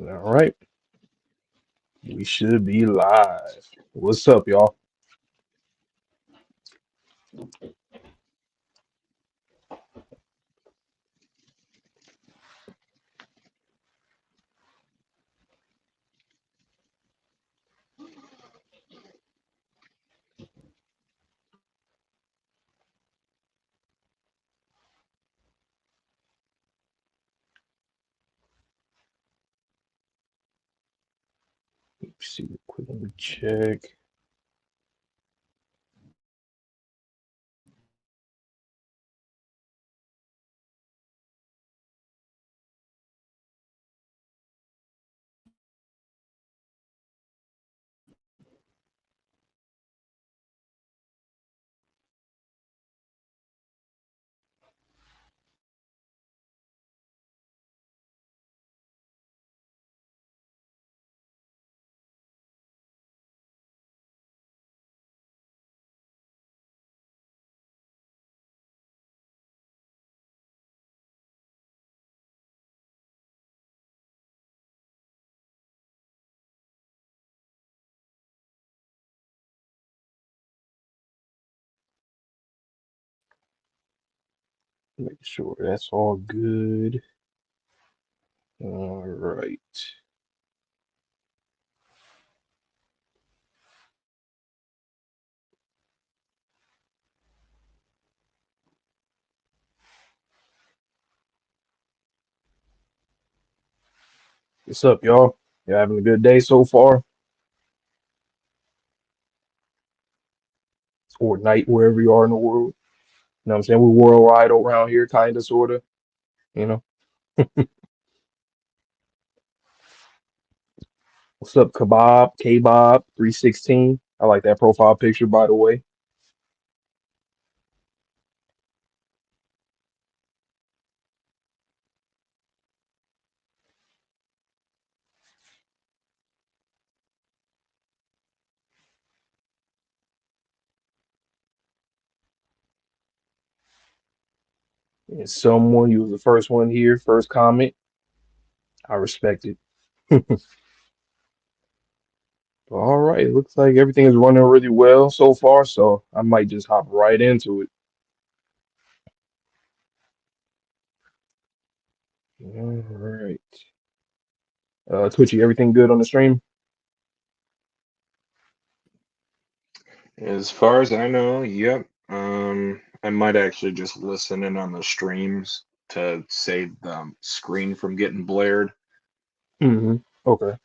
All right. We should be live. What's up, y'all? Let's see, quick, let me check. Make sure that's all good. All right. What's up, y'all? You having a good day so far? Or night, wherever you are in the world. You know what I'm saying? We're worldwide around here, kind of, sort of. You know? What's up, Kebab? Kbob 316. I like that profile picture, by the way. And someone, you was the first one here, first comment. I respect it. All right, it looks like everything is running really well so far, so I might just hop right into it. All right. Twitchy, everything good on the stream? As far as I know, yep. I might actually just listen in on the streams to save the screen from getting blared. Mm-hmm. Okay.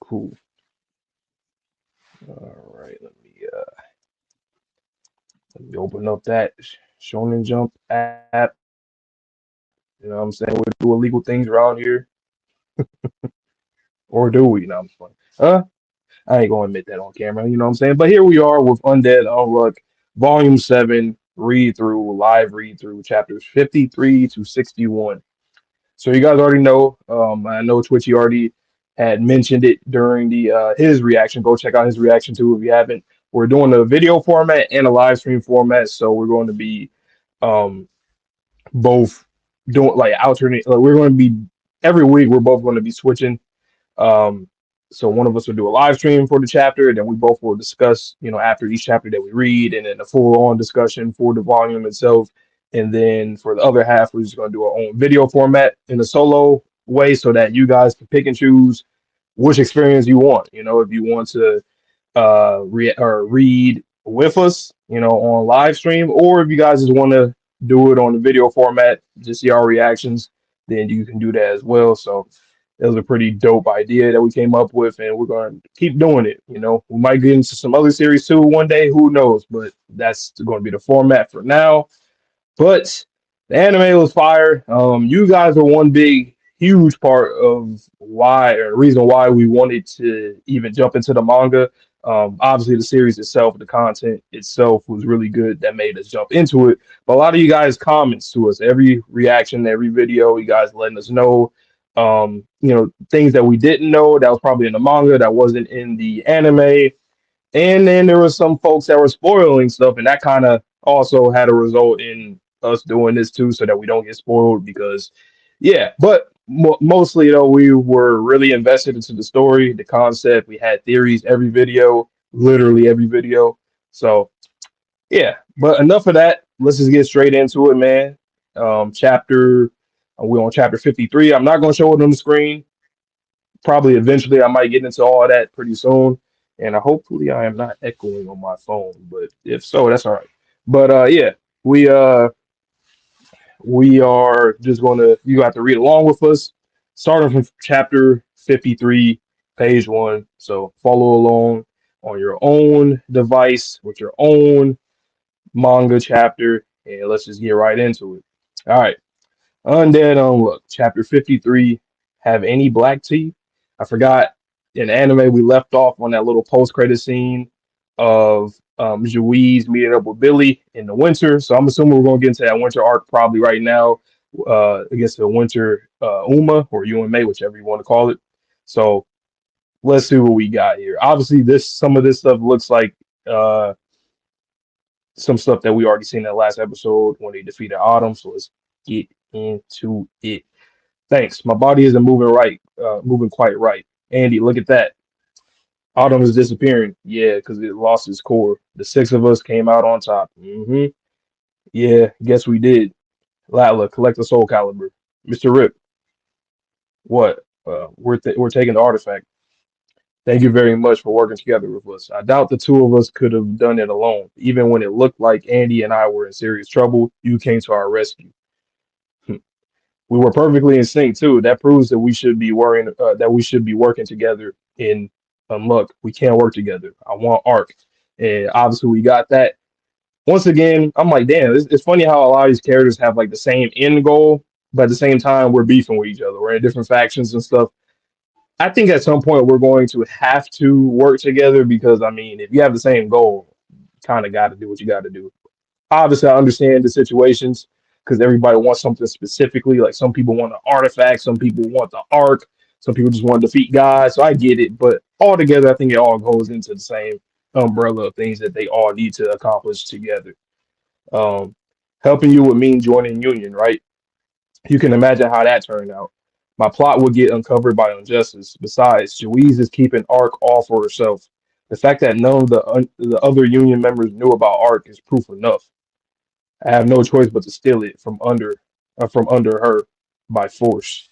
Cool. All right. Let me open up that Shonen Jump app. You know what I'm saying? We do illegal things around here, or do we? No, I'm just playing. I ain't gonna admit that on camera. You know what I'm saying? But here we are with Undead Unluck, Volume 7, live read through, chapters 53 to 61. So you guys already know. I know Twitchy already had mentioned it during the his reaction. Go check out his reaction too if you haven't. We're doing a video format and a live stream format, so we're going to be um, both doing like alternate. We're going to be every week. We're both going to be switching. Um, so one of us will do a live stream for the chapter, then we both will discuss, after each chapter that we read, and then a full-on discussion for the volume itself. And then for the other half, we're just going to do our own video format in a solo way, so that you guys can pick and choose which experience you want. If you want to read with us, on live stream, or if you guys just want to do it on the video format, just see our reactions, then you can do that as well. So it was a pretty dope idea that we came up with, and we're going to keep doing it. We might get into some other series too one day, who knows? But that's going to be the format for now. But the anime was fire. You guys are one big, huge part of why, or the reason why we wanted to even jump into the manga. Obviously, the series itself, the content itself was really good. That made us jump into it. But a lot of you guys' comments to us, every reaction, every video, you guys letting us know, things that we didn't know that was probably in the manga that wasn't in the anime. And then there was some folks that were spoiling stuff, and that kind of also had a result in us doing this too, so that we don't get spoiled. Because, yeah, but Mostly though, we were really invested into the story, the concept. We had theories every video, literally every video. So yeah, but enough of that. Let's just get straight into it, man. Chapter, we're on chapter 53. I'm not going to show it on the screen. Probably eventually I might get into all of that pretty soon. And hopefully I am not echoing on my phone, but if so, that's all right. But yeah, we uh we are just going to, you have to read along with us, starting from chapter 53, page 1. So follow along on your own device with your own manga chapter, and let's just get right into it. All right. Undead Unluck, chapter 53. Have any black tea? I forgot in anime we left off on that little post credit scene of Juiz meeting up with Billy in the winter. So I'm assuming we're going to get into that winter arc probably right now. I guess the winter Uma or UMA, whichever you want to call it. So let's see what we got here. Obviously, this some of this stuff looks like some stuff that we already seen in that last episode when they defeated Autumn. So let's get into it. Thanks. My body isn't moving right, moving quite right. Andy, look at that. Autumn is disappearing. Yeah, because it lost its core. The six of us came out on top. Yeah, guess we did. Latla, collect the soul caliber. Mr. Rip, what? We're taking the artifact. Thank you very much for working together with us. I doubt the two of us could have done it alone. Even when it looked like Andy and I were in serious trouble, you came to our rescue. We were perfectly in sync too. That proves that we should be worrying that we should be working together in Unluck. We can't work together. I want Arc, and obviously we got that. Once again, I'm like, damn, it's funny how a lot of these characters have like the same end goal, but at the same time we're beefing with each other. We're in different factions and stuff. I think at some point we're going to have to work together because I mean, if you have the same goal, kind of got to do what you got to do. Obviously, I understand the situations because everybody wants something specifically. Like some people want an artifact, some people want the arc, some people just want to defeat God. So I get it, but altogether, I think it all goes into the same umbrella of things that they all need to accomplish together. Um, Helping you would mean joining Union, right? You can imagine how that turned out. My plot would get uncovered by injustice. Besides, Juiz is keeping Arc all for herself. The fact that none of the other Union members knew about Arc is proof enough. I have no choice but to steal it from under her by force.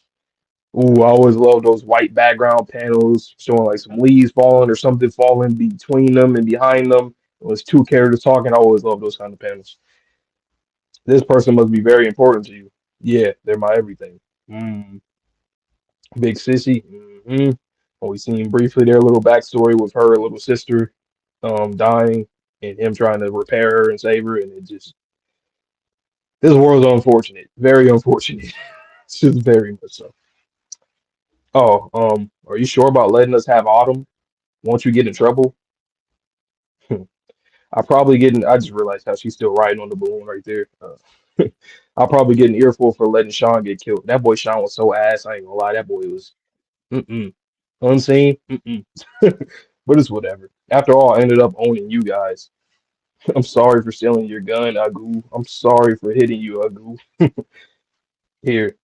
Ooh, I always love those white background panels showing like some leaves falling or something falling between them and behind them. It was two characters talking. I always love those kind of panels. This person must be very important to you. Yeah, they're my everything. Mm, big sissy. We seen briefly their little backstory with her little sister dying and him trying to repair her and save her, and it just this world's unfortunate, very unfortunate. It's just very much so. Oh, are you sure about letting us have Autumn? Won't you get in trouble? I probably get in. I just realized how she's still riding on the balloon right there. I'll probably get an earful for letting Sean get killed. That boy Sean was so ass. I ain't gonna lie. That boy was mm-mm. Unseen. Mm-mm. But it's whatever. After all, I ended up owning you guys. I'm sorry for stealing your gun, Agu. I'm sorry for hitting you, Agu. Here,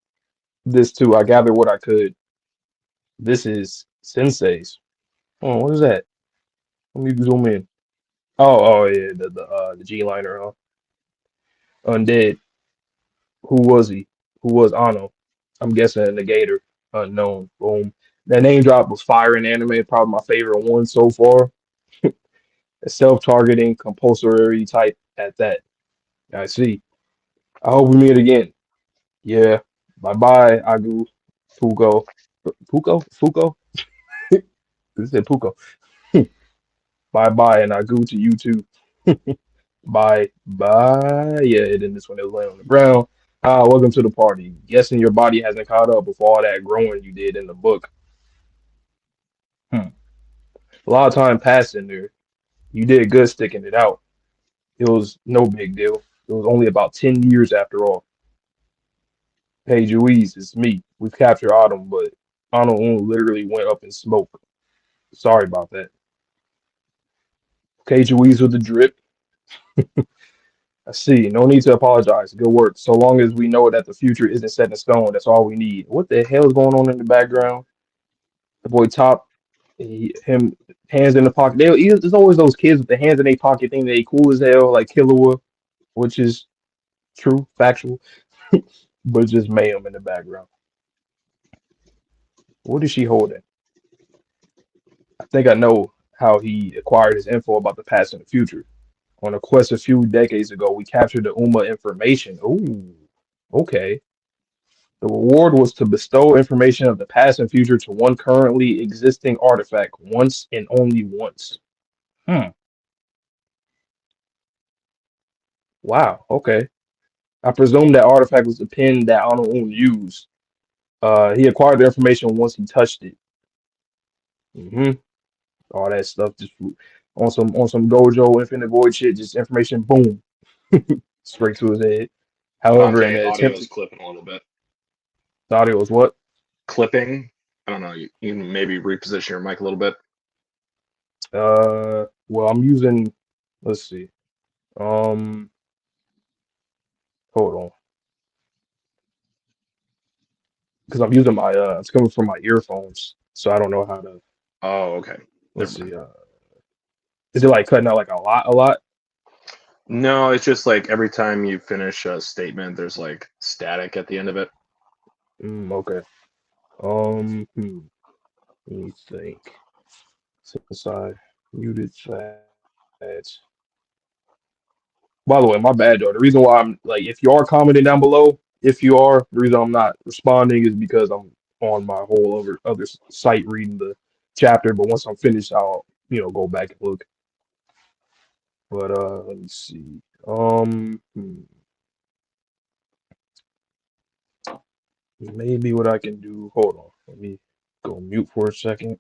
this too. I gathered what I could. This is Sensei's. Oh, what is that? Let me zoom in. Oh, yeah, the G liner, huh? Undead. Who was he? Who was Ano? I'm guessing a negator. Unknown. Boom. That name drop was fire in anime. Probably my favorite one so far. A self-targeting compulsory type at that. I see. I hope we meet again. Yeah. Bye bye, Agu. Fuko. Fuko? This is Puko. Bye bye, and Agu to you too. Bye bye. Yeah, and then this one is laying on the ground. Welcome to the party. Guessing your body hasn't caught up with all that growing you did in the book. Hmm. A lot of time passed in there. You did good sticking it out. It was no big deal. It was only about 10 years after all. Hey, Juiz, it's me. We've captured Autumn, but Autumn literally went up in smoke. Sorry about that. Okay, Juiz with the drip. I see. No need to apologize. Good work. So long as we know that the future isn't set in stone, that's all we need. What the hell is going on in the background? The boy Top, him hands in the pocket. There's always those kids with the hands in their pocket thinking they cool as hell, like Killua, which is true, factual, but just mayhem in the background. What is she holding? I think I know how he acquired his info about the past and the future. On a quest a few decades ago, we captured the Uma information. Ooh, okay. The reward was to bestow information of the past and future to one currently existing artifact once and only once. Hmm. Wow. Okay. I presume that artifact was the pen that Anu used. He acquired the information once he touched it. Hmm. All that stuff just on some Gojo Infinite Void shit. Just information, boom, straight to his head. However, in Vonte, an attempt audio to is clipping a little bit. the audio was what? Clipping. I don't know. You can maybe reposition your mic a little bit. Well, I'm using. Let's see. Um, hold on, because I'm using my it's coming from my earphones, so I don't know how to. Oh, okay. Let's Never see. mind. Is it like cutting out like a lot, a lot? No, it's just like every time you finish a statement, there's like static at the end of it. Okay. Let me think. Since I muted that. By the way, my bad though. The reason why I'm like, if you are commenting down below, if you are, the reason I'm not responding is because I'm on my whole other site reading the chapter. But once I'm finished, I'll go back and look. But let me see. Maybe what I can do. Hold on. Let me go mute for a second.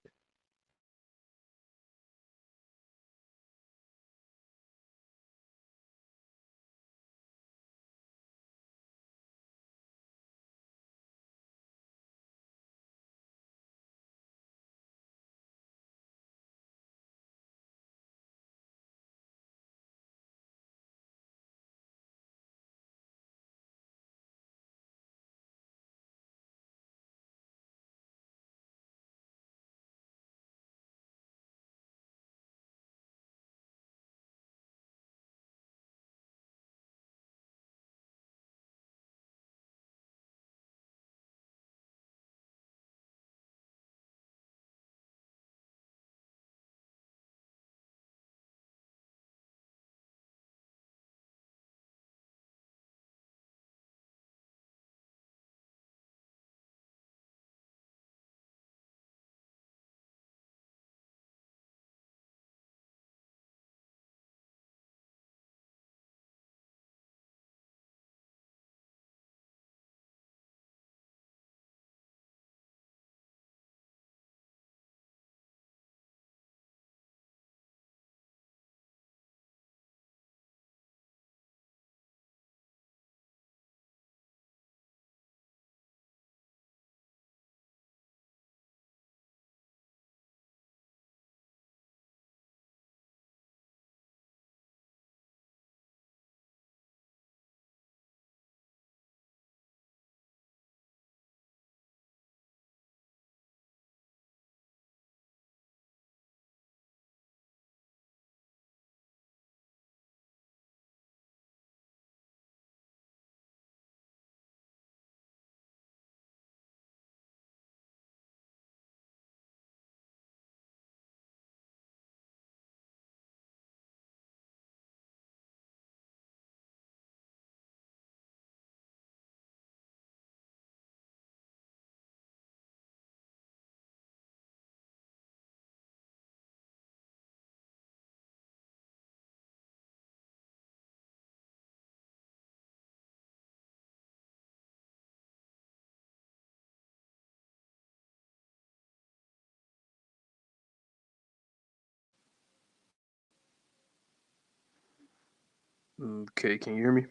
Okay, can you hear me?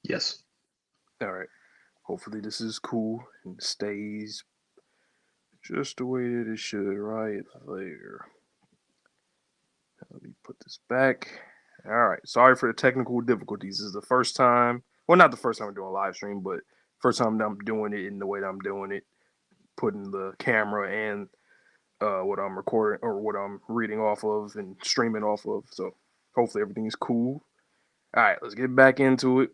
Yes. All right. Hopefully this is cool and stays just the way that it should right there. Let me put this back. All right. Sorry for the technical difficulties. This is the first time. Well, not the first time I'm doing a live stream, but first time that I'm doing it in the way that I'm doing it, putting the camera and what I'm recording or what I'm reading off of and streaming off of. So hopefully everything's cool. All right, let's get back into it.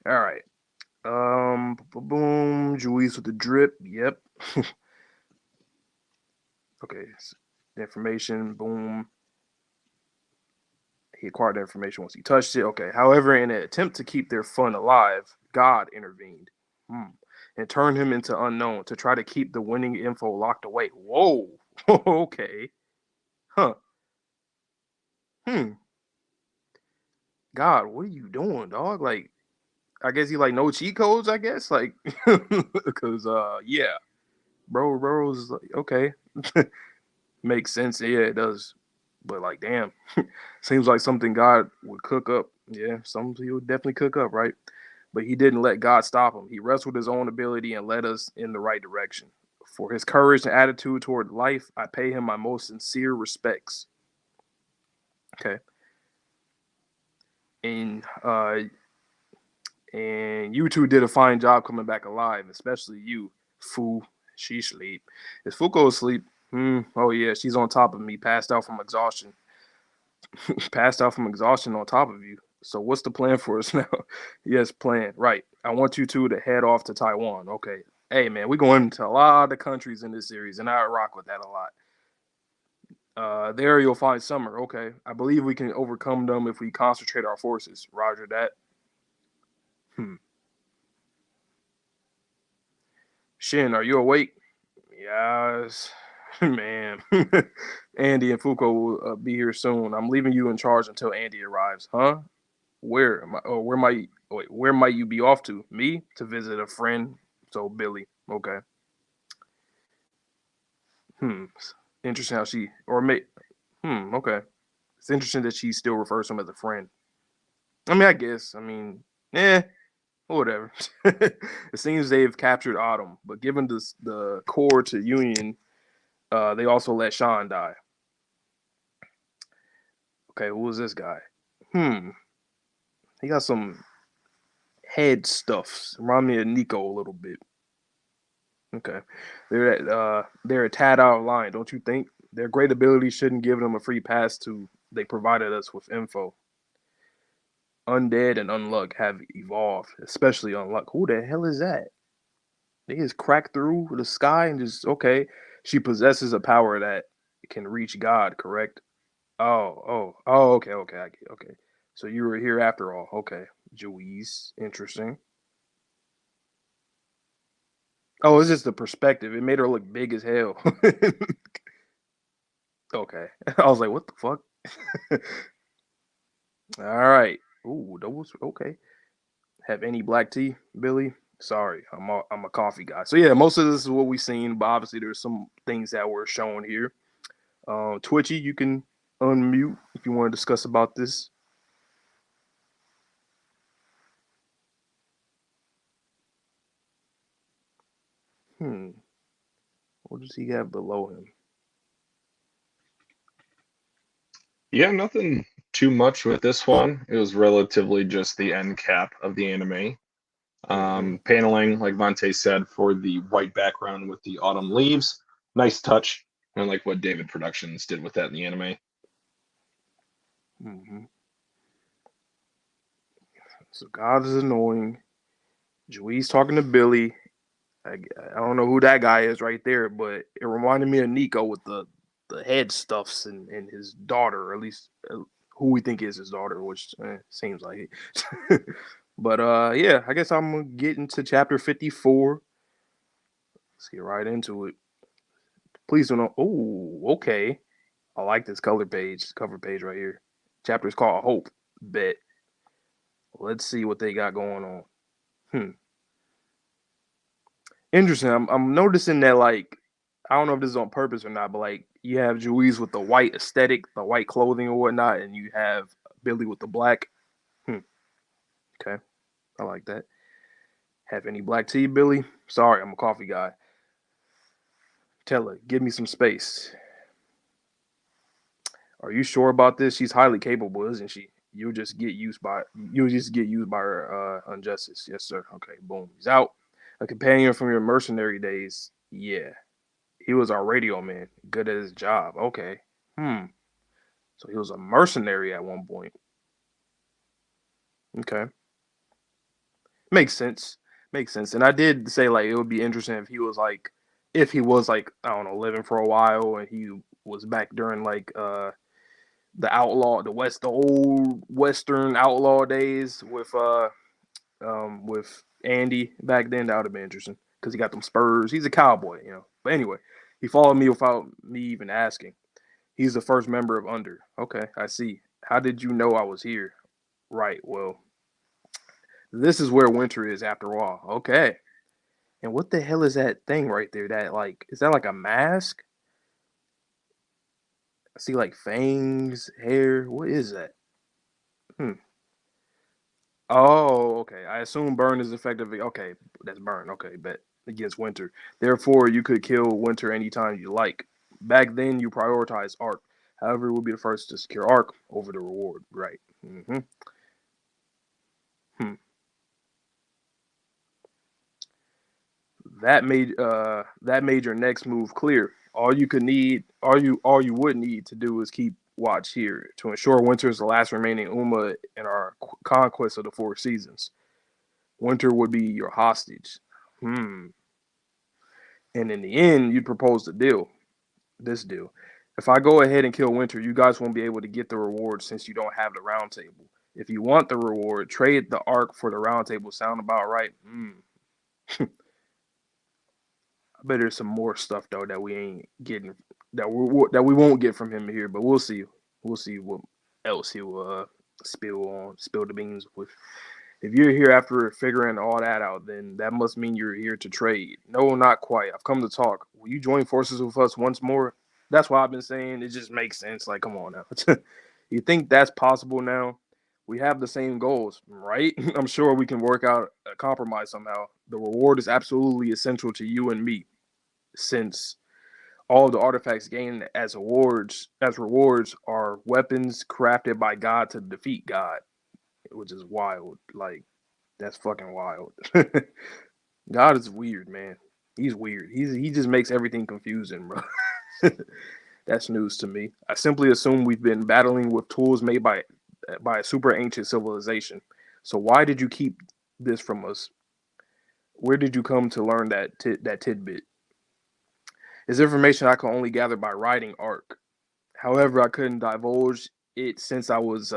All right. Boom. Juice with the drip. Yep. Okay. The information. Boom. He acquired the information once he touched it. Okay. However, in an attempt to keep their fun alive, God intervened and turned him into unknown to try to keep the winning info locked away. Whoa. Okay. Huh. God, what are you doing, dog? Like, I guess he like no cheat codes, I guess. Like, because yeah. Bro's like, okay. Makes sense. Yeah, it does. But like, damn. Seems like something God would cook up. Yeah, something he would definitely cook up, right? But he didn't let God stop him. He wrestled his own ability and led us in the right direction. For his courage and attitude toward life, I pay him my most sincere respects. Okay. And you two did a fine job coming back alive, especially you, Fu. She sleep. Is Fuko asleep? Oh yeah, she's on top of me, passed out from exhaustion. Passed out from exhaustion on top of you. So what's the plan for us now? Yes, plan. Right. I want you two to head off to Taiwan. Okay. Hey man, we're going to a lot of countries in this series, and I rock with that a lot. There you'll find Summer. Okay. I believe we can overcome them if we concentrate our forces. Roger that. Shin, are you awake? Yes. Man. Andy and Fuko will be here soon. I'm leaving you in charge until Andy arrives. Huh? Where am I? Oh, where might you be off to? Me to visit a friend. So Billy. Okay. Hmm. Interesting how she or may. Okay. It's interesting that she still refers to him as a friend. I mean, I guess. I mean, whatever. It seems they've captured Autumn, but given the core to Union, they also let Sean die. Okay, who was this guy? He got some head stuff. Remind me of Nico a little bit. Okay, they're a tad out of line, don't you think? Their great ability shouldn't give them a free pass to. They provided us with info. Undead and Unluck have evolved, especially Unluck. Who the hell is that? They just crack through the sky and just okay. She possesses a power that can reach God. Correct? Okay, okay, I get, okay. So you were here after all. Okay, Juice, interesting. Oh, it's just the perspective. It made her look big as hell. Okay. I was like, what the fuck? All right. Ooh, those okay. Have any black tea, Billy? Sorry, I'm a coffee guy. So yeah, most of this is what we've seen, but obviously there's some things that were shown here. Twitchy, you can unmute if you want to discuss about this. What does he have below him? Yeah, nothing too much with this one. It was relatively just the end cap of the anime. Paneling, like Vonte said, for the white background with the autumn leaves. Nice touch. And like what David Productions did with that in the anime. So God is annoying. Juice talking to Billy. I don't know who that guy is right there, but it reminded me of Nico with the head stuffs and his daughter, or at least who we think is his daughter, which seems like it. But yeah, I guess I'm gonna get into chapter 54. Let's get right into it. Please don't. Oh, okay. I like this cover page right here. Chapter is called Hope. Bet. Let's see what they got going on. Interesting. I'm noticing that like I don't know if this is on purpose or not, but like you have Juiz with the white aesthetic, the white clothing or whatnot, and you have Billy with the black. Okay, I like that. Have any black tea, Billy? Sorry, I'm a coffee guy. Tell her, give me some space. Are you sure about this? She's highly capable, isn't she? You'll just get used by her injustice. Yes, sir. Okay, boom. He's out. A companion from your mercenary days. Yeah. He was our radio man. Good at his job. Okay. So he was a mercenary at one point. Okay. Makes sense. Makes sense. And I did say like it would be interesting if he was like I don't know, living for a while and he was back during like the old Western outlaw days with Andy back then. That would have been interesting because he got them spurs. He's a cowboy, you know. But anyway, he followed me without me even asking. He's the first member of Under. Okay, I see. How did you know I was here? Right. Well, this is where Winter is after all. Okay. And what the hell is that thing right there? That like is that like a mask? I see like fangs, hair. What is that? Oh, okay. I assume burn is effectively okay. That's burn. Okay, bet against Winter. Therefore, you could kill Winter anytime you like. Back then, you prioritized Arc. However, it would be the first to secure Arc over the reward. Right. That made your next move clear. All you would need to do is keep watch here to ensure Winter is the last remaining Uma in our conquest of the 4 seasons. Winter would be your hostage. And in the end, you'd propose this deal. If I go ahead and kill Winter, you guys won't be able to get the reward since you don't have the round table. If you want the reward, trade the Arc for the round table. Sound about right? I bet there's some more stuff though that we ain't getting that we won't get from him here, but we'll see. We'll see what else he will spill the beans with. If you're here after figuring all that out, then that must mean you're here to trade. No, not quite. I've come to talk. Will you join forces with us once more? That's what I've been saying. It just makes sense. Like, come on now. You think that's possible now? We have the same goals, right? I'm sure we can work out a compromise somehow. The reward is absolutely essential to you and me, since all of the artifacts gained as rewards are weapons crafted by God to defeat God, which is wild. Like, that's fucking wild. God is weird, man. He's weird. He just makes everything confusing, bro. That's news to me. I simply assume we've been battling with tools made by a super ancient civilization. So why did you keep this from us? Where did you come to learn that tidbit? It's information I can only gather by writing Arc. However, I couldn't divulge it since I was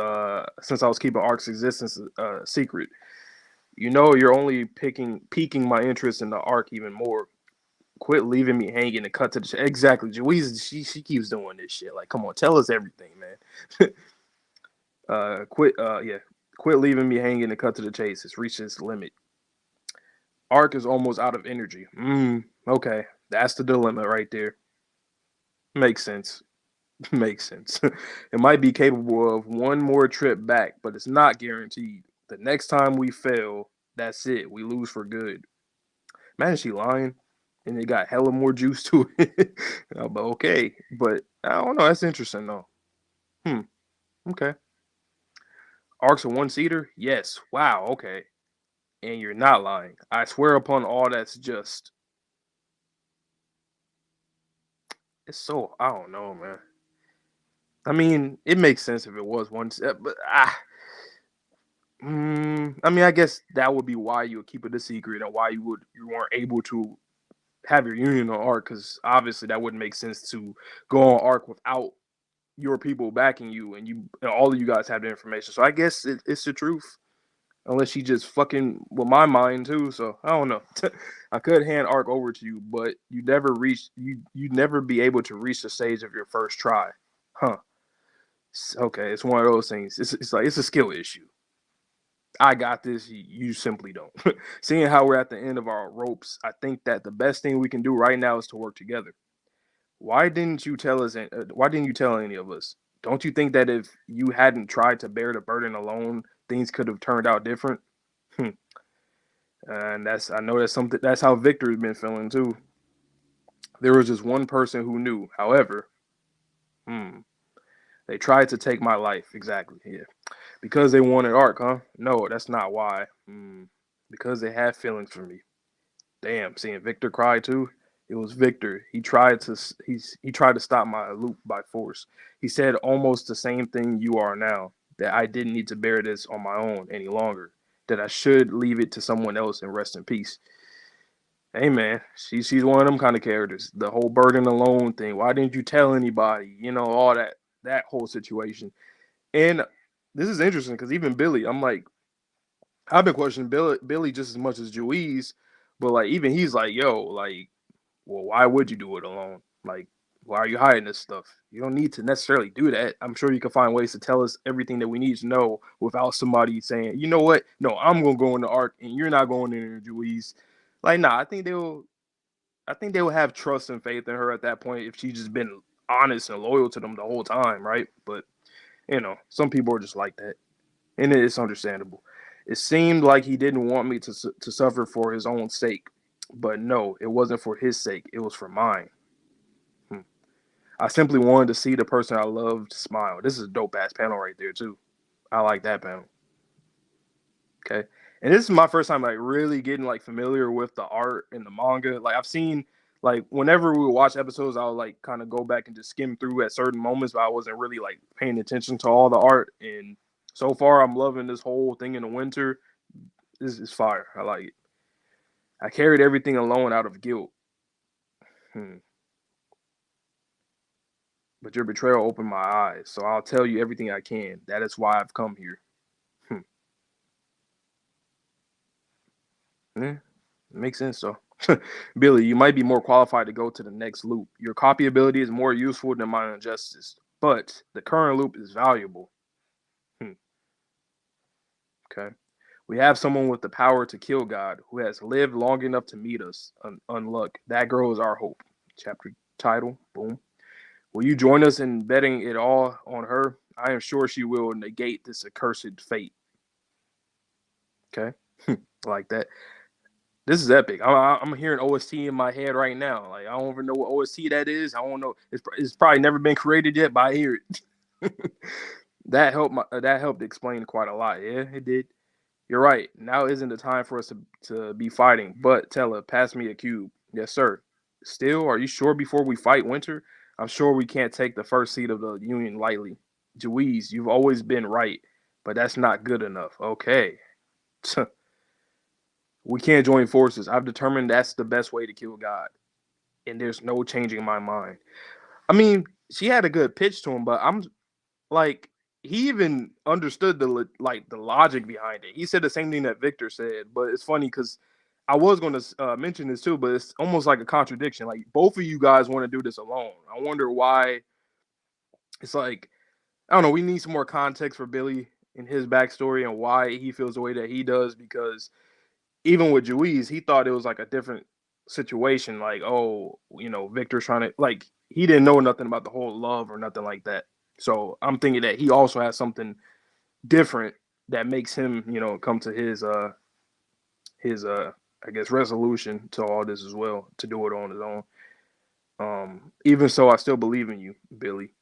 keeping Arc's existence secret. You know, you're only piquing my interest in the Arc even more. Quit leaving me hanging and cut to the exactly. Louise, she keeps doing this shit. Like, come on, tell us everything, man. Quit leaving me hanging and cut to the chase. It's reached its limit. Arc is almost out of energy. Okay, that's the dilemma right there. Makes sense. Makes sense. It might be capable of one more trip back, but it's not guaranteed. The next time we fail, that's it. We lose for good. Imagine she lying and it got hella more juice to it. But okay. But I don't know. That's interesting though. Okay. Arc's a one-seater? Yes. Wow. Okay. And you're not lying. I swear upon all that's just. It's so, I don't know, man. I mean, it makes sense if it was one step, but I mean, I guess that would be why you would keep it a secret and why you weren't able to have your union on Arc, because obviously that wouldn't make sense to go on Arc without your people backing you and all of you guys have the information. So I guess it's the truth, unless she just fucking with my mind too. So I don't know. I could hand Arc over to you, but you'd never be able to reach the stage of your first try, huh? Okay, it's one of those things. It's like it's a skill issue. I got this. You simply don't. Seeing how we're at the end of our ropes, I think that the best thing we can do right now is to work together. Why didn't you tell us? Why didn't you tell any of us? Don't you think that if you hadn't tried to bear the burden alone, things could have turned out different? And I know that's something. That's how Victor's been feeling too. There was just one person who knew. However, they tried to take my life. Exactly. Yeah. Because they wanted Ark, huh? No, that's not why. Because they had feelings for me. Damn, seeing Victor cry too. It was Victor. He tried to stop my loop by force. He said almost the same thing you are now, that I didn't need to bear this on my own any longer, that I should leave it to someone else and rest in peace. Hey man, she's one of them kind of characters. The whole burden alone thing. Why didn't you tell anybody? You know, all that whole situation. And this is interesting because even Billy, I'm like, I've been questioning Billy just as much as Juiz, but like even he's like, yo, like, well, why would you do it alone? Like, why are you hiding this stuff? You don't need to necessarily do that. I'm sure you can find ways to tell us everything that we need to know without somebody saying, you know what? No, I'm gonna go in the Ark and you're not going in there, Juiz. Like, nah, I think they will have trust and faith in her at that point if she's just been honest and loyal to them the whole time, right? But you know, some people are just like that, and it's understandable. It seemed like he didn't want me to suffer for his own sake, but no, it wasn't for his sake. It was for mine. I simply wanted to see the person I loved smile. This is a dope ass panel right there too. I like that panel. Okay. And this is my first time like really getting like familiar with the art and the manga. Like I've seen like whenever we watch episodes, I'll like kind of go back and just skim through at certain moments, but I wasn't really like paying attention to all the art. And so far I'm loving this whole thing in the winter. This is fire. I like it. I carried everything alone out of guilt. But your betrayal opened my eyes, so I'll tell you everything I can. That is why I've come here. Yeah, makes sense though. Billy, you might be more qualified to go to the next loop. Your copy ability is more useful than my injustice, but the current loop is valuable. Okay. We have someone with the power to kill God who has lived long enough to meet us. Unluck. That girl is our hope. Chapter title. Boom. Will you join us in betting it all on her? I am sure she will negate this accursed fate. Okay. Like that. This is epic. I'm hearing OST in my head right now. Like I don't even know what OST that is. I don't know. It's probably never been created yet, but I hear it. That helped explain quite a lot. Yeah, it did. You're right. Now isn't the time for us to be fighting. But Tella, pass me a cube. Yes, sir. Still, are you sure before we fight Winter? I'm sure we can't take the first seat of the Union lightly. Juiz, you've always been right, but that's not good enough. Okay. We can't join forces. I've determined that's the best way to kill God. And there's no changing my mind. I mean, she had a good pitch to him, but I'm like, he even understood the logic behind it. He said the same thing that Victor said, but it's funny because I was going to mention this too, but it's almost like a contradiction. Like both of you guys want to do this alone. I wonder why. It's like, I don't know. We need some more context for Billy and his backstory and why he feels the way that he does. Because even with Juiz, he thought it was like a different situation. Like, oh, you know, Victor's trying to like he didn't know nothing about the whole love or nothing like that. So I'm thinking that he also has something different that makes him, you know, come to his I guess resolution to all this as well, to do it on his own. Even so, I still believe in you, Billy.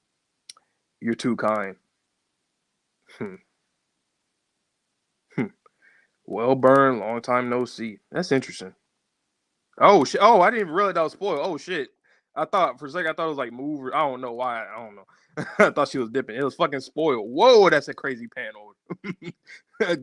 You're too kind. Well, Burn, long time no see. That's interesting. Oh shit! Oh, I didn't even realize that was spoiled. Oh shit! I thought for a second it was like move. I don't know why. I don't know. I thought she was dipping. It was fucking spoiled. Whoa, that's a crazy panel.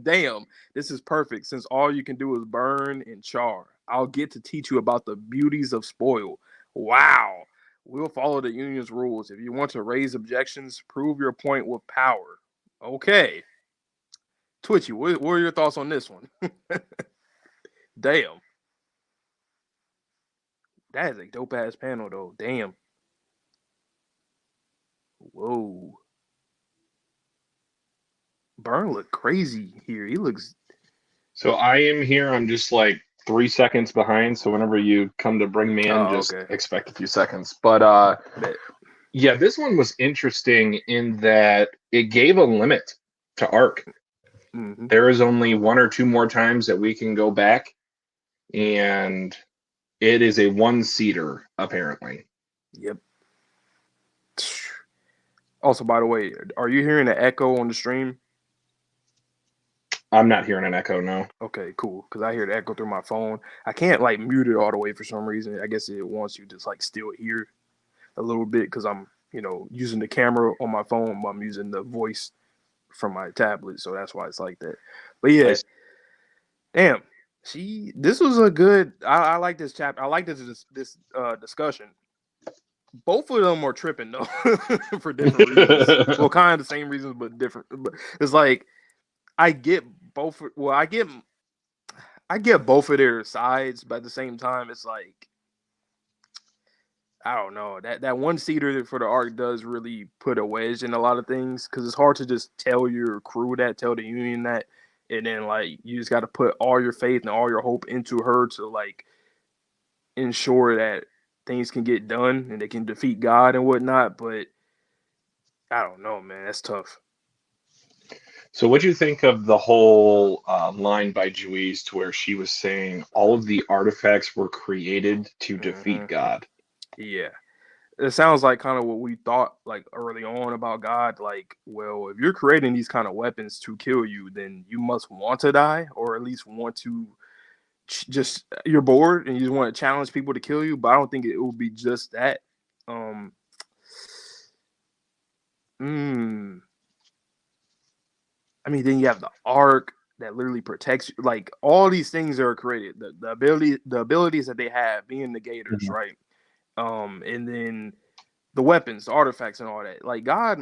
Damn, this is perfect. Since all you can do is burn and char, I'll get to teach you about the beauties of spoil. Wow. We'll follow the union's rules. If you want to raise objections, prove your point with power. Okay. Twitchy, what are your thoughts on this one? Damn. That is a dope ass panel though. Damn. Whoa. Burn look crazy here. He looks. So I am here. I'm just like 3 seconds behind, so whenever you come to bring me in, Oh, just okay. expect a few seconds. But Bet. yeah, this one was interesting in that it gave a limit to arc. Mm-hmm. There is only 1 or 2 more times that we can go back, and it is a 1-seater apparently. Yep. Also, by the way, are you hearing the echo on the stream? I'm not hearing an echo, no. Okay, cool. Because I hear the echo through my phone. I can't like mute it all the way for some reason. I guess it wants you to like still hear a little bit because I'm, using the camera on my phone. But I'm using the voice from my tablet, so that's why it's like that. But yeah, damn. This was a good. I like this chapter. I like this discussion. Both of them are tripping though for different reasons. Well, kind of the same reasons, but different. But it's like I get both. Well, I get both of their sides, but at the same time, it's like I don't know that 1-seater for the arc does really put a wedge in a lot of things because it's hard to just tell your crew tell the Union that, and then like you just got to put all your faith and all your hope into her to like ensure that things can get done and they can defeat God and whatnot. But I don't know, man, that's tough. So what do you think of the whole line by Juice to where she was saying all of the artifacts were created to defeat God? Yeah. It sounds like kind of what we thought like early on about God. Like, well, if you're creating these kind of weapons to kill you, then you must want to die, or at least want to just you're bored and you just want to challenge people to kill you. But I don't think it will be just that. I mean, then you have the arc that literally protects you. Like all these things are created. The abilities that they have, being negators, right? And then the weapons, the artifacts, and all that. Like God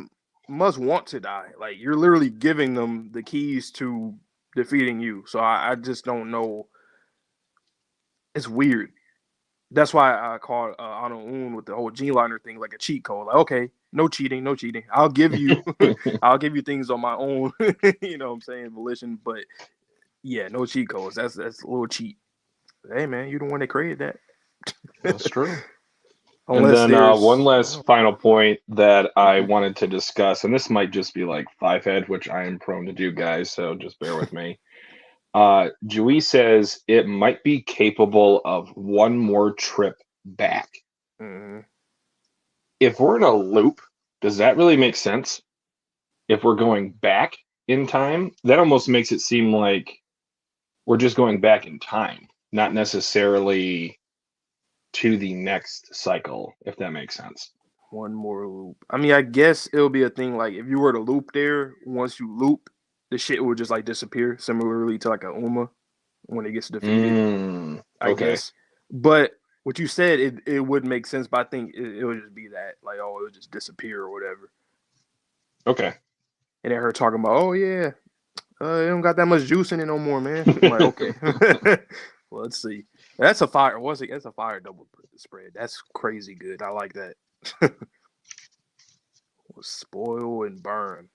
must want to die. Like you're literally giving them the keys to defeating you. So I just don't know. It's weird. That's why I call Ano Un with the whole G liner thing like a cheat code. Like, okay, no cheating, no cheating. I'll give you things on my own, you know what I'm saying, volition. But yeah, no cheat codes. That's a little cheat. But, hey man, you're the one that created that. That's true. Unless and then there's one last final point that I wanted to discuss, and this might just be like 5-head, which I am prone to do, guys, so just bear with me. Jui says it might be capable of 1 more trip back. If we're in a loop, does that really make sense? If we're going back in time, that almost makes it seem like we're just going back in time, not necessarily to the next cycle, if that makes sense. 1 more loop. I mean, I guess it'll be a thing like if you were to loop there, once you loop, the shit would just like disappear, similarly to like a Uma when it gets defeated. I guess. But what you said, it would make sense, but I think it would just be that, like, oh, it would just disappear or whatever. Okay. And then her talking about, oh yeah, it don't got that much juice in it no more, man. I'm like, okay. Well, let's see. That's a fire. That's a fire double spread. That's crazy good. I like that. Spoil and burn.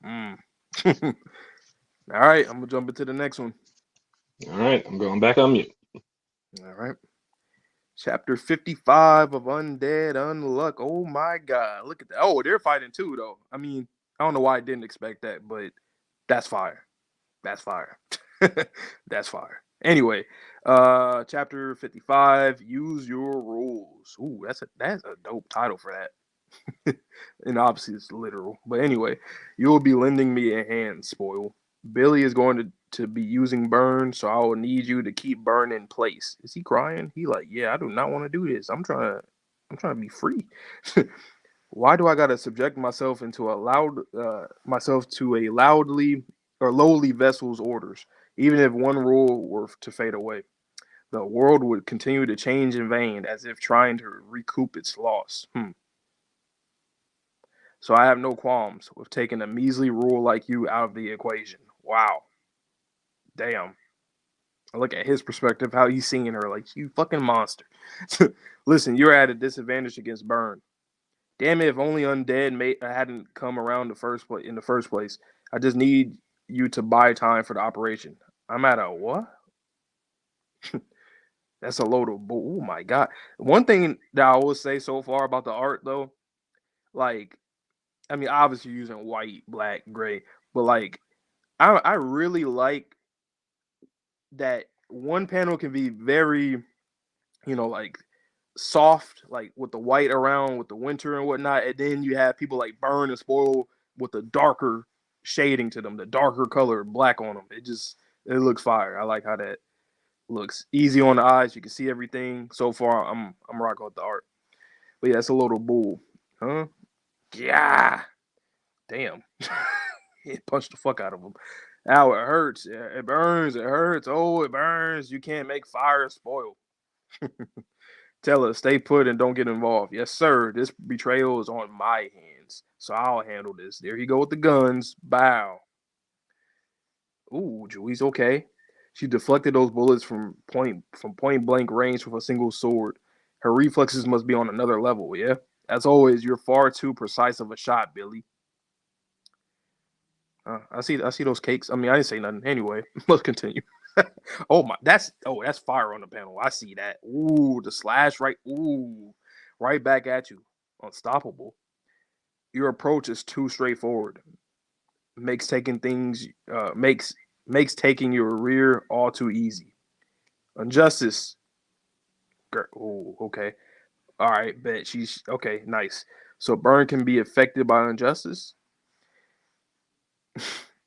All right, I'm gonna jump into the next one. All right, I'm going back on mute. All right. Chapter 55 of Undead Unluck. Oh my god, look at that. Oh, they're fighting too, though. I mean, I don't know why I didn't expect that, but that's fire. That's fire. That's fire. Anyway, chapter 55, use your rules. Ooh, that's a dope title for that. And obviously it's literal. But anyway, you will be lending me a hand, Spoil. Billy is going to be using burn, so I will need you to keep burn in place. Is he crying? He like, yeah, I do not want to do this. I'm trying to be free. Why do I gotta subject myself into a loudly or lowly vessel's orders? Even if 1 rule were to fade away, the world would continue to change in vain, as if trying to recoup its loss. So I have no qualms with taking a measly rule like you out of the equation. Wow. Damn. I look at his perspective, how he's seeing her, like, you fucking monster. Listen, you're at a disadvantage against Burn. Damn it, if only Undead hadn't come around in the first place. I just need you to buy time for the operation. I'm at a what? That's a load of bull. Oh my god. One thing that I will say so far about the art though, like, I mean, obviously you're using white, black, gray, but like, I really like that one panel can be very, like soft, like with the white around with the winter and whatnot, and then you have people like Burn and Spoil with the darker shading to them, the darker color black on them. It looks fire. I like how that looks. Easy on the eyes. You can see everything. So far, I'm rocking with the art. But yeah, it's a little bull, huh? Yeah. Damn. It punched the fuck out of him. Ow, it hurts. It burns. It hurts. Oh, it burns. You can't make fire spoil. Tell us, stay put and don't get involved. Yes, sir. This betrayal is on my hands, so I'll handle this. There you go with the guns. Bow. Ooh, Julie's okay. She deflected those bullets from point blank range with a single sword. Her reflexes must be on another level. Yeah. As always, you're far too precise of a shot, Billy. I see those cakes. I mean, I didn't say nothing anyway. Let's continue. That's fire on the panel. I see that. Ooh, the slash right. Ooh, right back at you. Unstoppable. Your approach is too straightforward. Makes taking your rear all too easy. Injustice. Ooh, okay. All right, bet she's okay. Nice. So Burn can be affected by injustice.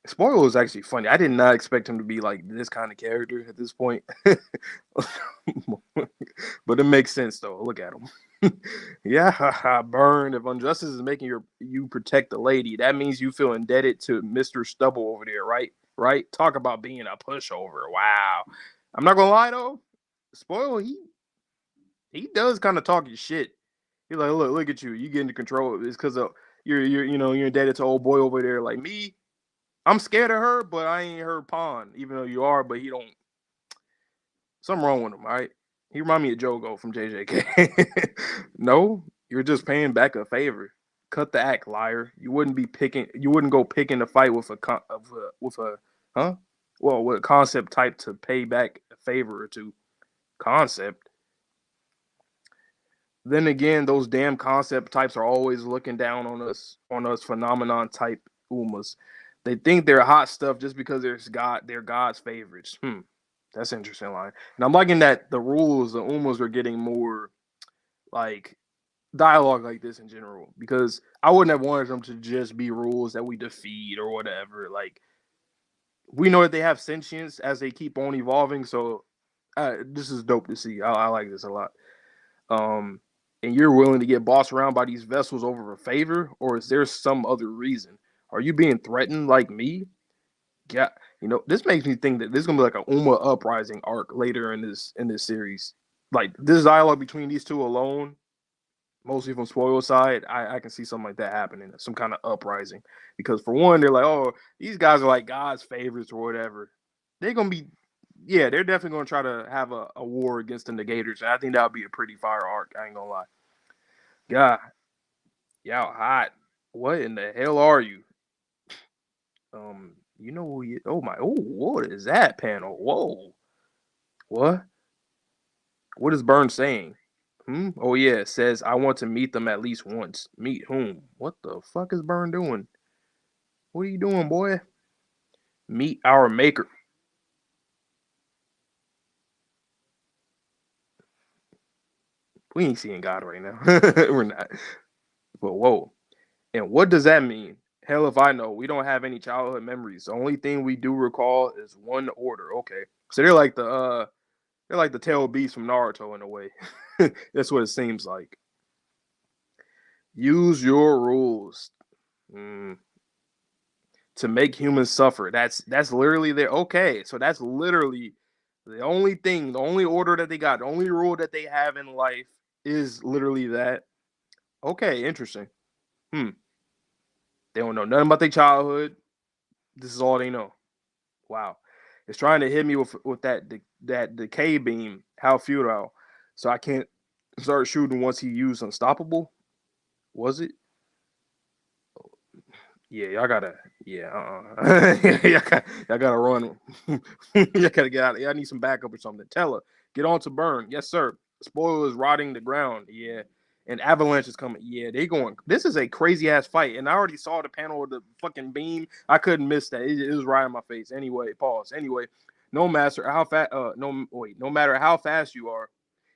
Spoil is actually funny. I did not expect him to be like this kind of character at this point. But it makes sense though. Look at him. Yeah, Burn. If injustice is making you protect the lady, that means you feel indebted to Mr. Stubble over there, right? Right? Talk about being a pushover. Wow. I'm not gonna lie though. Spoil, he does kind of talk his shit. He's like, look at you. You get into control. It's because of you're indebted to old boy over there. Like me, I'm scared of her, but I ain't her pawn, even though you are, but he don't. Something wrong with him, all right? He remind me of Jogo from JJK. No, you're just paying back a favor. Cut the act, liar. You wouldn't go picking a fight with a concept type to pay back a favor or two. Concept. Then again, those damn concept types are always looking down on us phenomenon type Umas. They think they're hot stuff just because they're God's favorites. That's an interesting line. And I'm liking that the Umas are getting more like dialogue like this in general, because I wouldn't have wanted them to just be rules that we defeat or whatever. Like, we know that they have sentience as they keep on evolving, so this is dope to see. I like this a lot. And you're willing to get bossed around by these vessels over a favor, or is there some other reason? Are you being threatened like me? Yeah, this makes me think that this is gonna be like a Uma uprising arc later in this series. Like this dialogue between these two alone, mostly from Spoil side, I can see something like that happening, some kind of uprising. Because for one, they're like, oh, these guys are like God's favorites or whatever. They're gonna be, yeah, they're definitely gonna try to have a war against the Negators. And I think that would be a pretty fire arc. I ain't gonna lie. God, y'all hot. What in the hell are you? You know who you? Oh my! Oh, what is that panel? Whoa! What? What is Burn saying? Oh yeah, it says I want to meet them at least once. Meet whom? What the fuck is Burn doing? What are you doing, boy? Meet our maker. We ain't seeing God right now. We're not. But whoa. And what does that mean? Hell if I know. We don't have any childhood memories. The only thing we do recall is one order. Okay. So they're like the tail beasts from Naruto in a way. That's what it seems like. Use your rules. To make humans suffer. That's literally there. Okay. So that's literally the only order that they got, the only rule that they have in life is literally that. Okay, interesting. They don't know nothing about their childhood. This is all they know. Wow. It's trying to hit me with that decay beam. How futile. So I can't start shooting once he used unstoppable. Was it? Yeah, y'all gotta. Yeah, y'all gotta run. Y'all gotta get out. Y'all need some backup or something. Tell her. Get on to burn. Yes, sir. Spoiler is rotting the ground. Yeah. And avalanche is coming. Yeah, they going. This is a crazy ass fight. And I already saw the panel of the fucking beam. I couldn't miss that. It was right in my face. Anyway, pause. Anyway, no matter how fast no matter how fast you are,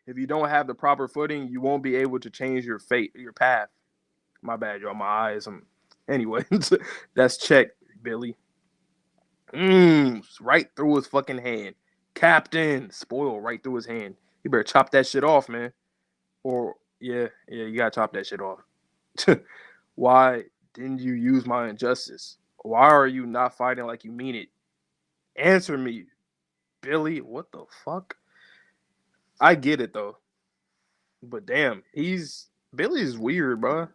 if you don't have the proper footing, you won't be able to change your fate, your path. My bad, y'all. My eyes. Anyway, that's check, Billy. Right through his fucking hand. Captain, spoil right through his hand. You better chop that shit off, man. Or yeah, you gotta chop that shit off. Why didn't you use my injustice? Why are you not fighting like you mean it? Answer me, Billy. What the fuck? I get it though, but damn, Billy's weird, bro.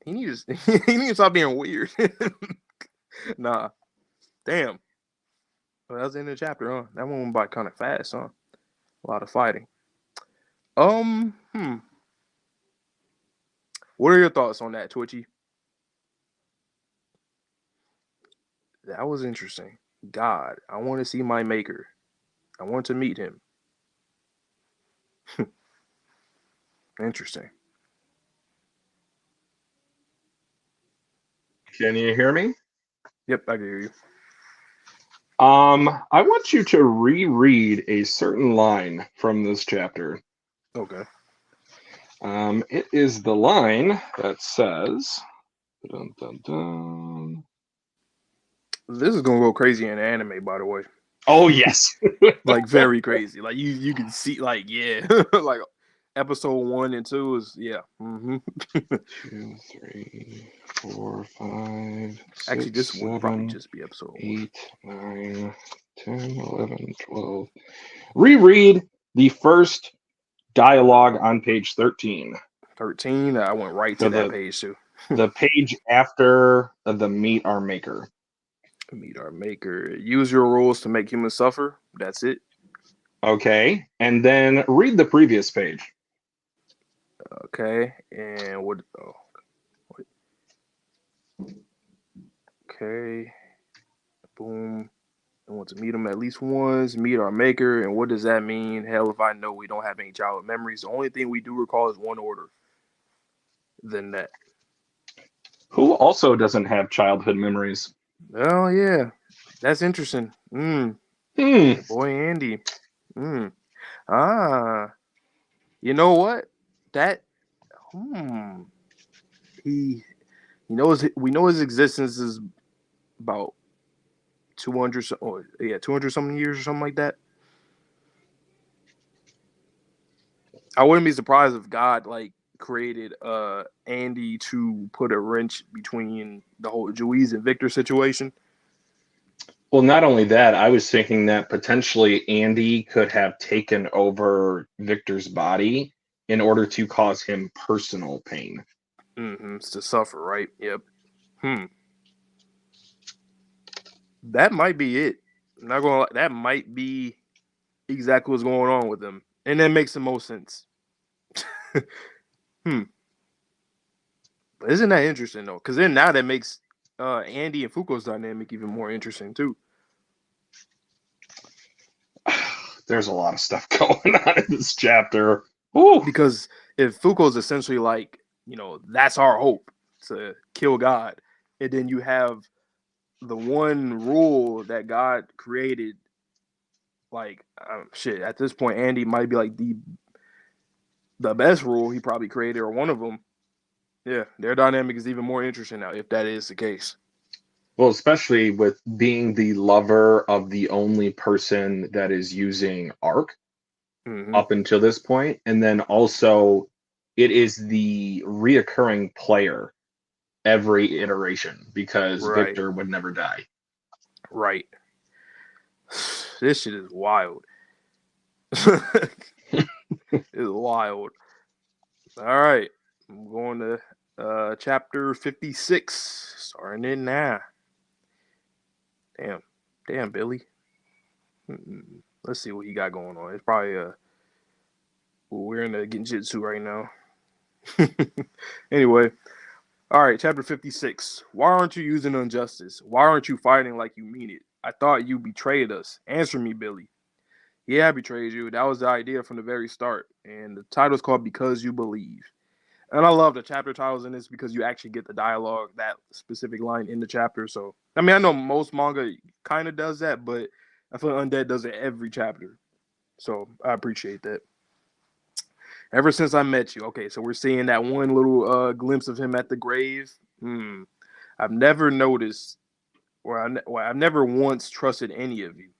He needs he needs to stop being weird. Nah, damn. Well, that was the end of the chapter, huh? That one went by kind of fast, huh? A lot of fighting. What are your thoughts on that, Twitchy? That was interesting. God, I want to see my maker. I want to meet him. Interesting. Can you hear me? Yep, I can hear you. I want you to reread a certain line from this chapter. Okay. It is the line that says, dun, dun, dun. This is gonna go crazy in anime, by the way. Oh yes. Like very crazy. Like you can see, like, yeah. Like episode 1 and 2 is 2, 3, 4, 5, 6, actually this would probably 7, just be episode 1. 8, 9, 10, 11, 12. Reread the first dialogue on page 13. 13. I went right to that page too. The page after the meet our maker. Meet our maker. Use your rules to make humans suffer. That's it. Okay, and then read the previous page. Okay, and what? Oh, wait. Okay, boom. I want to meet him at least once. Meet our maker, and what does that mean? Hell, if I know we don't have any childhood memories, the only thing we do recall is one order. Then that. Who also doesn't have childhood memories? Oh yeah, that's interesting. Boy Andy. You know what? That. We know his existence is about 200 something years or something like that. I wouldn't be surprised if God like created Andy to put a wrench between the whole Juiz and Victor situation. Well, not only that, I was thinking that potentially Andy could have taken over Victor's body in order to cause him personal pain. To suffer, right? Yep. That might be it. I'm not gonna lie, that might be exactly what's going on with him. And that makes the most sense. But isn't that interesting though? Because then now that makes Andy and Fuko's dynamic even more interesting too. There's a lot of stuff going on in this chapter. Ooh. Because if Fuko's essentially like, that's our hope to kill God, and then you have the one rule that God created, like at this point Andy might be like the best rule he probably created, or one of them. Yeah, their dynamic is even more interesting now if that is the case. Well, especially with being the lover of the only person that is using Arc up until this point, and then also it is the reoccurring player every iteration because Victor would never die. Right. This shit is wild. It's wild. All right. I'm going to chapter 56. Starting it now. Damn, Billy. Let's see what you got going on. It's probably we're in the Genjutsu right now. Anyway. All right, chapter 56. Why aren't you using injustice? Why aren't you fighting like you mean it? I thought you betrayed us. Answer me, Billy. Yeah, I betrayed you. That was the idea from the very start. And the title's called Because You Believe. And I love the chapter titles in this because you actually get the dialogue, that specific line in the chapter. So, I mean, I know most manga kind of does that, but I feel Undead does it every chapter. So, I appreciate that. Ever since I met you. Okay, so we're seeing that one little glimpse of him at the grave. I've never noticed, I've never once trusted any of you.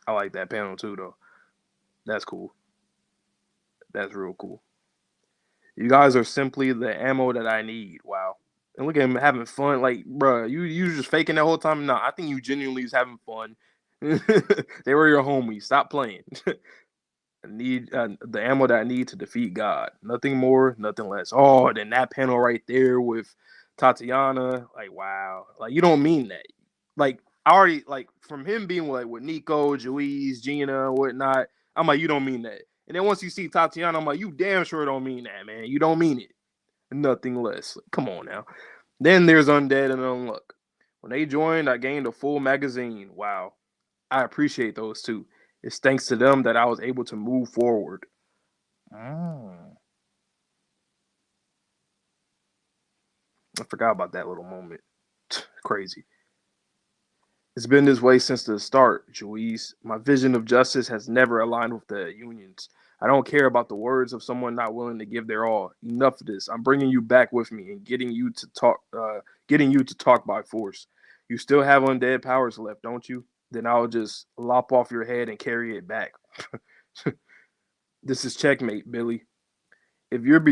I like that panel too, though. That's cool. That's real cool. You guys are simply the ammo that I need. Wow. And look at him having fun. Like, bruh, you just faking that whole time? Nah, I think you genuinely is having fun. They were your homies. Stop playing. I need the ammo that I need to defeat God. Nothing more, nothing less. Oh, then that panel right there with Tatiana. Like, wow. Like, you don't mean that. Like, I already, like, from him being like with Nico, Juiz, Gina, whatnot, I'm like, you don't mean that. And then once you see Tatiana, I'm like, you damn sure don't mean that, man. You don't mean it. Nothing less. Come on now. Then there's Undead and Unluck. When they joined, I gained a full magazine. Wow. I appreciate those two. It's thanks to them that I was able to move forward. I forgot about that little moment. Crazy. It's been this way since the start, Juiz. My vision of justice has never aligned with the unions. I don't care about the words of someone not willing to give their all. Enough of this. I'm bringing you back with me and getting you to talk by force. You still have undead powers left, don't you? Then I'll just lop off your head and carry it back. This is checkmate, Billy. If you've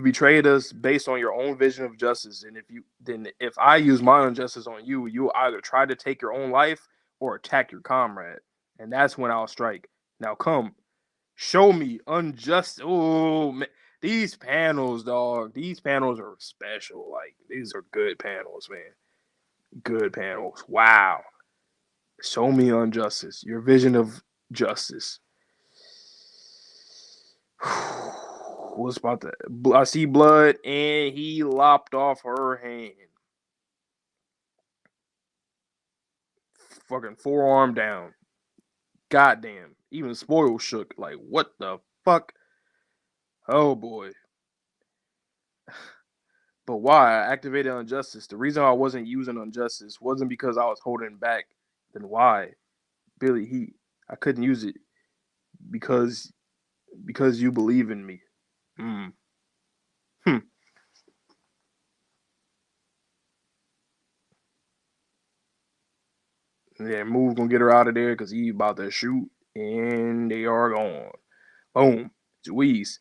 betrayed us based on your own vision of justice, and if I use my injustice on you, you'll either try to take your own life or attack your comrade, and that's when I'll strike. Now come, show me unjust. Oh, man. These panels, dog. These panels are special. Like, these are good panels, man. Good panels. Wow. Show me injustice. Your vision of justice. What's about that? I see blood, and he lopped off her hand. Fucking forearm down. Goddamn. Even Spoil shook. Like, what the fuck? Oh boy. But why? I activated Injustice. The reason I wasn't using Injustice wasn't because I was holding back. Then why? Billy, I couldn't use it because you believe in me. Hmm. Yeah, Move gonna get her out of there because he about to shoot, and they are gone. Boom. Juiz.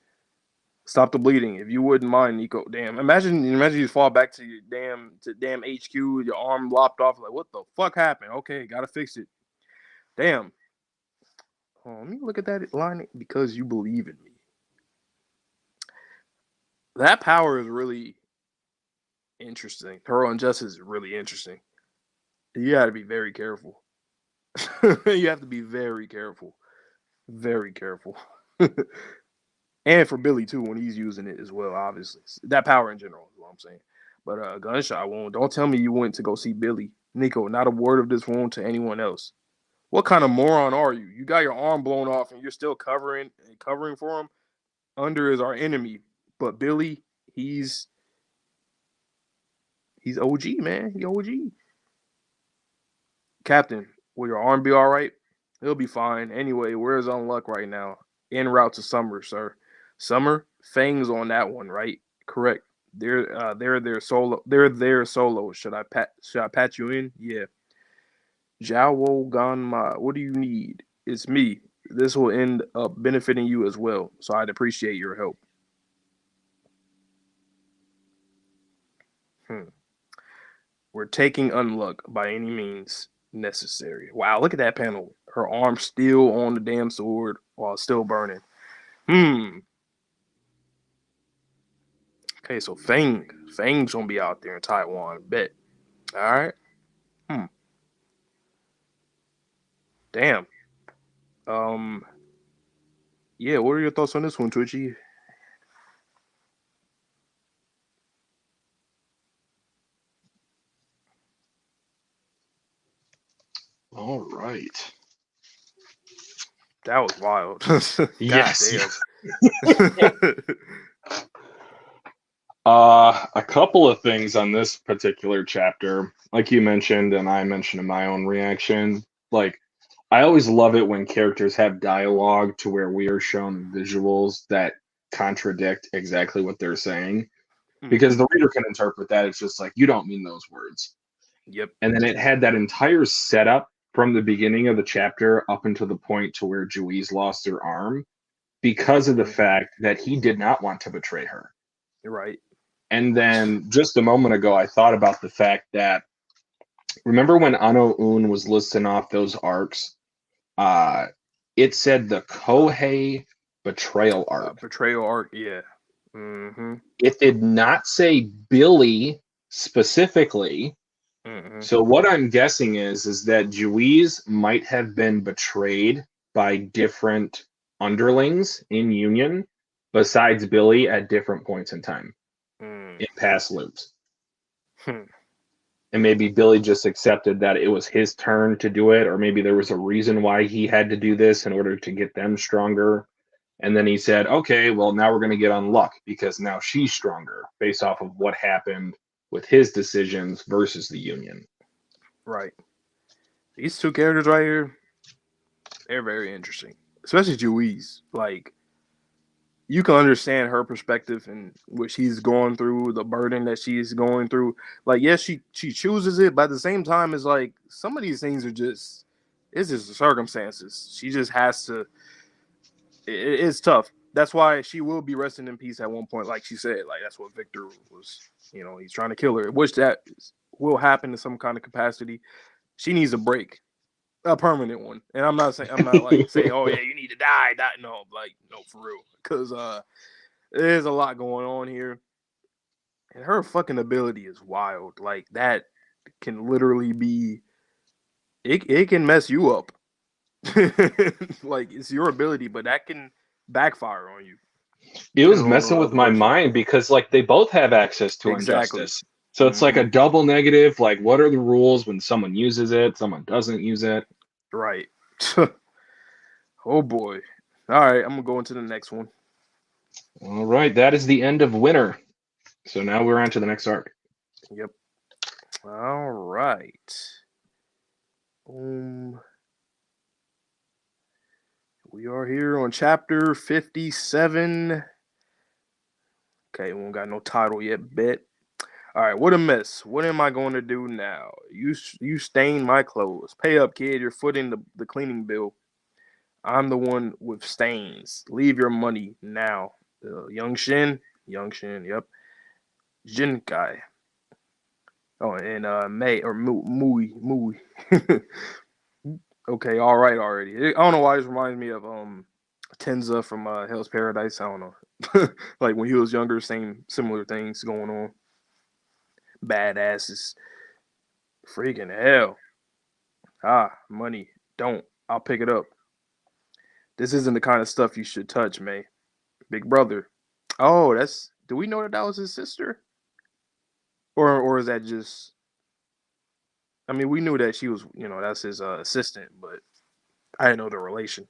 Stop the bleeding. If you wouldn't mind, Nico. Damn. Imagine you fall back to your damn HQ, your arm lopped off. Like, what the fuck happened? Okay, gotta fix it. Damn. Oh, let me look at that line. Because you believe in me. That power is really interesting. Her injustice is really interesting. You gotta be very careful. You have to be very careful. Very careful. And for Billy too, when he's using it as well, obviously. That power in general is what I'm saying. But gunshot wound. Don't tell me you went to go see Billy. Nico, not a word of this wound to anyone else. What kind of moron are you? You got your arm blown off and you're still covering for him? Under is our enemy. But Billy, he's OG, man. He OG. Captain, will your arm be all right? It'll be fine. Anyway, where's Unluck right now? En route to Summer, sir. Summer? Fang's on that one, right? Correct. They're there solo. They're there solo. Should I patch you in? Yeah. Jawo Ganma. What do you need? It's me. This will end up benefiting you as well. So I'd appreciate your help. We're taking Unluck by any means necessary. Wow, look at that panel. Her arm still on the damn sword while still burning. Okay, so Fang's gonna be out there in Taiwan. Bet. All right. Damn. Yeah. What are your thoughts on this one, Twitchy? All right. That was wild. Yes. Damn. A couple of things on this particular chapter, like you mentioned, and I mentioned in my own reaction. Like, I always love it when characters have dialogue to where we are shown visuals that contradict exactly what they're saying, because the reader can interpret that. It's just like, you don't mean those words. Yep. And then it had that entire setup from the beginning of the chapter up until the point to where Juiz lost her arm because of the fact that he did not want to betray her. You're right. And then just a moment ago, I thought about the fact that, remember when Ano Un was listing off those arcs? It said the Kohei betrayal arc. Betrayal arc, yeah. Mm-hmm. It did not say Billy specifically. Mm-hmm. So what I'm guessing is that Juiz might have been betrayed by different underlings in Union besides Billy at different points in time. In past loops. And maybe Billy just accepted that it was his turn to do it, or maybe there was a reason why he had to do this in order to get them stronger. And then he said, okay, well, now we're going to get Unluck because now she's stronger based off of what happened with his decisions versus the Union. Right. These two characters right here, they're very interesting. Especially Juiz. Like, you can understand her perspective and what she's going through, the burden that she's going through. Like, yes, she chooses it, but at the same time, it's like some of these things are just, it's just the circumstances. She just has to. It's tough. That's why she will be resting in peace at one point, like she said. Like, that's what Victor was. He's trying to kill her. Which that will happen in some kind of capacity. She needs a break. A permanent one. And I'm not saying saying, oh yeah, you need to die. No, for real. Because there's a lot going on here. And her fucking ability is wild. Like, that can literally be it can mess you up. Like, it's your ability, but that can backfire on you. It was messing with my mind because like they both have access to injustice. So it's like a double negative. Like, what are the rules when someone uses it, someone doesn't use it? Right. Oh boy. All right, I'm gonna go into the next one. All right, that is the end of Winter. So now we're on to the next arc. Yep. All right. We are here on chapter 57. Okay, we don't got no title yet, bet. All right, what a mess. What am I going to do now? You stained my clothes. Pay up, kid. You're footing the cleaning bill. I'm the one with stains. Leave your money now. Young Shin, yep. Jinkai. Oh, and May or Mui. Okay, all right already. I don't know why this reminds me of Tenza from Hell's Paradise. I don't know. Like when he was younger, similar things going on. Badasses. Freaking hell. Money. Don't. I'll pick it up. This isn't the kind of stuff you should touch, May. Big brother. Oh, do we know that was his sister? Or is that just, I mean, we knew that she was, that's his assistant, but I didn't know the relation.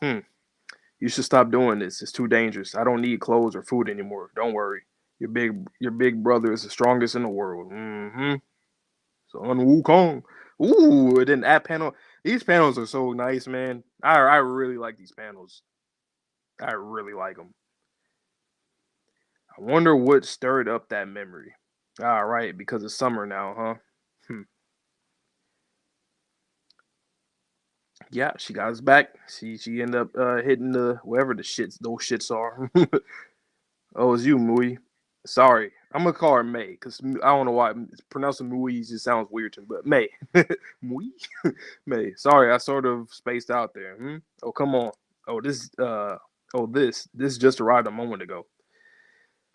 You should stop doing this. It's too dangerous. I don't need clothes or food anymore. Don't worry. Your big brother is the strongest in the world. So on Wukong. Ooh, and then that panel. These panels are so nice, man. I really like these panels. I really like them. I wonder what stirred up that memory. All right, because it's summer now, huh? Yeah, she got us back. She ended up hitting the wherever those shits are. Oh, it's you, Mui. Sorry, I'm gonna call her May because I don't know why pronouncing Mui just sounds weird to me. But May, Mui, May. Sorry, I sort of spaced out there. Oh, come on. Oh, this just arrived a moment ago.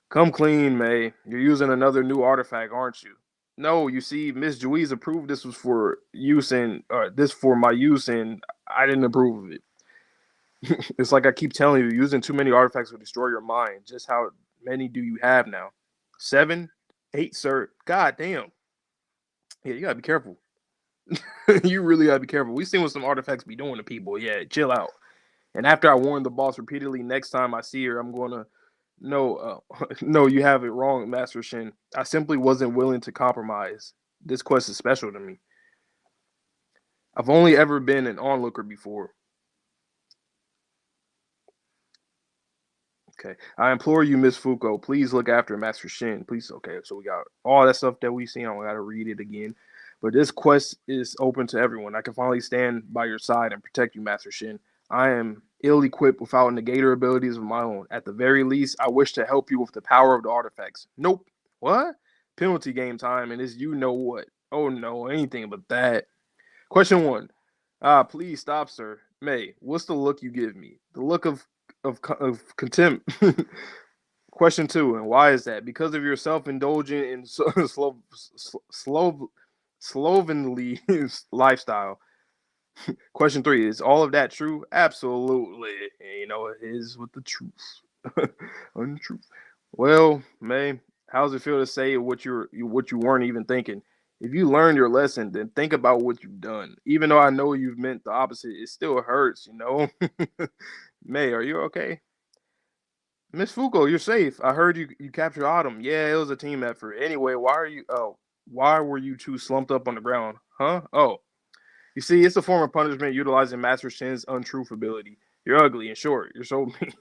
Come clean, May. You're using another new artifact, aren't you? No, you see, Miss Juiz approved this was for use for my use, and I didn't approve of it. It's like I keep telling you, using too many artifacts will destroy your mind. Just how many do you have now? 7, 8, sir. God damn. Yeah, you gotta be careful. You really gotta be careful. We seen what some artifacts be doing to people. Yeah, chill out. And after I warned the boss repeatedly, next time I see her, I'm gonna no, no, you have it wrong, Master Shin. I simply wasn't willing to compromise. This quest is special to me. I've only ever been an onlooker before. Okay. I implore you, Miss Fuko, please look after Master Shin. Please. Okay. So we got all that stuff that we seen. I got to read it again. But this quest is open to everyone. I can finally stand by your side and protect you, Master Shin. I am ill-equipped without negator abilities of my own. At the very least, I wish to help you with the power of the artifacts. Nope. What? Penalty game time, and it's you know what. Oh no, anything but that. Question 1. Please stop, sir. May, what's the look you give me? The look of contempt. Question 2, and why is that? Because of your self-indulgent and slovenly lifestyle. Question 3, is all of that true? Absolutely. And you know it is with the truth. Untruth. Well, May, how does it feel to say what you weren't even thinking? If you learned your lesson, then think about what you've done. Even though I know you've meant the opposite, it still hurts, you know? May, are you okay? Miss Fuko, you're safe. I heard you captured Autumn. Yeah, it was a team effort. Anyway, why were you two slumped up on the ground? Huh? Oh. You see, it's a form of punishment utilizing Master Shin's untruth ability. You're ugly and short. You're so mean.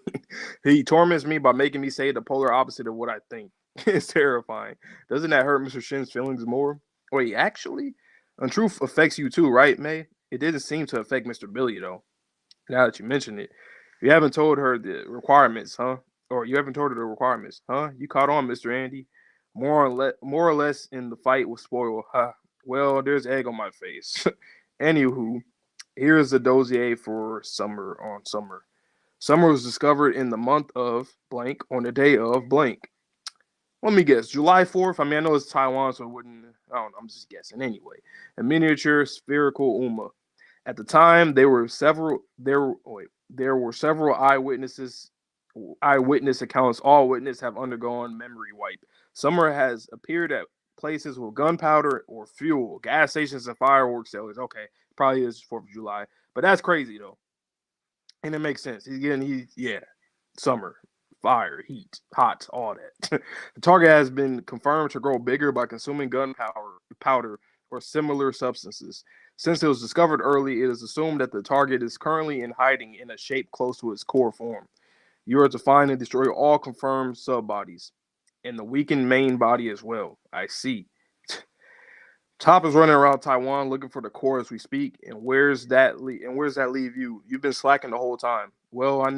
He torments me by making me say the polar opposite of what I think. It's terrifying. Doesn't that hurt Mr. Shin's feelings more? Wait, actually? Untruth affects you too, right, May? It didn't seem to affect Mr. Billy, though. Now that you mention it. You haven't told her the requirements, huh? Or you haven't told her the requirements, huh? You caught on, Mr. Andy. More or less in the fight with Spoil. Huh. Well, there's egg on my face. Anywho, here's the dossier for Summer on Summer. Summer was discovered in the month of blank on the day of blank. Let me guess, July 4th? I mean, I know it's Taiwan, so it wouldn't. I don't know, I'm just guessing anyway. A miniature spherical Uma. At the time, there were several eyewitness accounts. All witnesses have undergone memory wipe. Summer has appeared at places with gunpowder or fuel, gas stations and fireworks sellers. Okay, probably is 4th of July, but that's crazy though, and it makes sense. Summer, fire, heat, hot, all that. The target has been confirmed to grow bigger by consuming powder, or similar substances. Since it was discovered early, it is assumed that the target is currently in hiding in a shape close to its core form. You are to find and destroy all confirmed subbodies, and the weakened main body as well. I see. Top is running around Taiwan looking for the core as we speak. And where's that leave you? You've been slacking the whole time. Well, I'm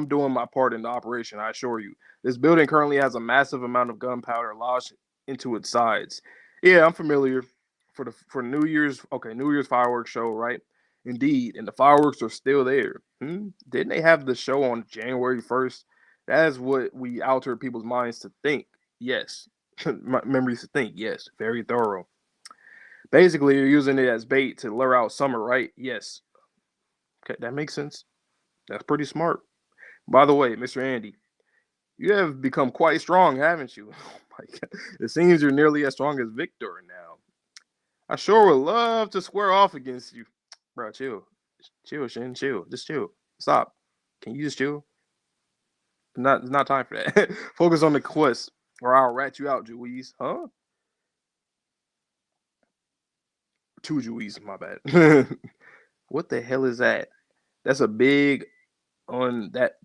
doing my part in the operation, I assure you. This building currently has a massive amount of gunpowder lodged into its sides. Yeah, I'm familiar. For New Year's fireworks show, right? Indeed, and the fireworks are still there. Didn't they have the show on January 1st? That is what we alter people's minds to think. Yes. Memories to think. Yes. Very thorough. Basically, you're using it as bait to lure out Summer, right? Yes. Okay, that makes sense. That's pretty smart. By the way, Mr. Andy, you have become quite strong, haven't you? Oh my God. It seems you're nearly as strong as Victor now. I sure would love to square off against you. Bro, chill. Chill, Shin. Chill. Just chill. Stop. Can you just chill? It's not time for that. Focus on the quest, or I'll rat you out, Juiz. Huh? 2 Juiz, my bad. What the hell is that? That's a big that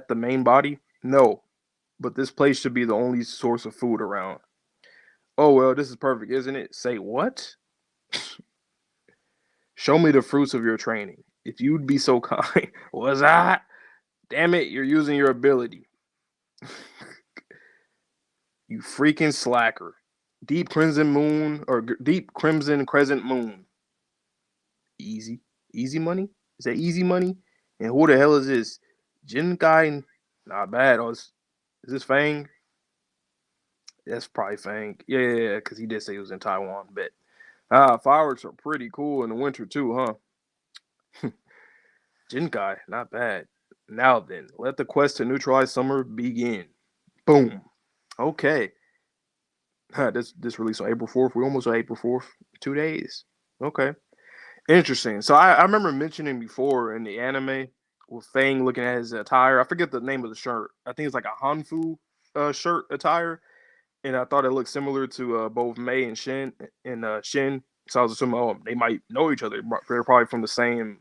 the main body? No. But this place should be the only source of food around. Oh well, this is perfect, isn't it? Say what? Show me the fruits of your training. If you'd be so kind. Was I? Damn it, you're using your ability. You freaking slacker. Deep Crimson Crescent Moon. Easy. Easy money? Is that easy money? And who the hell is this? Jinkai? Not bad. Oh, is this Fang? That's probably Fang. Yeah, because he did say he was in Taiwan. Bet. Fireworks are pretty cool in the winter too, huh? Jinkai, not bad. Now then, let the quest to neutralize Summer begin. Boom. Okay. This release on April 4th. We almost on April 4th. 2 days. Okay. Interesting. So I remember mentioning before in the anime with Fang looking at his attire. I forget the name of the shirt. I think it's like a Hanfu shirt attire. And I thought it looked similar to both Mei and Shin. So I was assuming, oh, they might know each other. They're probably from the same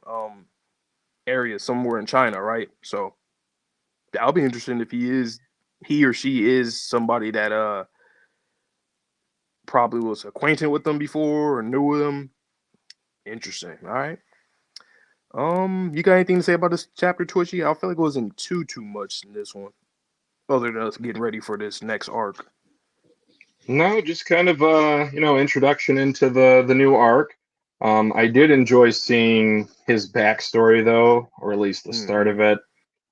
area somewhere in China, right? So that'll be interesting if he or she is somebody that probably was acquainted with them before or knew them. Interesting. All right. You got anything to say about this chapter, Twitchy? I feel like it wasn't too much in this one, other than us getting ready for this next arc. No, just kind of introduction into the new arc. I did enjoy seeing his backstory though, or at least the start of it.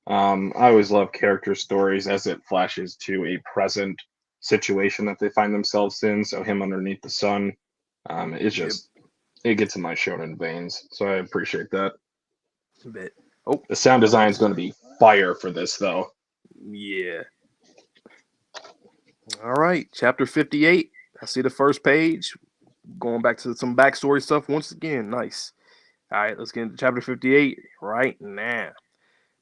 I always love character stories as it flashes to a present situation that they find themselves in. So him underneath the sun, it's just it gets in my shonen veins. So I appreciate that. A bit. Oh, the sound design is going to be fire for this though. Yeah. All right, chapter 58. I see the first page. Going back to some backstory stuff once again. Nice. All right, let's get into chapter 58 right now.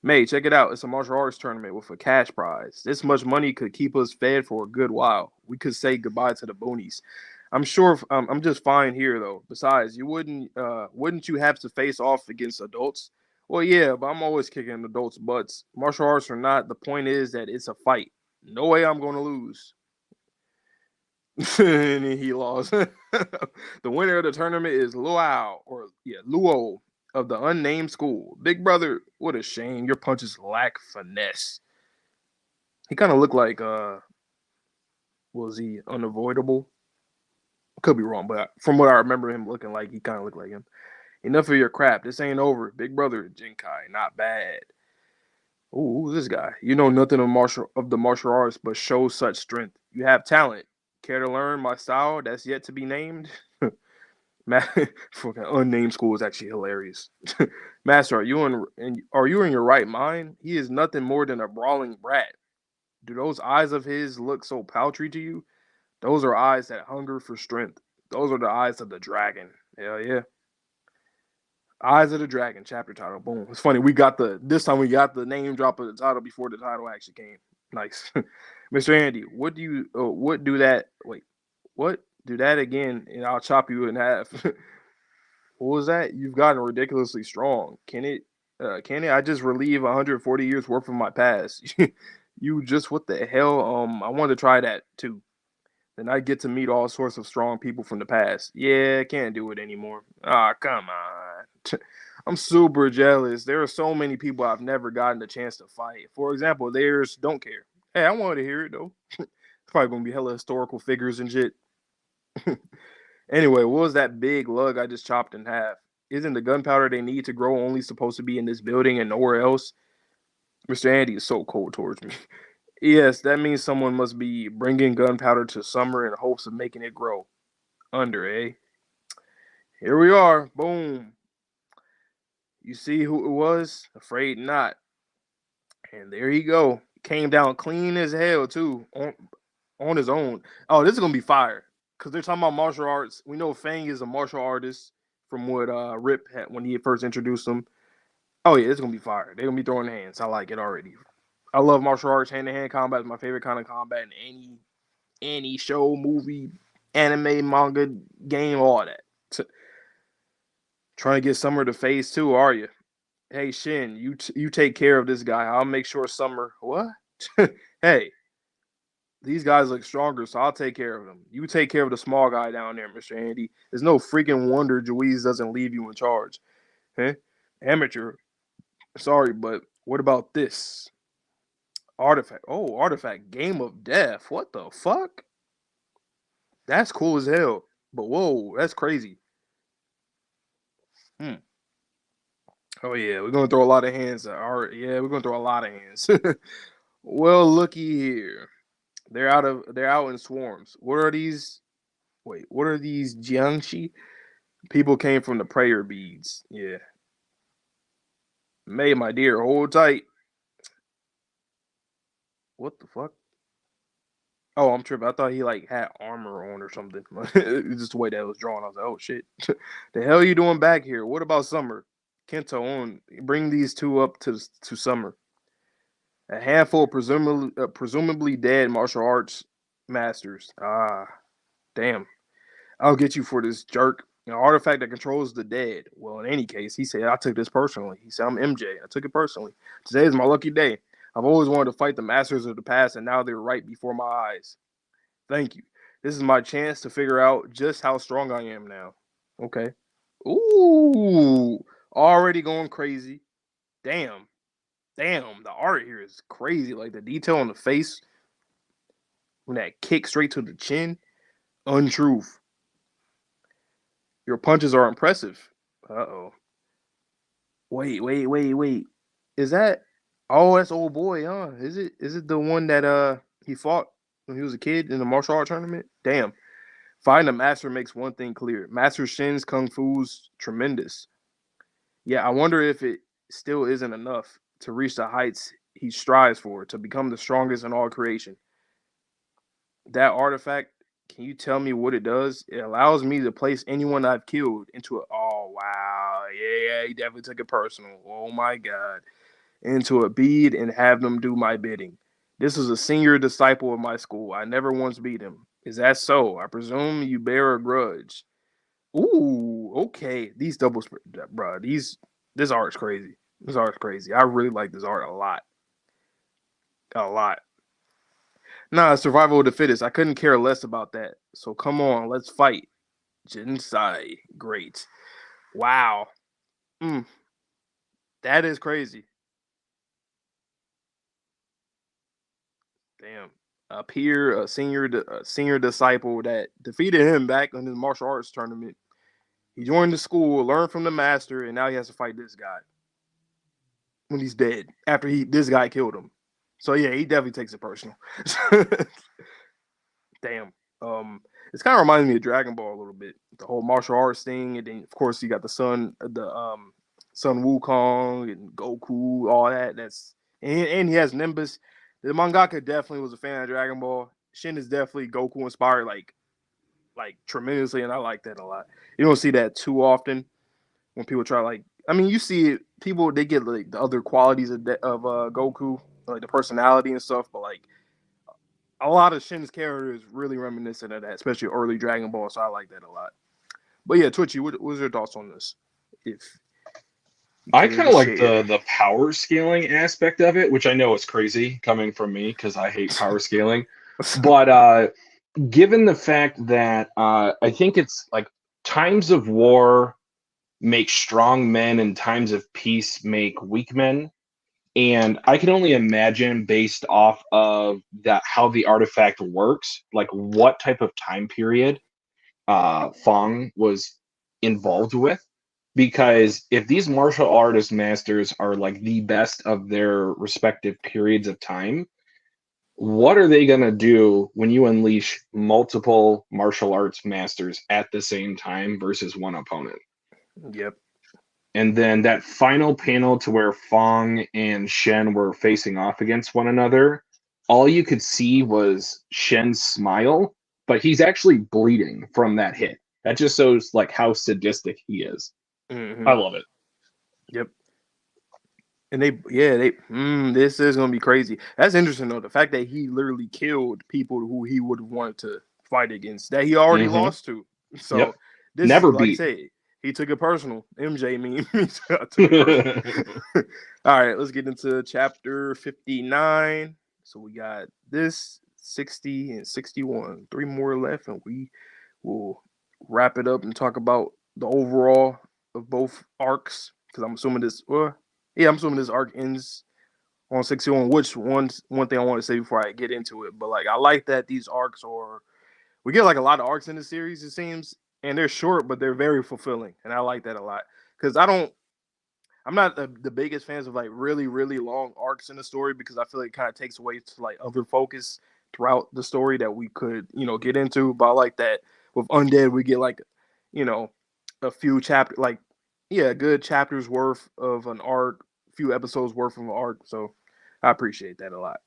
May, check it out. It's a martial arts tournament with a cash prize. This much money could keep us fed for a good while. We could say goodbye to the boonies. I'm sure I'm just fine here though. Besides, you wouldn't you have to face off against adults? Well, yeah, but I'm always kicking adults' butts. Martial arts or not, the point is that it's a fight. No way I'm going to lose. And he lost. The winner of the tournament is Luo of the unnamed school. Big brother, what a shame. Your punches lack finesse. He kind of looked like was he unavoidable? Could be wrong, but from what I remember him looking like, he kind of looked like him. Enough of your crap. This ain't over. Big brother, Jinkai, not bad. Ooh, who's this guy? You know nothing of the martial arts, but show such strength. You have talent. Care to learn my style that's yet to be named? Fucking unnamed school is actually hilarious. Master, are you in your right mind? He is nothing more than a brawling brat. Do those eyes of his look so paltry to you? Those are eyes that hunger for strength. Those are the eyes of the dragon. Hell yeah. Eyes of the Dragon, chapter title. Boom. It's funny. This time we got the name drop of the title before the title actually came. Nice. Mr. Andy, what do that again and I'll chop you in half. What was that? You've gotten ridiculously strong. Can it? I just relieve 140 years worth of my past. You just what the hell? I wanted to try that too. Then I get to meet all sorts of strong people from the past. Yeah, can't do it anymore. Ah, come on. I'm super jealous. There are so many people I've never gotten the chance to fight. For example, there's Don't Care. Hey, I wanted to hear it though. It's probably gonna be hella historical figures and shit. Anyway, what was that big lug I just chopped in half? Isn't the gunpowder they need to grow only supposed to be in this building and nowhere else? Mr. Andy is so cold towards me. Yes, that means someone must be bringing gunpowder to summer in hopes of making it grow. Eh? Here we are. Boom. You see who it was? Afraid not. And there you go. Came down clean as hell, too. On his own. Oh, this is going to be fire. Because they're talking about martial arts. We know Fang is a martial artist from what Rip had when he first introduced him. Oh, yeah, it's going to be fire. They're going to be throwing hands. I like it already. I love martial arts. Hand-to-hand combat is my favorite kind of combat in any show, movie, anime, manga, game, all that. Trying to get Summer to phase 2, are you? Hey, Shin, you take care of this guy. I'll make sure Summer... What? Hey, these guys look stronger, so I'll take care of them. You take care of the small guy down there, Mr. Andy. There's no freaking wonder Juiz doesn't leave you in charge. Huh? Amateur. Sorry, but what about this? Artifact. Oh, artifact. Game of Death. What the fuck? That's cool as hell. But whoa, that's crazy. Oh yeah, we're gonna throw a lot of hands. Yeah, we're gonna throw a lot of hands. Well, looky here. They're out in swarms. What are these? Wait, what are these Jiangxi? People came from the prayer beads. Yeah. May, my dear, hold tight. What the fuck? Oh, I'm tripping. I thought he like had armor on or something. It's just the way that it was drawn. I was like, oh shit, the hell are you doing back here? What about Summer? Kento on, bring these two up to Summer. A handful of presumably dead martial arts masters. Ah, damn. I'll get you for this jerk. An artifact that controls the dead. Well, in any case, he said, I took this personally. He said, I'm MJ. I took it personally. Today is my lucky day. I've always wanted to fight the masters of the past, and now they're right before my eyes. Thank you. This is my chance to figure out just how strong I am now. Okay. Ooh, already going crazy. Damn. Damn, the art here is crazy. Like the detail on the face, when that kick straight to the chin. Untruth. Your punches are impressive. Uh-oh. Wait. Is that? Oh, that's old boy, huh? Is it the one that he fought when he was a kid in the martial art tournament? Damn. Fighting a master makes one thing clear. Master Shin's kung fu's tremendous. Yeah, I wonder if it still isn't enough to reach the heights he strives for, to become the strongest in all creation. That artifact, can you tell me what it does? It allows me to place anyone I've killed into a. Oh, wow. Yeah, he definitely took it personal. Oh, my God. Into a bead and have them do my bidding. This was a senior disciple of my school. I never once beat him. Is that so? I presume you bear a grudge. Ooh, okay. These doubles, bro. This art's crazy. This art's crazy. I really like this art a lot. A lot. Nah, survival of the fittest. I couldn't care less about that. So come on, let's fight. Jinsai. Great. Wow. That is crazy. Damn. A peer, a senior disciple that defeated him back in his martial arts tournament. He joined the school, learned from the master, and now he has to fight this guy when he's dead after this guy killed him. So yeah, he definitely takes it personal. Damn. This kind of reminds me of Dragon Ball a little bit. The whole martial arts thing, and then of course you got the Sun Wukong and Goku, all that. And he has Nimbus. The mangaka definitely was a fan of Dragon Ball. Shin is definitely Goku inspired, like tremendously, and I like that a lot. You don't see that too often when people try you see it. People they get like the other qualities of Goku, like the personality and stuff, but like a lot of Shin's character is really reminiscent of that, especially early Dragon Ball. So I like that a lot. But yeah, Twitchy, what's your thoughts on this? If I kind of like the power scaling aspect of it, which I know is crazy coming from me because I hate power scaling. But given the fact that I think it's like times of war make strong men and times of peace make weak men. And I can only imagine based off of that how the artifact works, like what type of time period Fong was involved with. Because if these martial artist masters are like the best of their respective periods of time, what are they going to do when you unleash multiple martial arts masters at the same time versus one opponent? Yep. And then that final panel to where Fong and Shen were facing off against one another, all you could see was Shen's smile, but he's actually bleeding from that hit. That just shows like how sadistic he is. Mm-hmm. I love it. Yep. And this is gonna be crazy. That's interesting though. The fact that he literally killed people who he would have wanted to fight against, that he already lost to. So this never is, like beat. I say, he took it personal. MJ took it personal. All right, let's get into chapter 59. So we got this 60 and 61. 3 more left, and we will wrap it up and talk about the overall of both arcs. Because I'm assuming this arc ends on 61. Which one thing I want to say before I get into it, but like I like that these arcs we get like a lot of arcs in the series, it seems, and they're short, but they're very fulfilling, and I like that a lot. Because I'm not the biggest fans of like really, really long arcs in the story because I feel like it kind of takes away to like other focus throughout the story that we could, get into. But I like that with Undead, we get like, a few chapters, like, yeah, good chapters worth of an arc, few episodes worth of an arc. So I appreciate that a lot.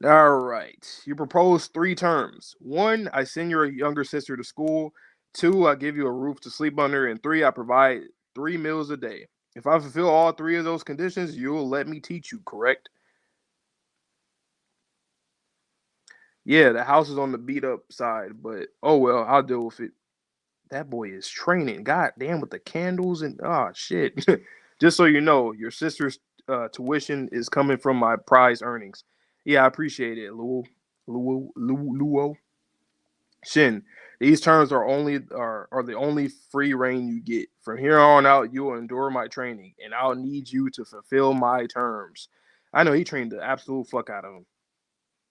All right. You propose 3 terms. 1, I send your younger sister to school. 2, I give you a roof to sleep under. And 3, I provide 3 meals a day. If I fulfill all 3 of those conditions, you'll let me teach you, correct? Yeah, the house is on the beat up side, but oh well, I'll deal with it. That boy is training. God damn, with the candles and shit. Just so you know, your sister's tuition is coming from my prize earnings. Yeah, I appreciate it, Luo. Shin. These terms are the only free reign you get. From here on out, you will endure my training, and I'll need you to fulfill my terms. I know he trained the absolute fuck out of him.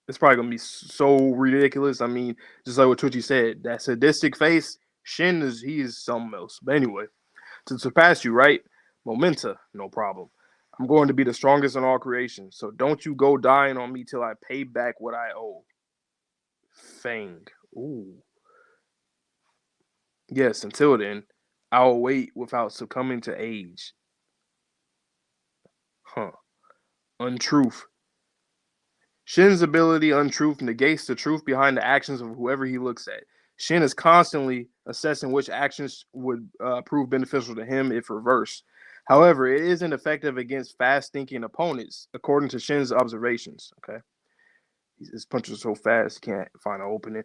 It's probably gonna be so ridiculous. I mean, just like what Twitchy said, that sadistic face, Shin is something else. But anyway, to surpass you, right? Momenta, no problem. I'm going to be the strongest in all creation. So don't you go dying on me till I pay back what I owe. Fang. Ooh. Yes, until then, I'll wait without succumbing to age. Huh. Untruth. Shin's ability, untruth, negates the truth behind the actions of whoever he looks at. Shin is constantly assessing which actions would prove beneficial to him if reversed. However, it isn't effective against fast-thinking opponents, according to Shin's observations. Okay, his punches are so fast he can't find an opening.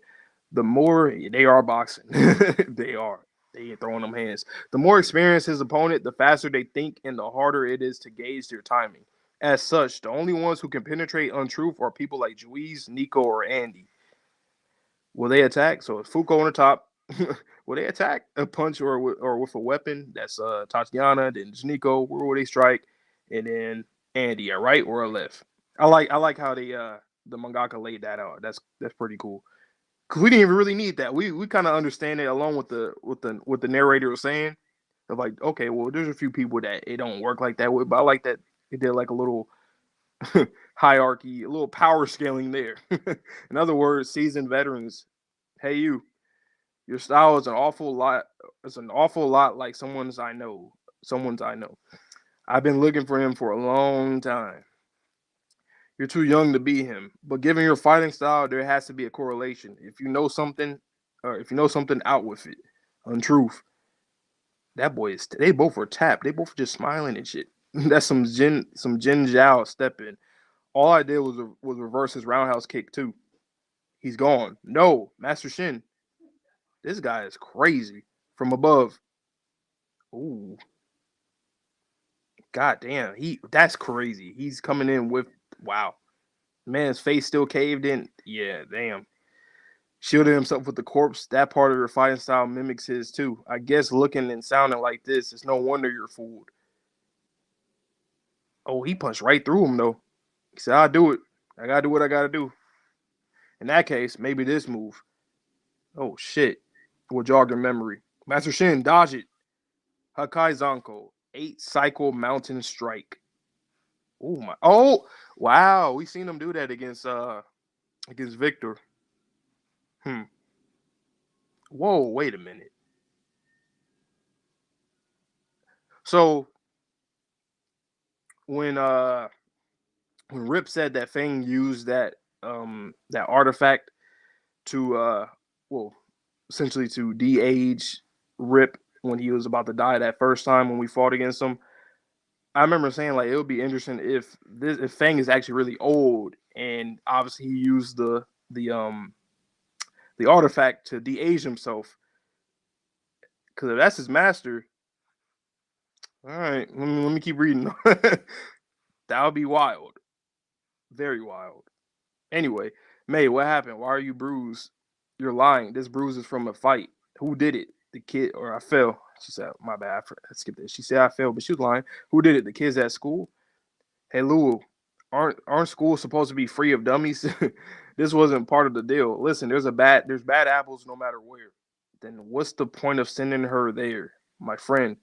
The more they are boxing, they ain't throwing them hands. The more experienced his opponent, the faster they think, and the harder it is to gauge their timing. As such, the only ones who can penetrate untruth are people like Juiz, Nico, or Andy. Will they attack? So it's Fuko on the top. Will they attack a punch or with a weapon? That's Tatiana. Then it's Nico. Where will they strike? And then Andy, a right or a left? I like how they the mangaka laid that out. That's pretty cool. Cause we didn't even really need that. We kind of understand it along with the narrator was saying. Of like, okay, well, there's a few people that it don't work like that with, but I like that it did like a little hierarchy, a little power scaling there. In other words, seasoned veterans. Hey, your style is an awful lot. It's an awful lot like someone's I know. Someone's I know. I've been looking for him for a long time. You're too young to be him, but given your fighting style, there has to be a correlation. If you know something, or if you know something, out with it. Untruth. That boy is. They both were tapped. They both were just smiling and shit. That's some Jin Zhao stepping. All I did was reverse his roundhouse kick too. He's gone. No, Master Shin. This guy is crazy. From above. Ooh. God damn. That's crazy. He's coming in with wow. Man's face still caved in. Yeah, damn. Shielded himself with the corpse. That part of your fighting style mimics his too. I guess looking and sounding like this, it's no wonder you're fooled. Oh, he punched right through him though. He said, I'll do it. I gotta do what I gotta do. In that case, maybe this move. Oh shit. Will jog your memory. Master Shin, dodge it. Hakai Zanko. 8 cycle mountain strike. Oh my wow. We seen him do that against Victor. Whoa, wait a minute. So when Rip said that Fang used that artifact to essentially to de-age Rip when he was about to die that first time when we fought against him, I remember saying like it would be interesting if Fang is actually really old and obviously he used the artifact to de-age himself. Because if that's his master, all right, let me keep reading. That would be wild. Very wild. Anyway, May, what happened? Why are you bruised? You're lying. This bruise is from a fight. Who did it? The kid, or I fell. She said, my bad. I skipped it. She said I fell, but she was lying. Who did it? The kids at school? Hey, Lou, aren't schools supposed to be free of dummies? This wasn't part of the deal. Listen, there's bad apples no matter where. Then what's the point of sending her there? My friend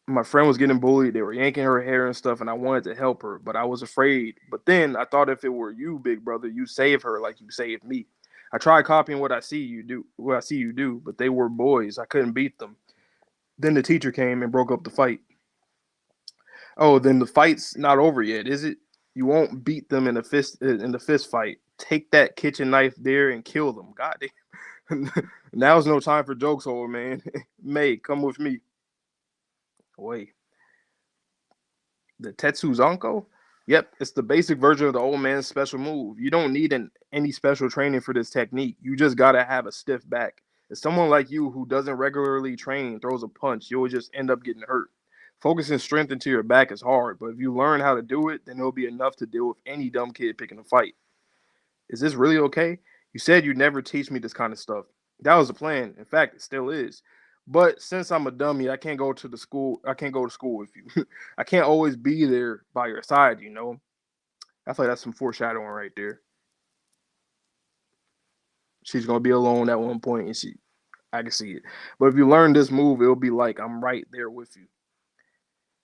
was getting bullied. They were yanking her hair and stuff, and I wanted to help her, but I was afraid. But then I thought if it were you, big brother, you save her like you saved me. I tried copying what I see you do, but they were boys. I couldn't beat them. Then the teacher came and broke up the fight. Oh, then the fight's not over yet, is it? You won't beat them in the fist fight. Take that kitchen knife there and kill them. God damn. Now's no time for jokes, old man. May, come with me. Wait. The Tetsuzanko? Yep, it's the basic version of the old man's special move. You don't need any special training for this technique. You just gotta have a stiff back. If someone like you who doesn't regularly train throws a punch, you'll just end up getting hurt. Focusing strength into your back is hard, but if you learn how to do it, then it'll be enough to deal with any dumb kid picking a fight. Is this really okay? You said you'd never teach me this kind of stuff. That was the plan. In fact, it still is. But since I'm a dummy, I can't go to school with you. I can't always be there by your side, you know. I feel like that's some foreshadowing right there. She's gonna be alone at one point, and I can see it. But if you learn this move, it'll be like I'm right there with you.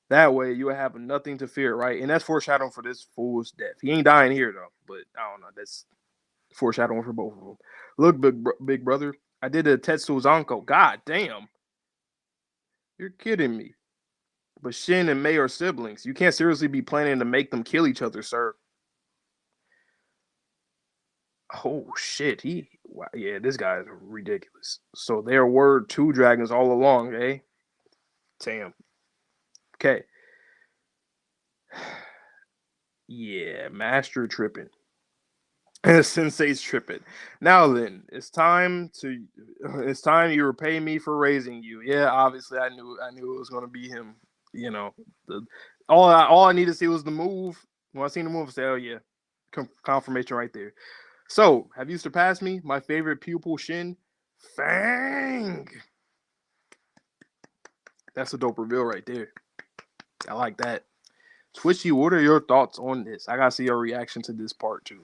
That way, you will have nothing to fear, right? And that's foreshadowing for this fool's death. He ain't dying here though, but I don't know. That's foreshadowing for both of them. Look, big brother, I did a Tetsuzanko. God damn. You're kidding me. But Shin and Mei are siblings. You can't seriously be planning to make them kill each other, sir. Oh, shit. Wow, yeah, this guy is ridiculous. So there were 2 dragons all along, eh? Damn. Okay. Yeah, master tripping. Sensei's tripping. Now then, it's time you repay me for raising you. Yeah, obviously I knew it was gonna be him. You know, all I need to see was the move. When I seen the move, I said, "Oh yeah, confirmation right there." So, have you surpassed me? My favorite pupil, Shin Fang. That's a dope reveal right there. I like that. Twitchy, what are your thoughts on this? I gotta see your reaction to this part too.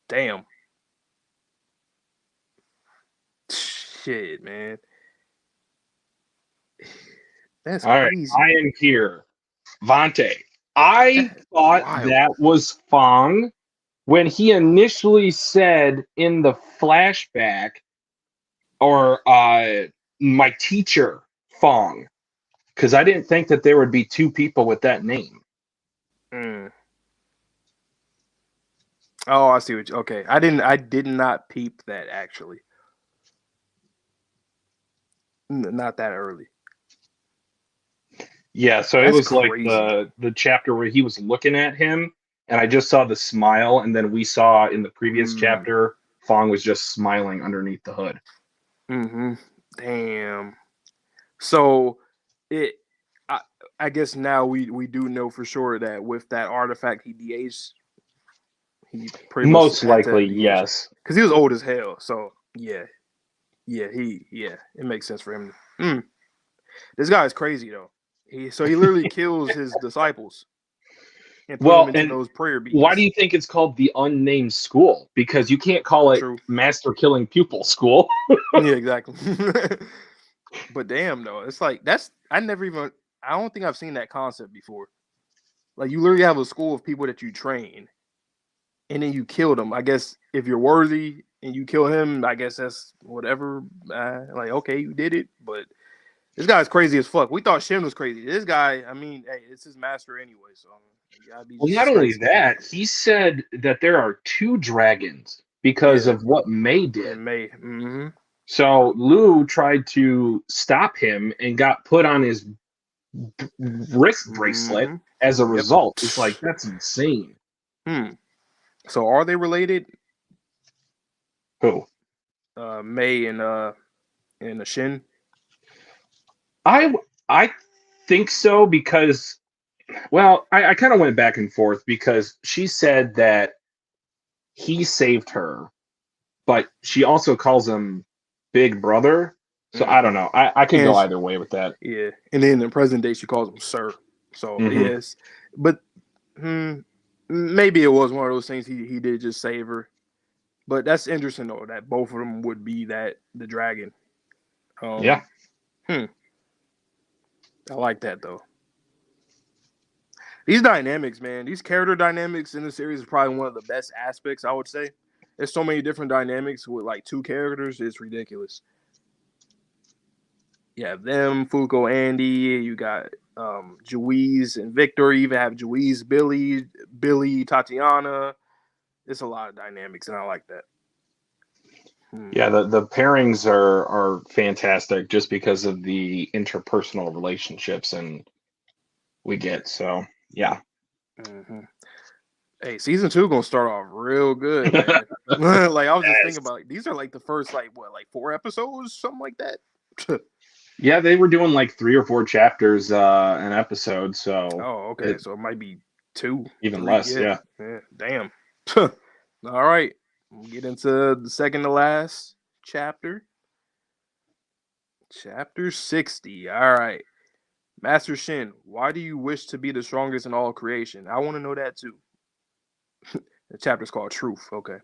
Damn. Shit, man. That's All right, crazy. I am here. Vonte, I thought wild. that was Fong when he initially said in the flashback, or my teacher, Fong, because I didn't think that there would be 2 people with that name. Oh, I see what you. Okay, I did not peep that actually. Not that early. Yeah, so That's it was crazy. like the chapter where he was looking at him, and I just saw the smile, and then we saw in the previous chapter, Fong was just smiling underneath the hood. Mm-hmm. Damn. So I guess now we do know for sure that with that artifact he de-aged. He pretty Most much likely, yes. because he was old as hell. So yeah, it makes sense for him. This guy is crazy though. He literally kills his disciples and put them into those prayer beads. Why do you think it's called the unnamed school? Because you can't call it Master Killing Pupil School. Yeah, exactly. But damn though, it's like I don't think I've seen that concept before. Like you literally have a school of people that you train, and then you kill them. I guess if you're worthy and you kill him, I guess that's whatever. Like okay, you did it, but this guy's crazy as fuck. We thought Shin was crazy. This guy, I mean, hey, it's his master anyway, so you gotta be. Well, not only that, he said that there are 2 dragons because of what Mei did. Mei. Mm-hmm. So Lu tried to stop him and got put on his wrist bracelet as a result. It's like, that's insane. So are they related? Who? Mei and Shin. I think so because, well, I kind of went back and forth because she said that he saved her, but she also calls him Big Brother. So I don't know. I could go either way with that. Yeah, and then in the present day, she calls him Sir. So yes, but maybe it was one of those things he did just save her. But that's interesting though that both of them would be the dragon. Yeah. I like that though. These dynamics, man, these character dynamics in the series is probably one of the best aspects, I would say. There's so many different dynamics with like 2 characters, it's ridiculous. You have them, Fuko, Andy, you got Juiz and Victor. You even have Juiz, Billy, Tatiana. It's a lot of dynamics, and I like that. Yeah, the pairings are fantastic just because of the interpersonal relationships and we get. So yeah. Mm-hmm. Hey, season 2 gonna start off real good, man. Like I was just thinking about, like, these are like the first like 4 episodes, something like that. Yeah, they were doing like 3 or 4 chapters an episode, so Oh, okay. So it might be 2, even 3. less. Yeah. Damn. All right. We'll get into the second to last chapter. Chapter 60. All right. Master Shin, why do you wish to be the strongest in all creation? I want to know that too. The chapter's called Truth. Okay.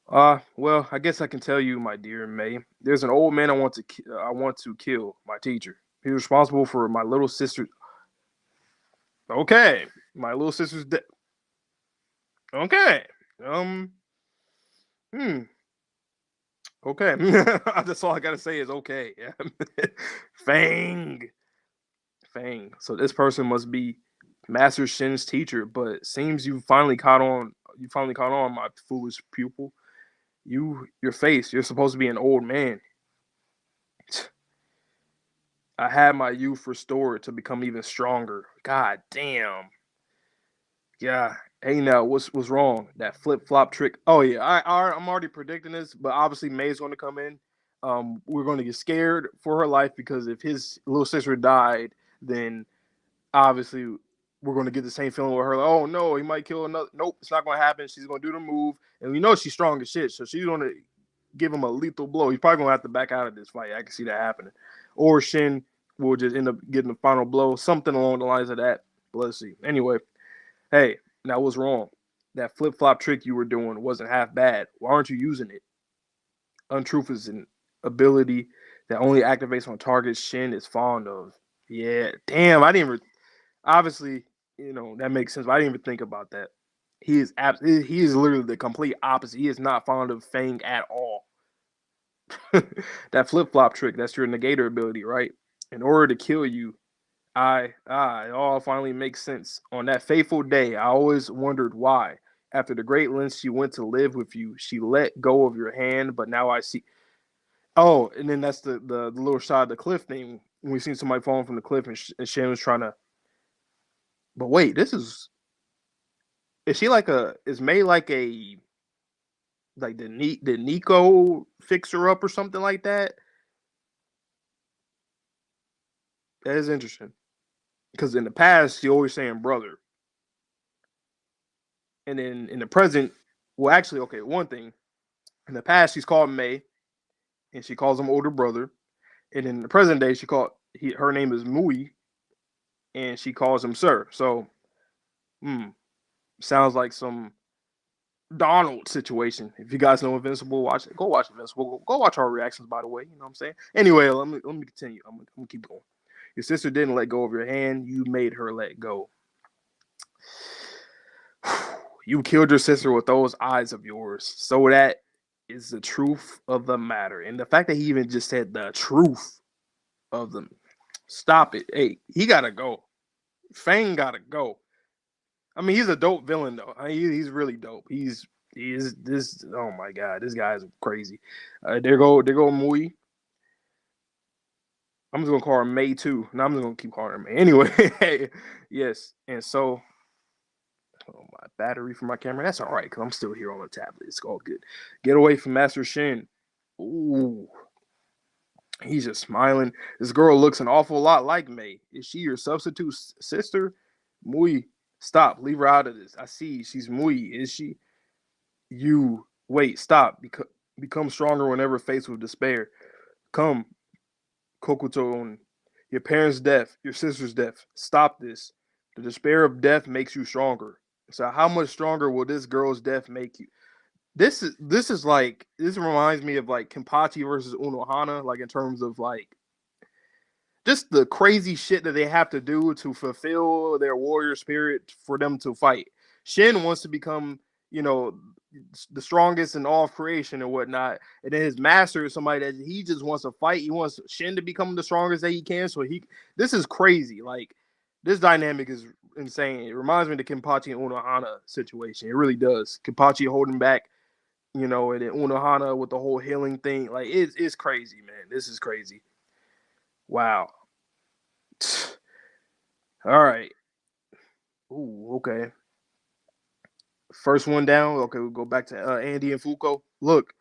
Well, I guess I can tell you, my dear May. There's an old man I want to kill, my teacher. He's responsible for my little sister. Okay, my little sister's death. Okay. Okay. That's all I gotta say is okay. Fang. So this person must be Master Shin's teacher, but it seems you finally caught on, my foolish pupil. Your face, you're supposed to be an old man. I had my youth restored to become even stronger. God damn. Yeah. Hey, now what's wrong? That flip flop trick. Oh yeah, I'm already predicting this, but obviously May's going to come in. We're going to get scared for her life because if his little sister died, then obviously we're going to get the same feeling with her. Like, oh no, he might kill another. Nope, it's not going to happen. She's going to do the move, and we know she's strong as shit, so she's going to give him a lethal blow. He's probably going to have to back out of this fight. I can see that happening, or Shin will just end up getting the final blow, something along the lines of that. But let's see. Anyway, hey, now what's wrong? That flip flop trick you were doing wasn't half bad. Why aren't you using it? Untruth is an ability that only activates on targets Shin is fond of. Yeah, damn, I didn't even. Obviously, that makes sense. But I didn't even think about that. He is literally the complete opposite. He is not fond of Fang at all. That flip flop trick, that's your negator ability, right? In order to kill you, it all finally makes sense. On that fateful day, I always wondered why. After the great lengths she went to live with you, she let go of your hand, but now I see. Oh, and then that's the little shot of the cliff thing. We've seen somebody falling from the cliff, and Shan was trying to. But wait, is she like is May like a, like the Nico fixer up or something like that? That is interesting. Because in the past, she always saying brother. And then in the present, well, actually, okay, one thing. In the past, she's called May, and she calls him older brother. And in the present day, her name is Mui, and she calls him sir. So, sounds like some Donald situation. If you guys know Invincible, go watch Invincible. Go watch our reactions, by the way. You know what I'm saying? Anyway, let me continue. I'm gonna keep going. Your sister didn't let go of your hand. You made her let go. You killed your sister with those eyes of yours. So that is the truth of the matter. And the fact that he even just said the truth of them. Stop it. Hey, he gotta go. Fang gotta go. I mean, he's a dope villain though. He's really dope. He is this. Oh my god, this guy is crazy. There go Mui. I'm just gonna call her May too. No, I'm just gonna keep calling her May. Anyway, yes. And so, my battery for my camera. That's all right, because I'm still here on the tablet. It's all good. Get away from Master Shin. Ooh. He's just smiling. This girl looks an awful lot like May. Is she your substitute sister? Mui, stop. Leave her out of this. I see. She's Mui. Is she? You. Wait, stop. Become stronger whenever faced with despair. Come, Kokuto. Your parents' death. Your sister's death. Stop this. The despair of death makes you stronger. So how much stronger will this girl's death make you? This reminds me of like Kenpachi versus Unohana, like in terms of like just the crazy shit that they have to do to fulfill their warrior spirit for them to fight. Shin wants to become you know, the strongest in all of creation and whatnot. And then his master is somebody that he just wants to fight. He wants Shin to become the strongest that he can. So this is crazy. Like, this dynamic is insane. It reminds me of the Kenpachi and Unohana situation. It really does. Kenpachi holding back, you know, and then Unohana with the whole healing thing. Like, it's crazy, man. This is crazy. Wow. All right. Ooh, okay. First one down. Okay, we'll go back to Andy and Fuko. Look,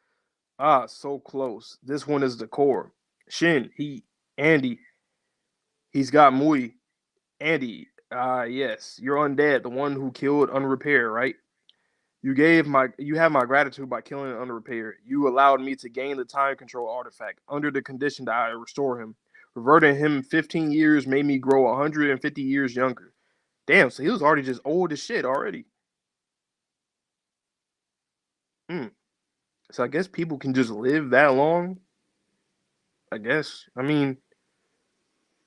so close. This one is the core. Shin, Andy, he's got Mui. Andy, yes, you're undead, the one who killed Unrepair, right? You have my gratitude by killing Unrepair. You allowed me to gain the time control artifact under the condition that I restore him. Reverting him 15 years made me grow 150 years younger. Damn, so he was already just old as shit already. So I guess people can just live that long. I guess. I mean,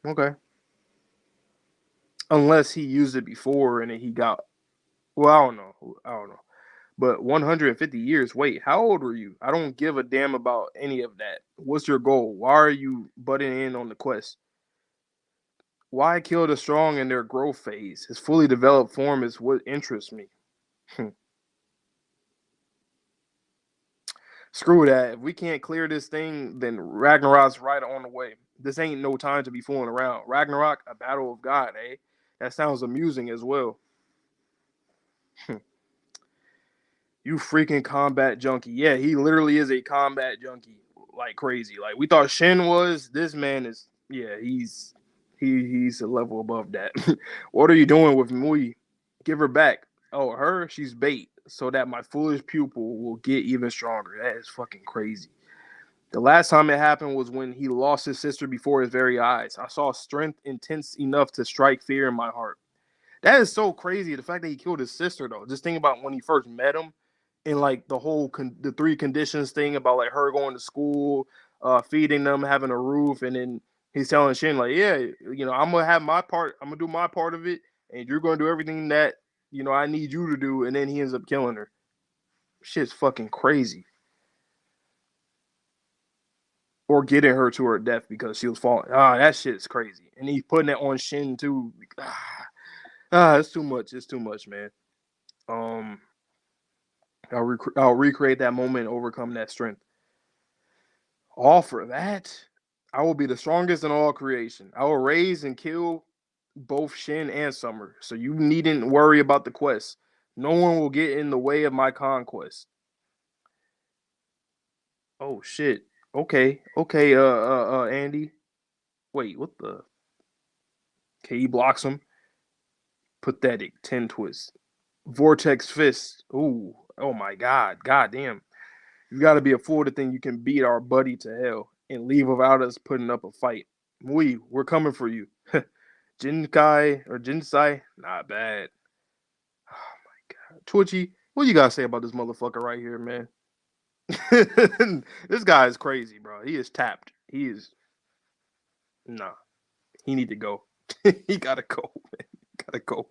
okay. Unless he used it before and then he got. Well, I don't know. But 150 years. Wait, how old were you? I don't give a damn about any of that. What's your goal? Why are you butting in on the quest? Why kill the strong in their growth phase? His fully developed form is what interests me. Screw that. If we can't clear this thing, then Ragnarok's right on the way. This ain't no time to be fooling around. Ragnarok, a battle of God, eh? That sounds amusing as well. You freaking combat junkie. Yeah, he literally is a combat junkie. Like crazy. Like we thought Shin was. This man is, yeah, he's a level above that. What are you doing with Mui? Give her back. Oh, her? She's bait. So that my foolish pupil will get even stronger. That is fucking crazy. The last time it happened was when he lost his sister before his very eyes. I saw strength intense enough to strike fear in my heart. That is so crazy. The fact that he killed his sister, though. Just think about when he first met him, and like the whole the three conditions thing about like her going to school, feeding them, having a roof, and then he's telling Shin like, yeah, you know, I'm gonna have my part. I'm gonna do my part of it, and you're gonna do everything that I need you to do. And then he ends up killing her. Shit's fucking crazy. Or getting her to her death because she was falling. That shit's crazy. And he's putting it on Shin too. It's too much. It's too much, man. I'll recreate that moment and overcome that strength. All for that, I will be the strongest in all creation. I will raise and kill both Shin and Summer. So you needn't worry about the quest. No one will get in the way of my conquest. Oh shit. Okay. Andy. Wait, what the? Okay, he blocks him. Pathetic 10 twist. Vortex fist. Ooh. Oh my god. God damn. You gotta be a fool to think you can beat our buddy to hell and leave without us putting up a fight. We're coming for you. Jinsai, not bad. Oh my god. Twitchy, what you gotta say about this motherfucker right here, man? This guy is crazy, bro. He is tapped. He is he need to go. He gotta go, man. He gotta go.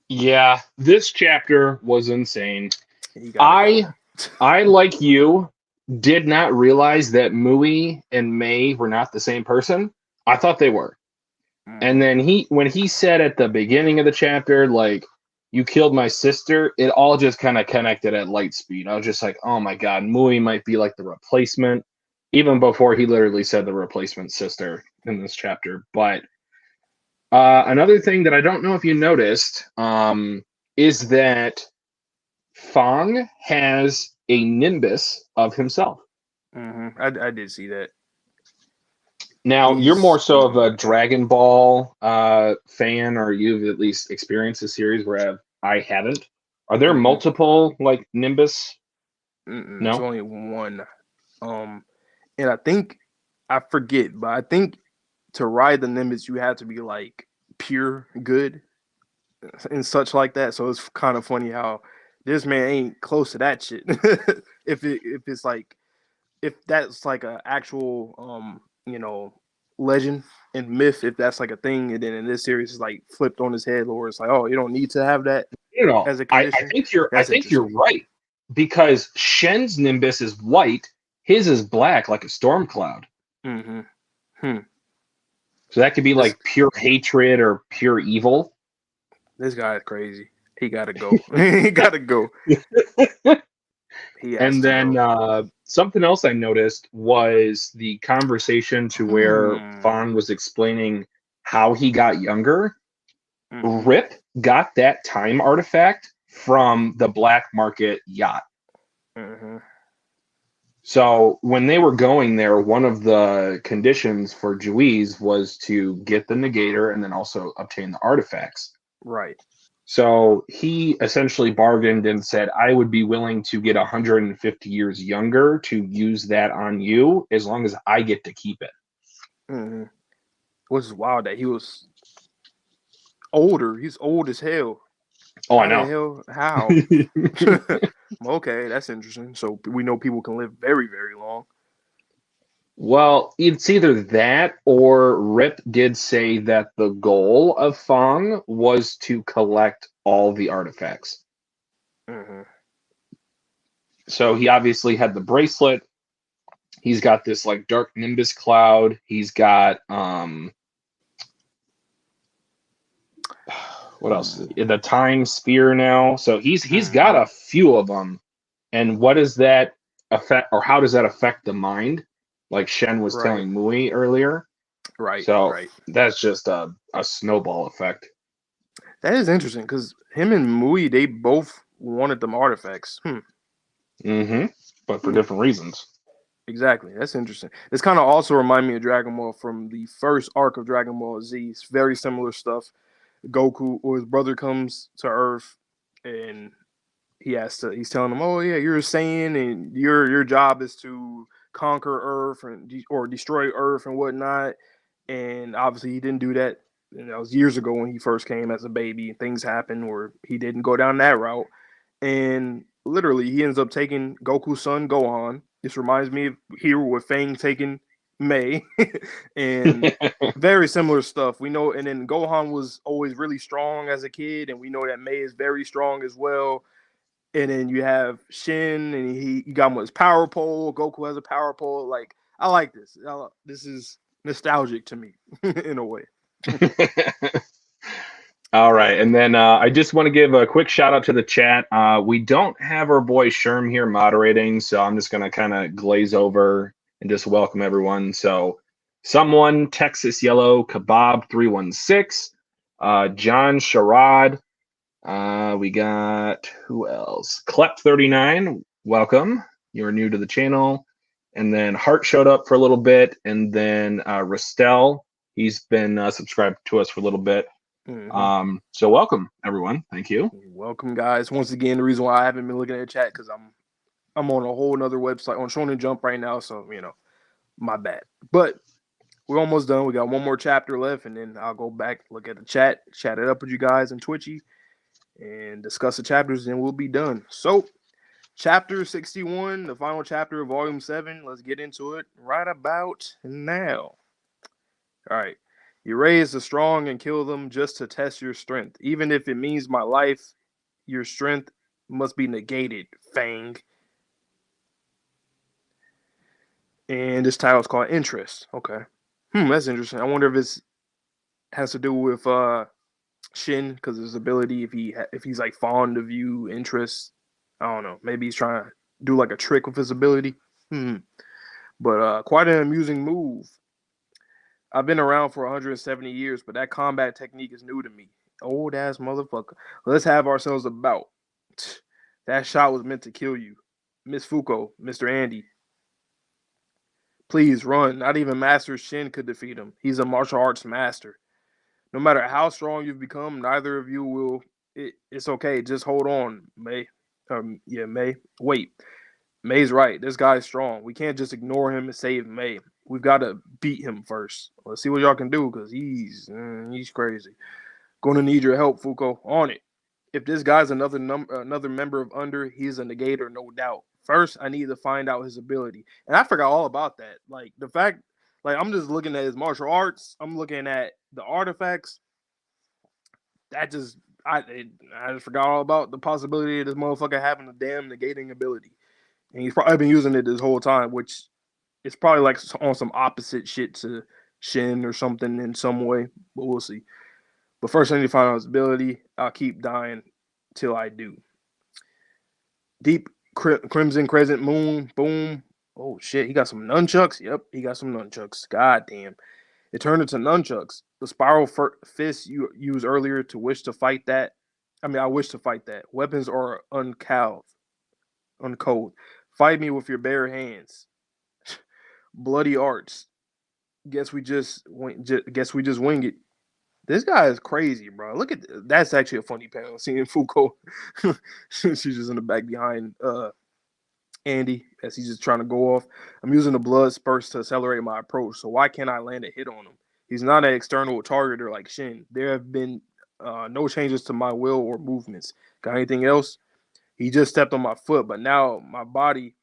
Yeah, this chapter was insane. I like you, did not realize that Mui and Mei were not the same person. I thought they were. And then when he said at the beginning of the chapter, like, you killed my sister, it all just kind of connected at light speed. I was just like, oh my god, Mui might be like the replacement, even before he literally said the replacement sister in this chapter. But another thing that I don't know if you noticed is that Fang has a nimbus of himself. I did see that. Now, you're more so of a Dragon Ball fan, or you've at least experienced the series, where I haven't. Are there multiple, like, Nimbus? No? There's only one. And I think, I forget, but I think to ride the Nimbus, you have to be, like, pure good and such like that. So it's kind of funny how this man ain't close to that shit. if that's like a actual, legend and myth, if that's like a thing, and then in this series it's like flipped on his head, or it's like, oh, you don't need to have that as a I condition. think you're That's right, because Shen's Nimbus is white, his is black like a storm cloud. Mm-hmm. So that could be like pure hatred or pure evil. This guy is crazy. He gotta go. He gotta go. And then something else I noticed was the conversation to where Fong was explaining how he got younger. Mm-hmm. Rip got that time artifact from the black market yacht. Mm-hmm. So when they were going there, one of the conditions for Juiz was to get the negator and then also obtain the artifacts. Right. So he essentially bargained and said, I would be willing to get 150 years younger to use that on you as long as I get to keep it. Mm-hmm. Which is wild that he was older. He's old as hell. Oh, I know. How? Okay, that's interesting. So we know people can live very, very long. Well, it's either that or Rip did say that the goal of Fong was to collect all the artifacts. Mm-hmm. So he obviously had the bracelet. He's got this like dark nimbus cloud. He's got what else? The time spear now. So he's got a few of them. And what does that affect, or how does that affect the mind? Like Shen was telling Mui earlier. Right. So right. that's just a snowball effect. That is interesting because him and Mui, they both wanted them artifacts. But for different reasons. Exactly. That's interesting. This kind of also reminded me of Dragon Ball from the first arc of Dragon Ball Z. It's very similar stuff. Goku or his brother comes to Earth and he's telling him, oh yeah, you're a Saiyan and your job is to conquer Earth or destroy Earth and whatnot. And obviously he didn't do that. And that was years ago when he first came as a baby. Things happened where he didn't go down that route. And literally he ends up taking Goku's son Gohan. This reminds me of here with Fang taking May. And very similar stuff. We know, and then Gohan was always really strong as a kid, and we know that May is very strong as well. And then you have Shin, and he got him with his power pole. Goku has a power pole. Like, I like this. This is nostalgic to me in a way. All right, and then I just want to give a quick shout out to the chat. We don't have our boy Sherm here moderating, so I'm just going to kind of glaze over and just welcome everyone. So, someone, Texas Yellow, Kebab 316, John Sherrod. We got who else? Clep 39. Welcome. You're new to the channel. And then Hart showed up for a little bit, and then Rastel. He's been subscribed to us for a little bit. So welcome everyone. Thank you. Welcome, guys. Once again, the reason why I haven't been looking at the chat because I'm on a whole nother website on Shonen Jump right now, so my bad. But we're almost done. We got one more chapter left, and then I'll go back, look at the chat it up with you guys in Twitchy, and discuss the chapters, and we'll be done. So, chapter 61, the final chapter of volume 7. Let's get into it right about now. All right. You raise the strong and kill them just to test your strength. Even if it means my life, your strength must be negated, Fang. And this title is called Interest. Okay. That's interesting. I wonder if it has to do with Shin, because his ability, if he's like fond of you, interest. I don't know. Maybe he's trying to do like a trick with his ability. But quite an amusing move. I've been around for 170 years, but that combat technique is new to me. Old ass motherfucker. Let's have ourselves a bout. That shot was meant to kill you. Miss Fuko, Mr. Andy. Please run. Not even Master Shin could defeat him. He's a martial arts master. No matter how strong you've become, neither of you will. It's okay. Just hold on, May. May. Wait. May's right. This guy's strong. We can't just ignore him and save May. We've got to beat him first. Let's see what y'all can do, because he's crazy. Gonna need your help, Fuko. On it. If this guy's another member of Under, he's a negator, no doubt. First, I need to find out his ability. And I forgot all about that. Like, the fact, Like, I'm just looking at his martial arts. I'm looking at the artifacts. That just, I just forgot all about the possibility of this motherfucker having a damn negating ability. And he's probably been using it this whole time, which is probably like on some opposite shit to Shin or something in some way. But we'll see. But first, I need to find out his ability. I'll keep dying till I do. Deep Crimson Crescent Moon. Boom. Oh, shit. He got some nunchucks. Yep, he got some nunchucks. God damn. It turned into nunchucks. The spiral fist you used earlier to wish to fight that. I wish to fight that. Weapons are uncowed. Fight me with your bare hands. Bloody arts. Guess we just wing it. This guy is crazy, bro. Look at that's actually a funny panel. Seeing Foucault, she's just in the back behind Andy as he's just trying to go off. I'm using the blood spurts to accelerate my approach. So why can't I land a hit on him? He's not an external targeter like Shin. There have been no changes to my will or movements. Got anything else? He just stepped on my foot, but now my body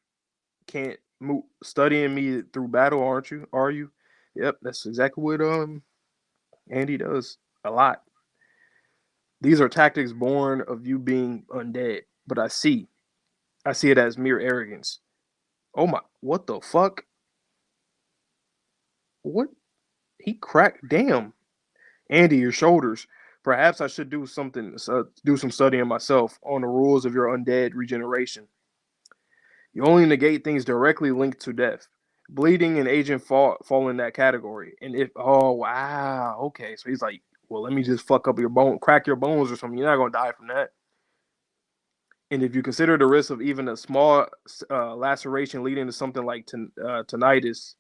can't move. Studying me through battle, aren't you? Are you? Yep, that's exactly what Andy does a lot. These are tactics born of you being undead, but I see it as mere arrogance. Oh my, what the fuck? What? He cracked, damn. Andy, your shoulders. Perhaps I should do some studying myself on the rules of your undead regeneration. You only negate things directly linked to death. Bleeding and aging fall in that category. And if, oh wow, okay. So he's like, well, let me just fuck up your bone, crack your bones or something. You're not gonna die from that. And if you consider the risk of even a small laceration leading to something like tinnitus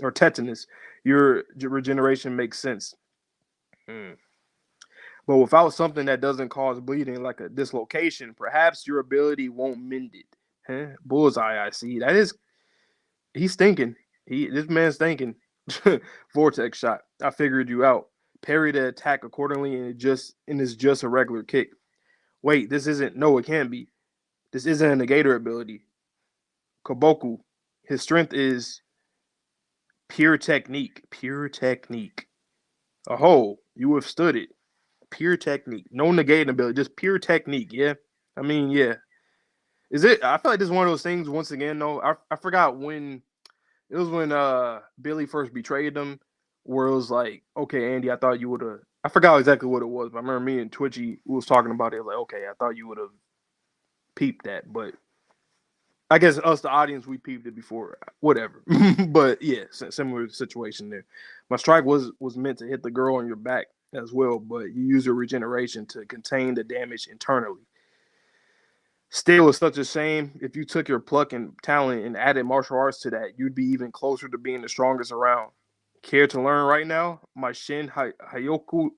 or tetanus, your regeneration makes sense. But without something that doesn't cause bleeding, like a dislocation, perhaps your ability won't mend it. Huh? Bullseye, I see. He's thinking. This man's thinking. Vortex shot. I figured you out. Parry the attack accordingly, and it's just a regular kick. Wait, this isn't. No, it can't be. This isn't a negator ability. Koboku. His strength is pure technique. Pure technique. Oh, you withstood it. Pure technique. No negating ability. Just pure technique. Yeah. I mean, yeah. Is it? I feel like this is one of those things. Once again, though, I forgot when it was when Billy first betrayed him, where it was like, okay, Andy, I thought you would have. I forgot exactly what it was, but I remember me and Twitchy was talking about it. Like, okay, I thought you would have peeped that, but I guess us, the audience, we peeped it before. Whatever, but yeah, similar situation there. My strike was meant to hit the girl on your back as well, but you use your regeneration to contain the damage internally. Still, it's such a shame. If you took your pluck and talent and added martial arts to that, you'd be even closer to being the strongest around. Care to learn right now? My Shin Hakyoku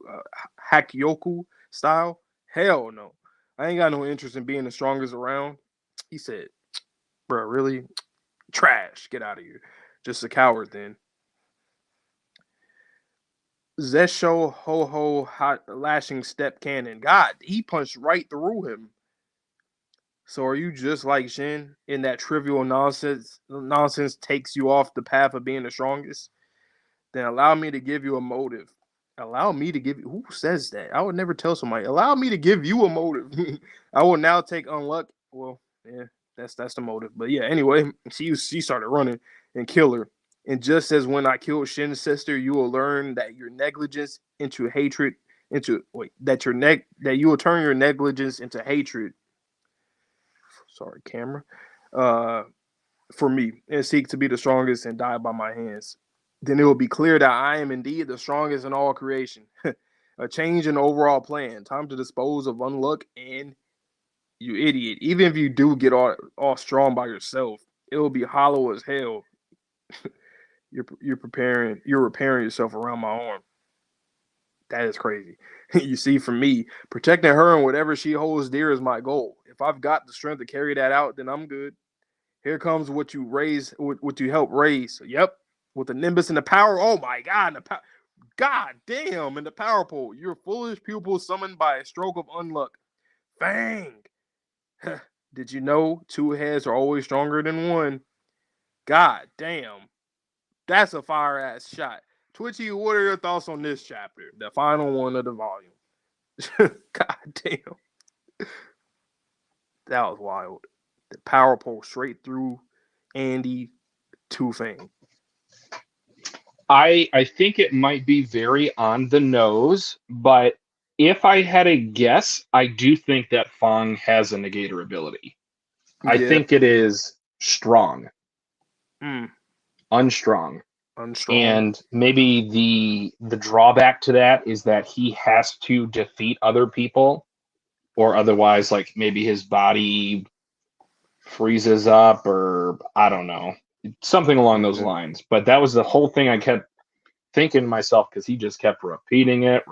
style? Hell no. I ain't got no interest in being the strongest around. He said, bro, really? Trash. Get out of here. Just a coward then. Zesho Ho hot lashing step cannon. God, he punched right through him. So are you just like Shin in that trivial nonsense takes you off the path of being the strongest? Then allow me to give you a motive. Allow me to give you, who says that? I would never tell somebody. Allow me to give you a motive. I will now take unluck. Well, yeah, that's the motive. But yeah, anyway, she started running and kill her. And just as when I killed Shin's sister, you will learn that your negligence into hatred that you will turn your negligence into hatred. Sorry, camera. For me, and seek to be the strongest and die by my hands. Then it will be clear that I am indeed the strongest in all creation. A change in the overall plan. Time to dispose of unluck and you idiot. Even if you do get all strong by yourself, it will be hollow as hell. You're repairing yourself around my arm. That is crazy. You see, for me, protecting her and whatever she holds dear is my goal. If I've got the strength to carry that out, then I'm good. Here comes what you help raise. Yep. With the nimbus and the power. Oh my God. God damn. And the power pole. Your foolish pupil summoned by a stroke of unluck. Fang. Did you know 2 heads are always stronger than 1? God damn. That's a fire ass shot. Twitchy, what are your thoughts on this chapter? The final one of the volume. God damn. That was wild. The power pole straight through Andy to Fang. I think it might be very on the nose, but if I had a guess, I do think that Fang has a negator ability. I Yeah. think it is strong, Mm. unstrong. Unstrong. And maybe the drawback to that is that he has to defeat other people, or otherwise, like maybe his body freezes up, or I don't know, something along those lines. But that was the whole thing I kept thinking to myself, because he just kept repeating it.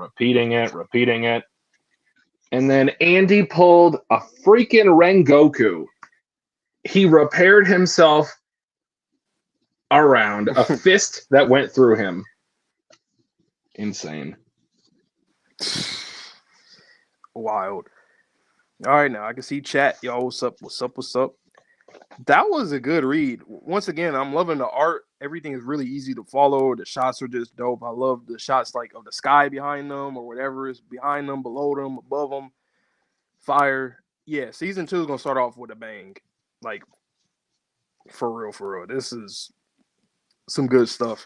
And then Andy pulled a freaking Rengoku. He repaired himself around a fist that went through him. Insane. Wild. All right, now I can see chat. Yo, what's up? What's up? What's up? That was a good read. Once again, I'm loving the art. Everything is really easy to follow. The shots are just dope. I love the shots like of the sky behind them or whatever is behind them, below them, above them. Fire. Yeah, season 2 is gonna start off with a bang. Like for real, for real. This is some good stuff.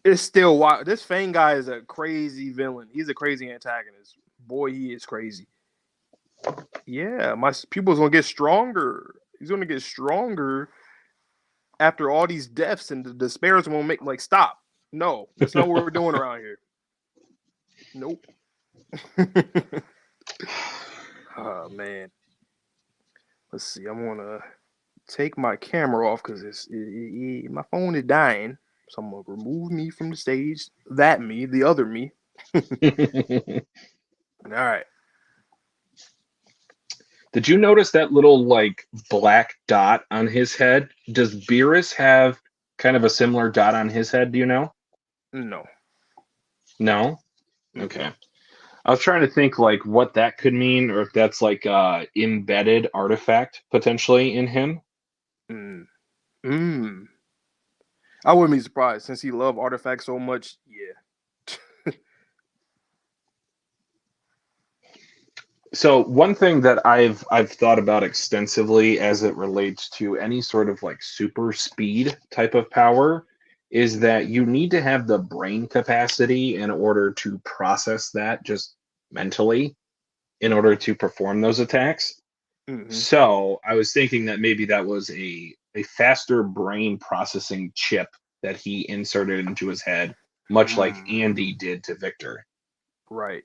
It's still wild. This Fang guy is a crazy villain. He's a crazy antagonist. Boy, he is crazy. Yeah, my pupil's gonna get stronger. He's gonna get stronger after all these deaths, and the despairs won't make like stop. No, that's not what we're doing around here. Nope. Oh man. Let's see. I'm gonna take my camera off because my phone is dying. So I'm gonna remove me from the stage. That me, the other me. All right. Did you notice that little like black dot on his head? Does Beerus have kind of a similar dot on his head? Do you know? No. No? Okay. I was trying to think like what that could mean, or if that's like a embedded artifact potentially in him. I wouldn't be surprised since he loved artifacts so much. Yeah. So one thing that I've thought about extensively as it relates to any sort of like super speed type of power is that you need to have the brain capacity in order to process that just mentally in order to perform those attacks. So I was thinking that maybe that was a faster brain processing chip that he inserted into his head, much like Andy did to Victor. Right.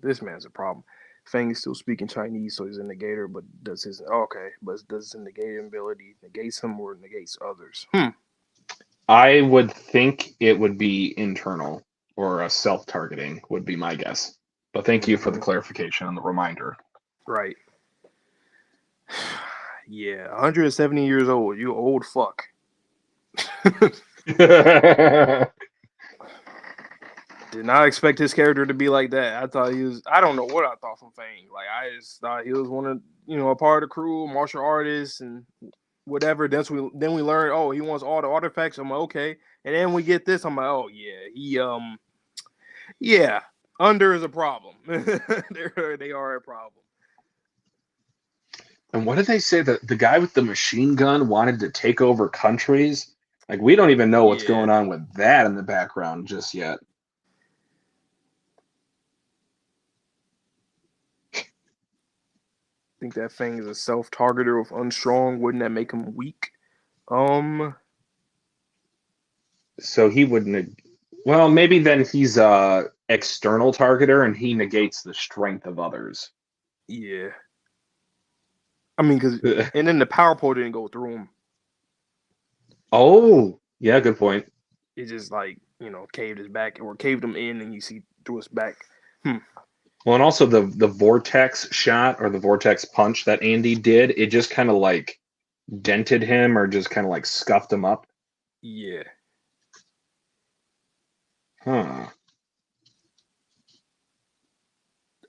This man's a problem. Fang is still speaking Chinese, so he's a negator, but does his negating ability negates him or negates others? I would think it would be internal or a self-targeting would be my guess. But thank you for the clarification and the reminder. Right. Yeah, 170 years old. You old fuck. Did not expect his character to be like that. I thought he was. I don't know what I thought from Fang. Like I just thought he was one of a part of the crew, martial artists and whatever. Then we learned. Oh, he wants all the artifacts. I'm like, okay. And then we get this. I'm like, oh yeah, yeah. Under is a problem. They are a problem. And what did they say that the guy with the machine gun wanted to take over countries? Like we don't even know what's going on with that in the background just yet. I think that Fang is a self-targeter of unstrong. Wouldn't that make him weak? So he wouldn't. Well, maybe then he's a external targeter and he negates the strength of others. Yeah. I mean, and then the power pole didn't go through him. Oh, yeah, good point. It just caved his back or caved him in, and you see through his back. Well, and also the vortex shot or the vortex punch that Andy did, it just kind of like dented him or just kind of like scuffed him up. Yeah. Huh.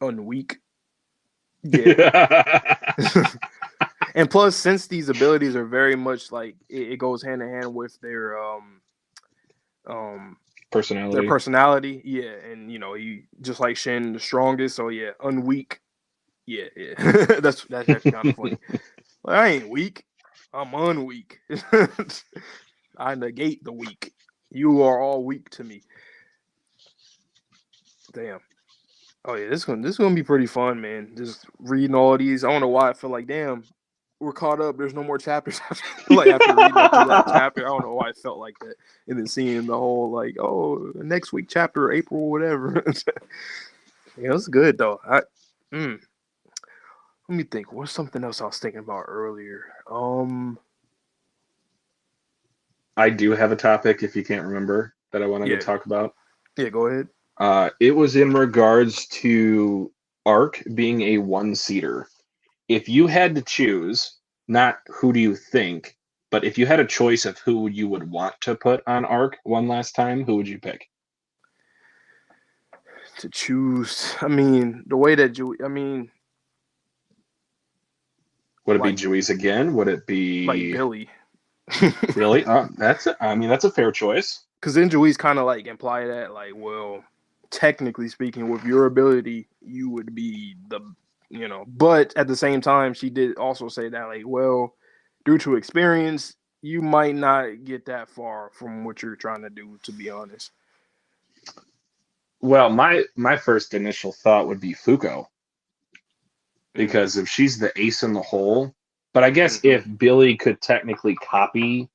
Unweak. Yeah. And plus, since these abilities are very much like it goes hand in hand with their personality, yeah, and you know, you just like Shin, the strongest, so yeah, unweak, yeah. That's actually kind of funny. Like, I ain't weak, I'm unweak. I negate the weak. You are all weak to me. Damn. Oh yeah, this gonna be pretty fun, man. Just reading all these. I don't know why I feel like, damn, we're caught up. There's no more chapters. Like after reading up to that chapter, I don't know why I felt like that. And then seeing the whole like, oh, next week chapter, April, whatever. Yeah, it's good though. Let me think. What's something else I was thinking about earlier? I do have a topic, if you can't remember, that I wanted Yeah, to talk about. yeah. Go ahead. It was in regards to Arc being a one-seater. If you had to choose, not who do you think, but if you had a choice of who you would want to put on Arc one last time, who would you pick? To choose, I mean, the way that I mean, Would it be like Juice again? Would it be Billy. really? That's a fair choice. Because then Juice kind of like imply that, like, well, technically speaking, with your ability, you would be the, you know, but at the same time, she did also say that, like, well, due to experience, you might not get that far from what you're trying to do, to be honest. Well, my first initial thought would be Fuko, because if she's the ace in the hole, but I guess if Billy could technically copy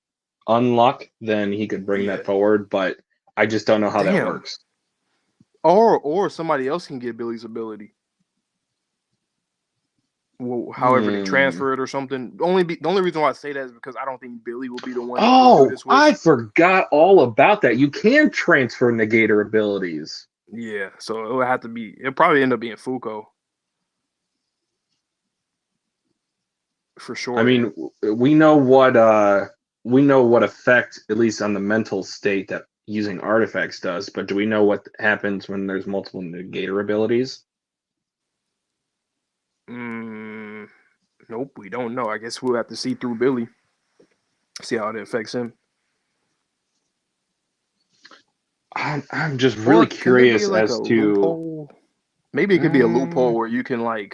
Unluck, then he could bring that forward, but I just don't know how that works. Or somebody else can get Billy's ability. Well, however they transfer it or something. The only reason why I say that is because I don't think Billy will be the one to do this with. I forgot all about that. You can transfer negator abilities. Yeah, so it would have to be. It'll probably end up being Fuko. For sure. I mean, we know what effect, at least on the mental state, that using artifacts does, but do we know what happens when there's multiple negator abilities? Nope, we don't know. I guess we'll have to see through Billy. See how it affects him. I'm just really curious like as to loophole? Maybe it could be a loophole where you can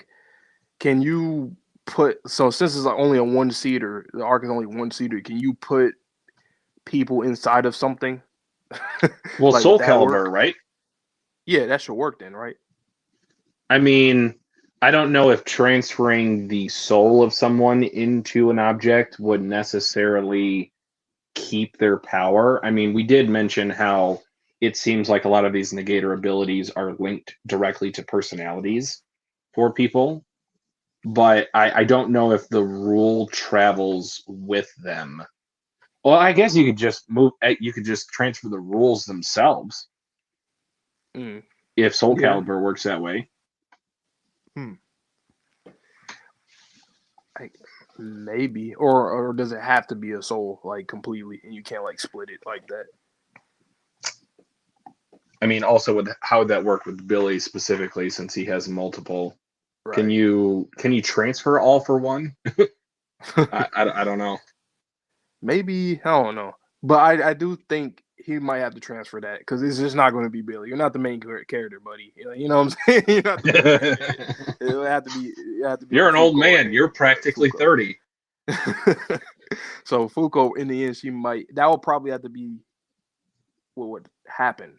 can you put, so since it's like only a one-seater, the arc is only one-seater, can you put people inside of something? Well, like Soul Calibur, right? Yeah, that should work then, right? I mean, I don't know if transferring the soul of someone into an object would necessarily keep their power. I mean, we did mention how it seems like a lot of these negator abilities are linked directly to personalities for people, but I don't know if the rule travels with them. Well, I guess you could just transfer the rules themselves if Soul Calibur works that way. Maybe, or does it have to be a soul like completely, and you can't like split it like that? I mean, also with how would that work with Billy specifically, since he has multiple? Right. Can you transfer all for one? I don't know. Maybe, I don't know, but I do think he might have to transfer that because it's just not going to be Billy. You're not the main character, buddy. You know what I'm saying? You're not the main character. It'll have to be. You're an old man. You're practically 30. So Fuko, in the end, that will probably have to be what would happen.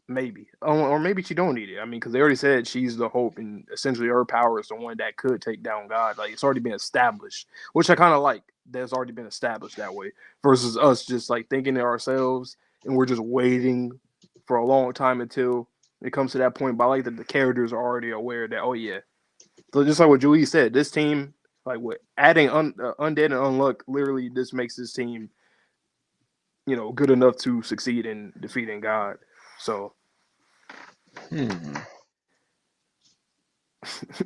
Maybe, or maybe she don't need it. I mean, because they already said she's the hope, and essentially her power is the one that could take down God. Like, it's already been established, which I kind of like. That's already been established that way, versus us just like thinking it ourselves, and we're just waiting for a long time until it comes to that point. But I like that the characters are already aware that, oh yeah. So just like what Julie said, this team, like what adding Undead and Unluck, literally this makes this team, good enough to succeed in defeating God. So.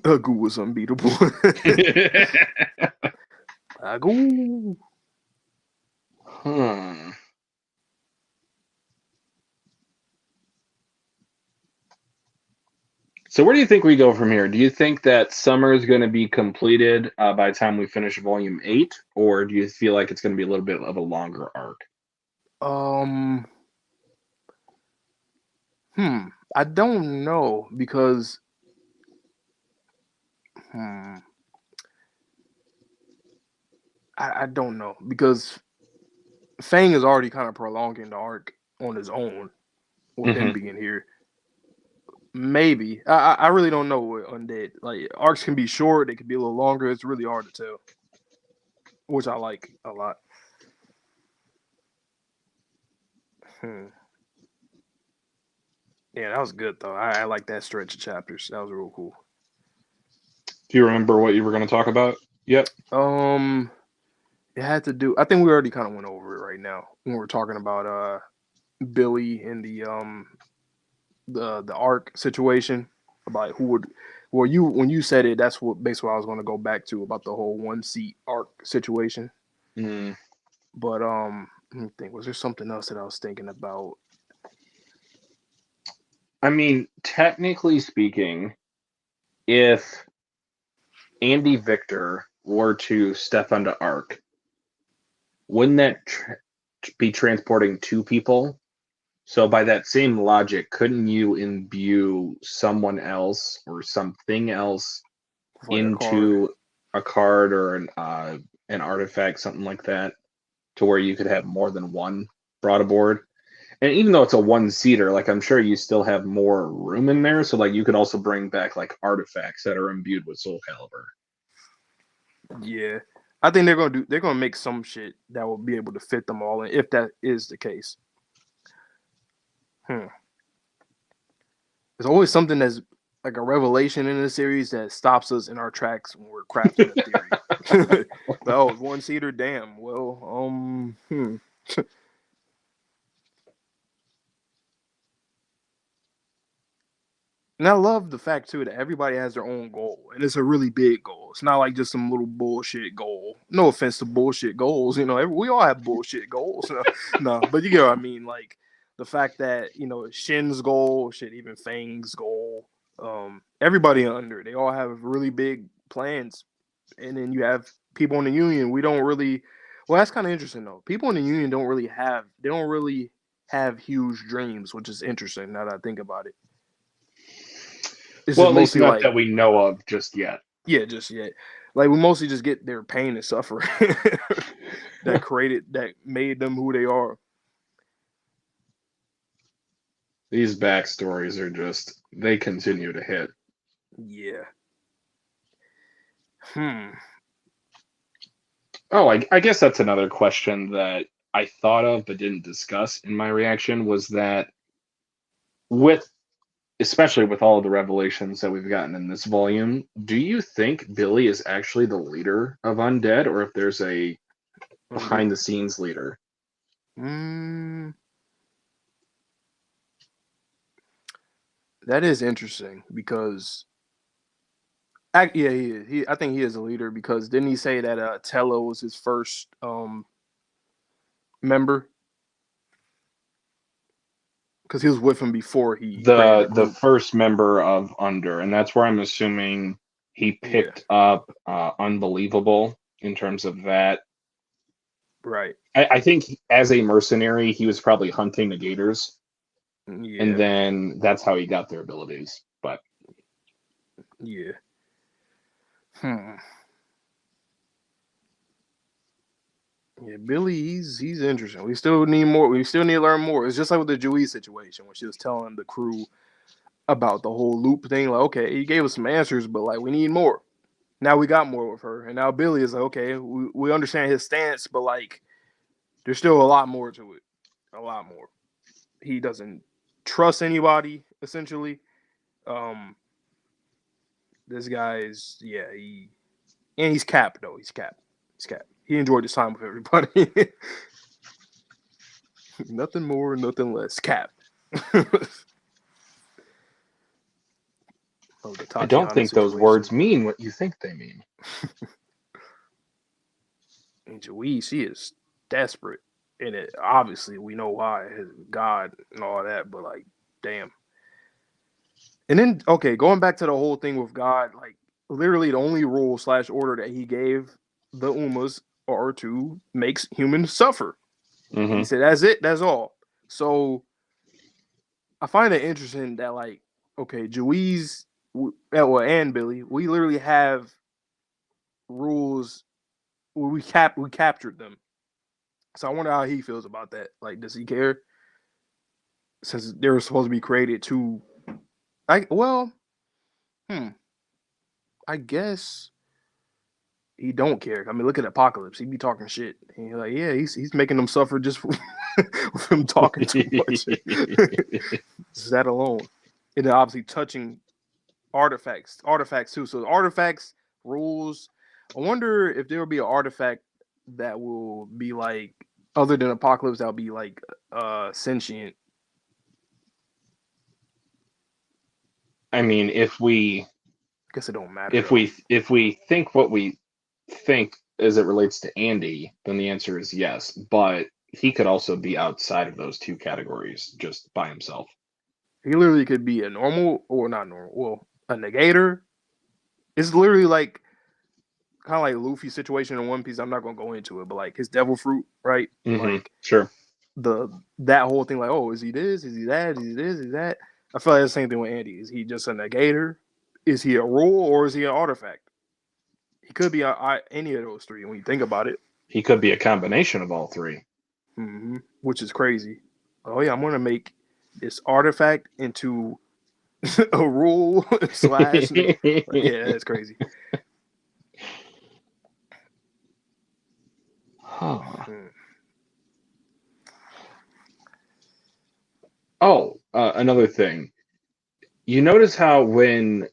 Agu was unbeatable. Agu. So where do you think we go from here? Do you think that summer is going to be completed by the time we finish volume 8, or do you feel like it's going to be a little bit of a longer arc? I don't know because I don't know because Fang is already kind of prolonging the arc on his own with him being here. Maybe I really don't know with Undead. Like arcs can be short, they can be a little longer. It's really hard to tell, which I like a lot. Yeah, that was good though. I like that stretch of chapters. That was real cool. Do you remember what you were going to talk about yet? It had to do. I think we already kind of went over it right now when we're talking about Billy and the arc situation about who would. Well, when you said it, that's what basically I was going to go back to about the whole 1 seat arc situation. But let me think. Was there something else that I was thinking about? I mean, technically speaking, if Andy Victor were to step onto Arc, wouldn't that be transporting 2 people? So by that same logic, couldn't you imbue someone else or something else Like into a card or an artifact, something like that, to where you could have more than one brought aboard? And even though it's a 1-seater, like I'm sure you still have more room in there, so like you could also bring back like artifacts that are imbued with Soul Calibur. Yeah, I think they're gonna make some shit that will be able to fit them all in if that is the case. There's always something that's like a revelation in the series that stops us in our tracks when we're crafting a theory. Oh, 1-seater, damn. Well, And I love the fact too that everybody has their own goal, and it's a really big goal. It's not like just some little bullshit goal. No offense to bullshit goals, we all have bullshit goals. No, but you get what I mean. Like the fact that Shin's goal, shit, even Fang's goal, everybody under, they all have really big plans, and then you have people in the union. We don't really. Well, that's kind of interesting though. People in the union don't really have huge dreams, which is interesting now that I think about it. This well, is at least mostly not like that we know of just yet. Yeah, just yet. Like we mostly just get their pain and suffering that made them who they are. These backstories are they continue to hit. Yeah. Oh, I guess that's another question that I thought of but didn't discuss in my reaction was that especially with all of the revelations that we've gotten in this volume, do you think Billy is actually the leader of Undead, or if there's a behind the scenes leader? That is interesting because yeah, he is. I think he is a leader because didn't he say that Tello was his first member? Because he was with him before he created The first member of Under, and that's where I'm assuming he picked up Unbelievable in terms of that. Right. I think as a mercenary, he was probably hunting the gators. Yeah. And then that's how he got their abilities. But yeah. Yeah, Billy, he's interesting. We still need more. We still need to learn more. It's just like with the Joey situation when she was telling the crew about the whole loop thing. Like, okay, he gave us some answers, but like we need more. Now we got more with her, and now Billy is like, okay, we understand his stance, but like there's still a lot more to it. A lot more. He doesn't trust anybody, essentially. This guy is he's capped though. He's capped. He enjoyed his time with everybody. Nothing more, nothing less. Cap. I don't think those words mean what you think they mean. And Joey, she is desperate. And obviously we know why. His God and all that, but like, damn. And then, okay, going back to the whole thing with God, like literally the only rule / order that he gave the Umas are to makes humans suffer. Mm-hmm. He said, "That's it. That's all." So I find it interesting that, like, okay, Juiz, and Billy, we literally have rules. We captured them. So I wonder how he feels about that. Like, does he care? Since they were supposed to be created to, I guess he don't care. I mean, look at Apocalypse. He be talking shit. And you're like, yeah, he's making them suffer just for him talking too much. Just that alone. And then obviously touching artifacts too. So artifacts, rules. I wonder if there will be an artifact that will be like, other than Apocalypse, that'll be like sentient. I mean, if we Guess it don't matter. if we think what we think as it relates to Andy, then the answer is yes. But he could also be outside of those two categories just by himself. He literally could be a normal or not normal. Well, a negator. It's literally like kind of like Luffy's situation in One Piece. I'm not gonna go into it, but like his devil fruit, right? Mm-hmm. Like Sure. that whole thing, like, oh, is he this? Is he that? Is he this? Is he that? I feel like the same thing with Andy. Is he just a negator? Is he a rule or is he an artifact? He could be any of those three when you think about it. He could be a combination of all three. Mm-hmm. Which is crazy. Oh yeah, I'm gonna make this artifact into a rule / yeah, that's crazy. Huh. Mm. Oh, another thing. You notice how when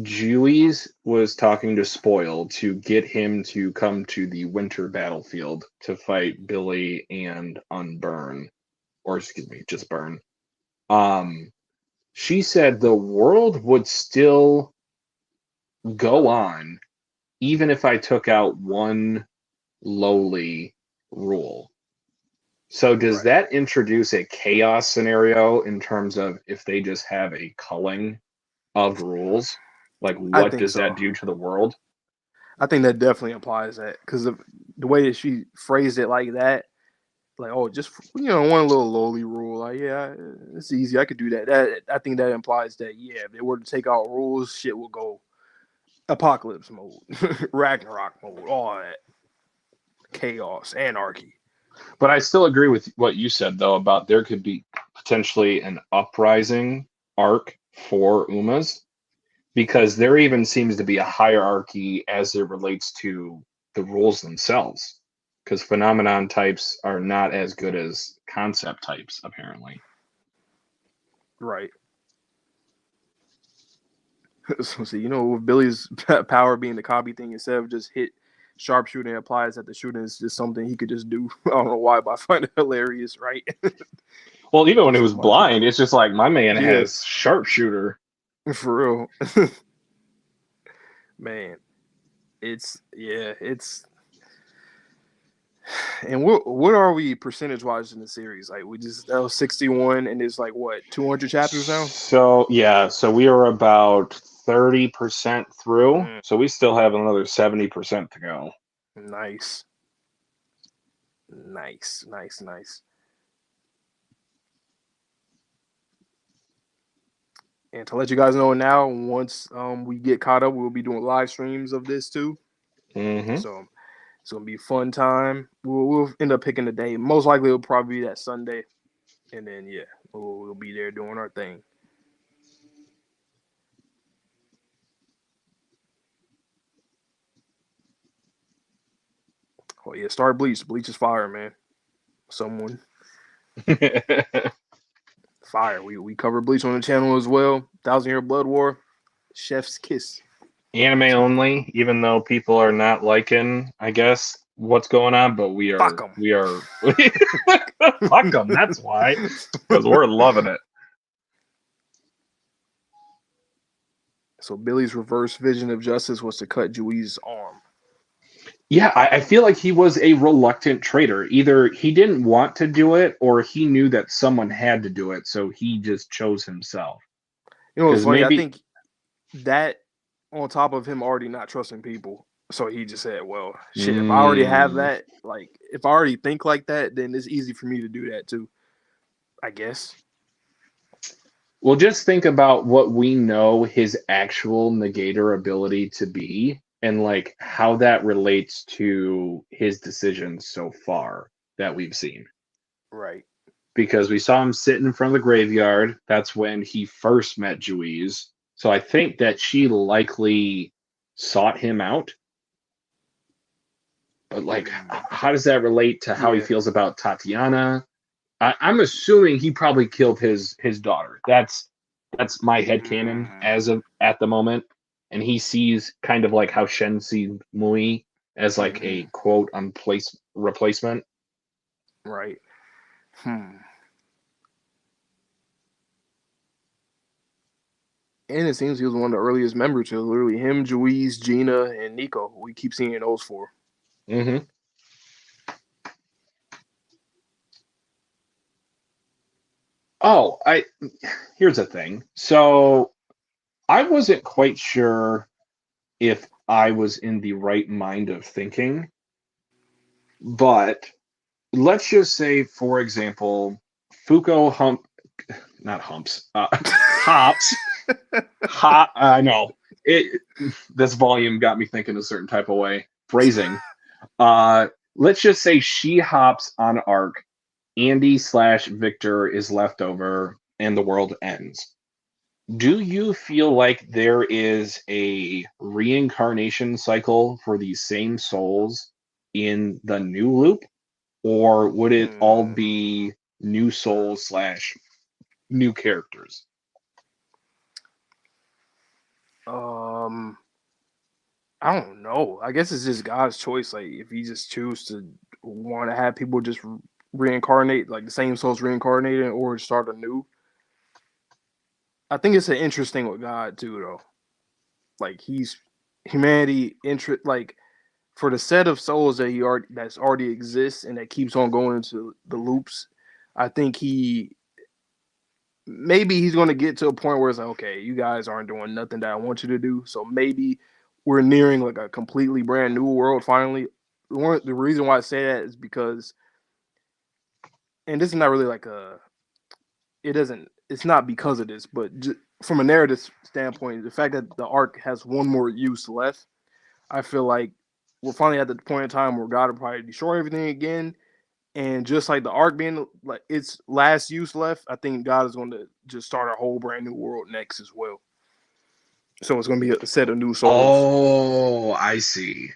Juiz was talking to Spoil to get him to come to the winter battlefield to fight Billy and Unburn, or excuse me, just Burn. She said the world would still go on even if I took out one lowly rule. So does that introduce a chaos scenario in terms of if they just have a culling of rules? Like, what does that do to the world? I think that definitely implies that, because the way that she phrased it like that, like, oh, just, one little lowly rule, like, yeah, it's easy, I could do that. I think that implies that, yeah, if they were to take out rules, shit will go apocalypse mode, Ragnarok mode, all that chaos, anarchy. But I still agree with what you said, though, about there could be potentially an uprising arc for Umas, because there even seems to be a hierarchy as it relates to the rules themselves, because phenomenon types are not as good as concept types, apparently. Right. So, see, with Billy's power being the copy thing, instead of just hit sharpshooting applies that the shooting is just something he could just do. I don't know why, but I find it hilarious, right? Well, even when it was blind, it's just like, my man has sharpshooter. For real. Man. It's and what are we percentage wise in the series? Like, that was 61 and it's like what, 200 chapters now? So we are about 30% through. So we still have another 70% to go. Nice. And to let you guys know now, once we get caught up, we'll be doing live streams of this too. Mm-hmm. So it's gonna be a fun time. We'll end up picking a day. Most likely it'll probably be that Sunday, and then we'll be there doing our thing. Oh yeah, start Bleach. Bleach is fire, man. Someone fire. We cover Bleach on the channel as well. 1,000-Year Blood War, Chef's Kiss. Anime only, even though people are not liking, I guess, what's going on, but we are fuck them. That's why, because we're loving it. So Billy's reverse vision of justice was to cut Juiz's arm. Yeah, I feel like he was a reluctant traitor. Either he didn't want to do it, or he knew that someone had to do it, so he just chose himself. You know what's 'Cause funny? I maybe- think that on top of him already not trusting people, so he just said, "Well, shit. If I already have that, like, if I already think like that, then it's easy for me to do that too." I guess. Well, just think about what we know his actual negator ability to be, and like how that relates to his decisions so far that we've seen. Right. Because we saw him sitting in front of the graveyard. That's when he first met Juiz. So I think that she likely sought him out. But like, how does that relate to how he feels about Tatiana? I'm assuming he probably killed his daughter. That's my headcanon as of at the moment. And he sees kind of like how Shen sees Mui as like a quote replacement. Right. And it seems he was one of the earliest members. So literally him, Juiz, Gina, and Nico. We keep seeing those four. Mm-hmm. Oh, here's the thing. So I wasn't quite sure if I was in the right mind of thinking, but let's just say, for example, hops. I know this volume got me thinking a certain type of way. Phrasing. Let's just say she hops on Arc. Andy/Victor is left over, and the world ends. Do you feel like there is a reincarnation cycle for these same souls in the new loop? Or would it all be new souls / new characters? I don't know. I guess it's just God's choice. Like, if he just choose to want to have people just reincarnate, like the same souls reincarnated, or start anew. I think it's an interesting with God too, though. Like, he's humanity like for the set of souls that that's already exists and that keeps on going into the loops. I think maybe he's going to get to a point where it's like, okay, you guys aren't doing nothing that I want you to do, so maybe we're nearing like a completely brand new world finally. The reason why I say that is because, and this is not really like it's not because of this, but from a narrative standpoint, the fact that the arc has one more use left, I feel like we're finally at the point in time where God will probably destroy everything again. And just like the arc being like its last use left, I think God is going to just start a whole brand new world next as well. So it's going to be a set of new souls. Oh, I see.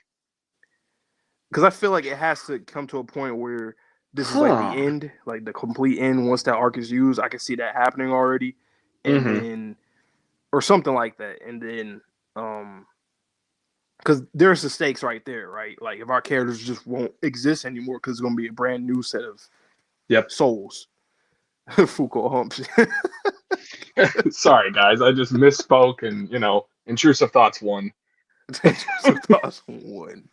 Because I feel like it has to come to a point where this is like the end, like the complete end. Once that arc is used, I can see that happening already, and then or something like that, and then because there's the stakes right there, right? Like if our characters just won't exist anymore because it's going to be a brand new set of souls. Foucault humps. Sorry, guys. I just misspoke and, intrusive thoughts won. Intrusive thoughts won.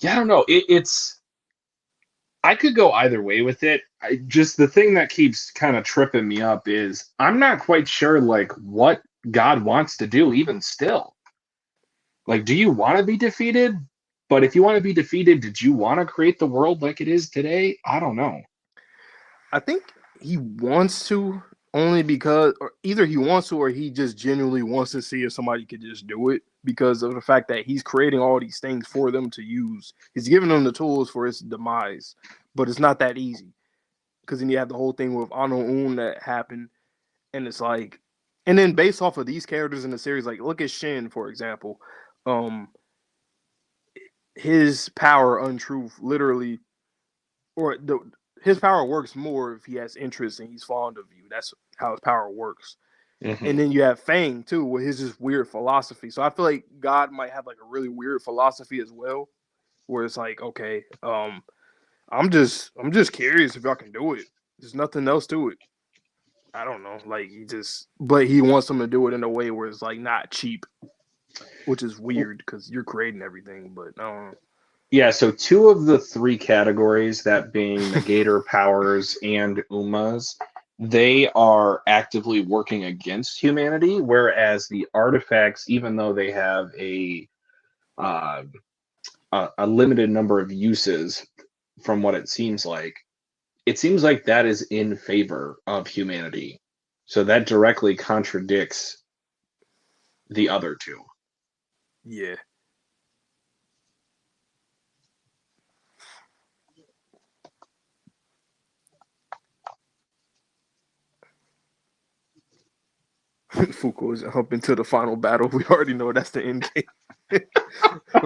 Yeah, I don't know. It's I could go either way with it. The thing that keeps kind of tripping me up is I'm not quite sure like what God wants to do even still. Like, do you want to be defeated? But if you want to be defeated, did you want to create the world like it is today? I don't know. I think he wants to only because, or either he wants to or he just genuinely wants to see if somebody could just do it because of the fact that he's creating all these things for them to use. He's giving them the tools for its demise, but it's not that easy because then you have the whole thing with Ano Un that happened, and it's like, and then based off of these characters in the series, like look at Shin for example, his power untruth literally, or his power works more if he has interest and he's fond of you. That's how his power works. And then you have Fang too, with his just weird philosophy. So I feel like God might have like a really weird philosophy as well, where it's like, okay, I'm just curious if y'all can do it. There's nothing else to it. I don't know, like but he wants them to do it in a way where it's like not cheap, which is weird because you're creating everything. But I don't know. Yeah, so 2 of the 3 categories, that being negator powers and Umas, they are actively working against humanity, whereas the artifacts, even though they have uh, a limited number of uses, from what it seems like that is in favor of humanity. So that directly contradicts the other 2. Yeah. Fuko is up into the final battle. We already know that's the end game.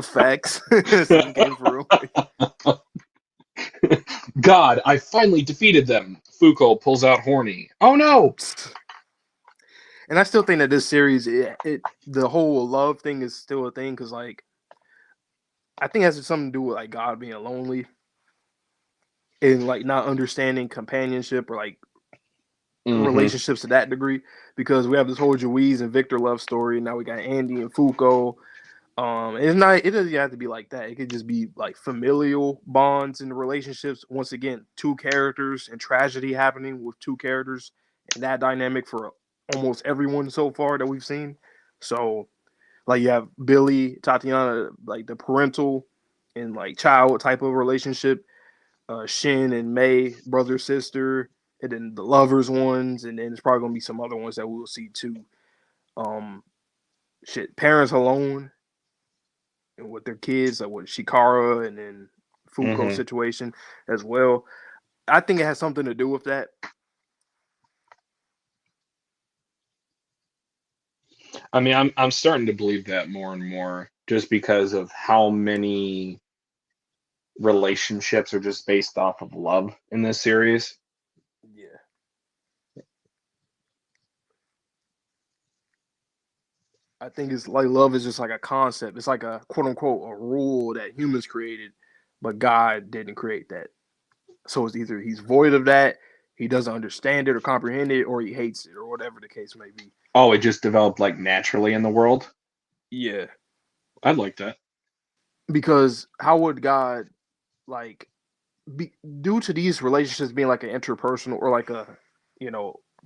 Facts. It's the end game for real. God, I finally defeated them. Fuko pulls out Horny. Oh no! And I still think that this series, the whole love thing is still a thing because, like, I think it has something to do with like God being lonely and like not understanding companionship or like relationships to that degree. Because we have this whole Juiz and Victor love story. Now we got Andy and Fuko. It's not. It doesn't have to be like that. It could just be like familial bonds and relationships. Once again, 2 characters and tragedy happening with 2 characters, and that dynamic for almost everyone so far that we've seen. So, like you have Billy, Tatiana, like the parental and like child type of relationship. Shin and May, brother sister, and then the lovers ones, and then there's probably gonna be some other ones that we'll see too. Um, parents alone and with their kids, like with Shikara and then Fuko situation as well. I think it has something to do with that. I mean, I'm starting to believe that more and more, just because of how many relationships are just based off of love in this series. Yeah. I think it's like love is just like a concept. It's like a quote unquote a rule that humans created, but God didn't create that. So it's either he's void of that, he doesn't understand it or comprehend it, or he hates it, or whatever the case may be. Oh, it just developed like naturally in the world. Yeah. I'd like that. Because how would God like be due to these relationships being like an interpersonal or like a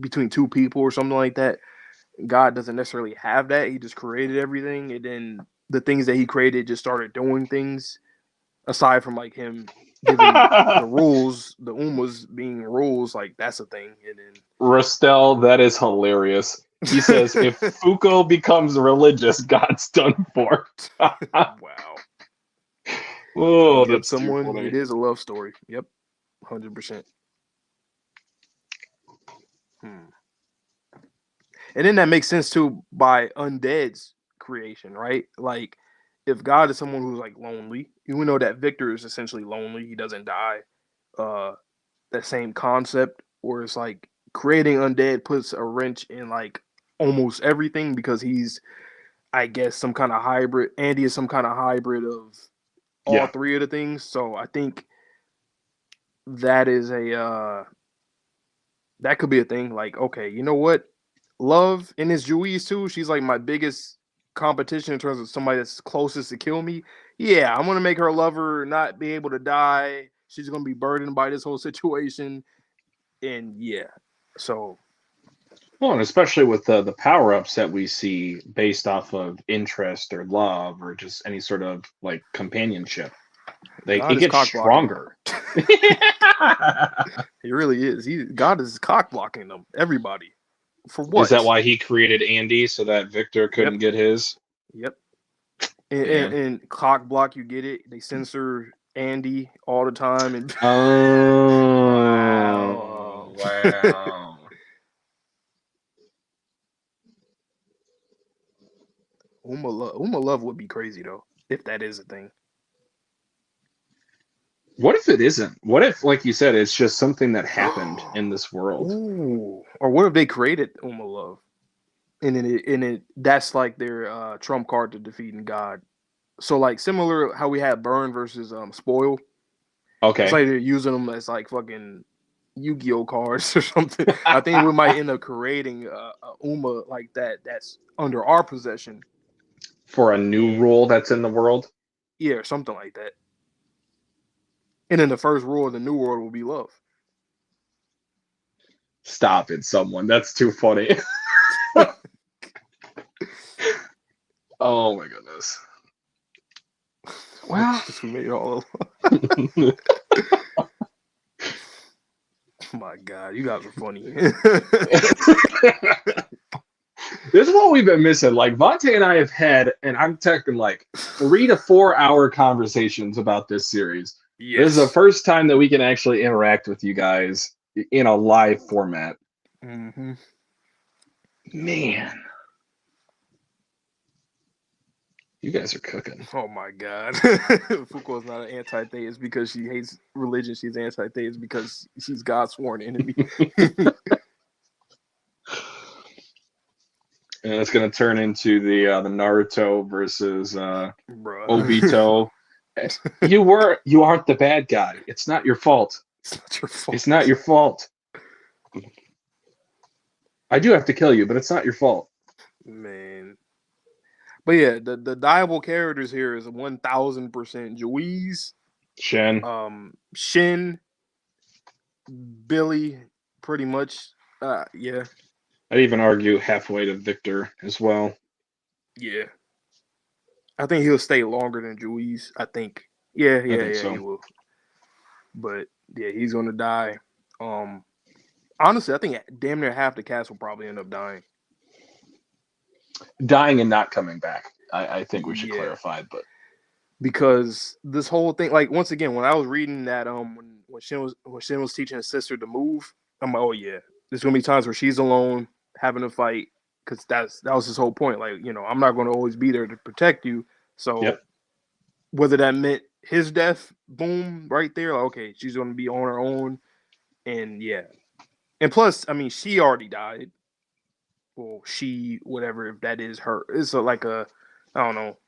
between 2 people or something like that, God doesn't necessarily have that. He just created everything, and then the things that he created just started doing things aside from like him giving the rules, the Umas being rules, like that's a thing. And then Rastel, that is hilarious. He says, if Fuko becomes religious, God's done for. wow. Oh, Yep, that's someone. too funny. It is a love story. Yep, 100%. And then that makes sense too by Undead's creation, right? Like, if God is someone who's like lonely, we know that Victor is essentially lonely. He doesn't die. That same concept, where it's like creating Undead puts a wrench in like almost everything because he's, I guess, some kind of hybrid. Andy is some kind of hybrid of all 3 of the things. So I think that is that could be a thing. Like, okay, you know what? Love in his Juiz too. She's like my biggest competition in terms of somebody that's closest to kill me. Yeah, I'm gonna make her lover not be able to die. She's gonna be burdened by this whole situation, and yeah. So, well, and especially with the power ups that we see based off of interest or love or just any sort of like companionship, it gets stronger. He really is. God is cock blocking them. Everybody. For what? Is that why he created Andy so that Victor couldn't get his? Yep. And cock block, you get it. They censor Andy all the time. And oh, wow. Uma love would be crazy though, if that is a thing. What if it isn't? What if, like you said, it's just something that happened in this world? Ooh. Or what if they created Uma love, and then that's like their trump card to defeating God. So like similar how we had Burn versus Spoil. Okay. It's like they're using them as like fucking Yu-Gi-Oh cards or something. I think we might end up creating a Uma like that that's under our possession for a new rule that's in the world. Yeah, or something like that. And then the first rule of the new world will be love. Stop it, someone. That's too funny. Oh my goodness. Well, Just we made it all. Oh my God, you guys are funny. this is what we've been missing. Like Vonte and I have had, and I'm talking like 3 to 4 hour conversations about this series. Yes. This is the first time that we can actually interact with you guys in a live format. Mm-hmm. Man, you guys are cooking. Oh my God. Foucault's not an anti-theist because she hates religion. She's anti-theist because she's God's sworn enemy. And it's going to turn into the Naruto versus Bruh. Obito. You aren't the bad guy. It's not your fault. It's not your fault. It's not your fault. I do have to kill you, but it's not your fault. Man. But yeah, the diable characters here is 1000% Juiz, Shin, Billy, pretty much. Yeah. I'd even argue halfway to Victor as well. Yeah. I think he'll stay longer than Juiz. I think. Yeah, so. he will. But yeah, he's gonna die. Honestly, I think damn near half the cast will probably end up dying. Dying and not coming back. I think we should clarify, but because this whole thing, like once again, when I was reading that, when Shin was teaching his sister to move, I'm like, oh yeah, there's gonna be times where she's alone having to fight because that was his whole point. Like, you know, I'm not gonna always be there to protect you. So whether that meant his death, boom, right there, like, okay, she's gonna be on her own, and yeah, and plus, I mean, she already died. Well, she, whatever, if that is her, it's like a, I don't know,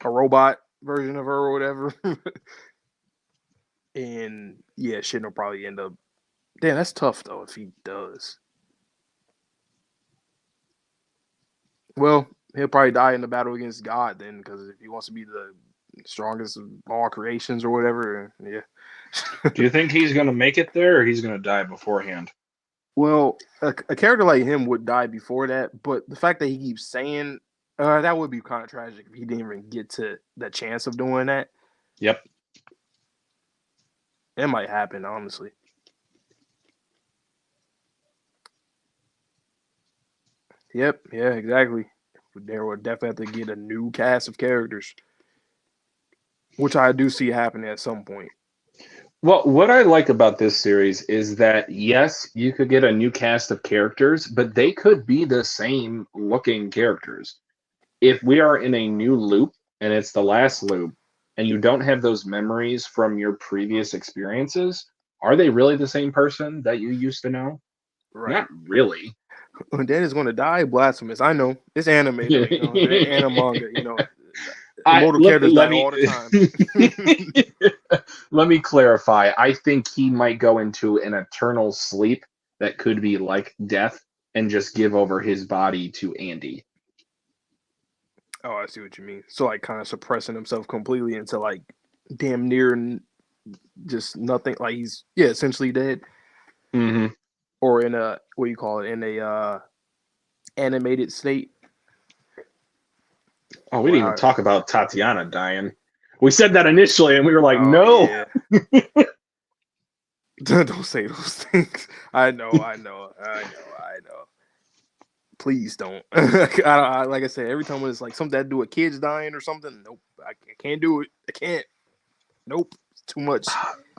a robot version of her or whatever. And yeah, Shin will probably end up. Damn, that's tough though if he does. Well, he'll probably die in the battle against God then, because if he wants to be the strongest of all creations or whatever, yeah. Do you think he's gonna make it there, or he's gonna die beforehand? Well, a character like him would die before that, but the fact that he keeps saying that would be kind of tragic if he didn't even get to the chance of doing that. Yep. It might happen, honestly. Yep, yeah, exactly. There will definitely have to get a new cast of characters, which I do see happening at some point. Well, what I like about this series is that, yes, you could get a new cast of characters, but they could be the same looking characters. If we are in a new loop, and it's the last loop, and you don't have those memories from your previous experiences, are they really the same person that you used to know? Right. Not really. Undead is going to die, blasphemous. I know. It's animated, you know, it's anime manga, you know. Immortal characters die all the time. Let me clarify. I think he might go into an eternal sleep that could be like death and just give over his body to Andy. Oh, I see what you mean. So, like, kind of suppressing himself completely into, like, damn near just nothing. Like, he's, essentially dead. Mm-hmm. Or in a, what do you call it, in a animated state. Oh, we didn't even talk about Tatiana dying. We said that initially, and we were like, no. Yeah. Don't say those things. I know. Please don't. Like I said, every time when it's like something that do with kids dying or something, nope, I can't do it. I can't. Nope, it's too much.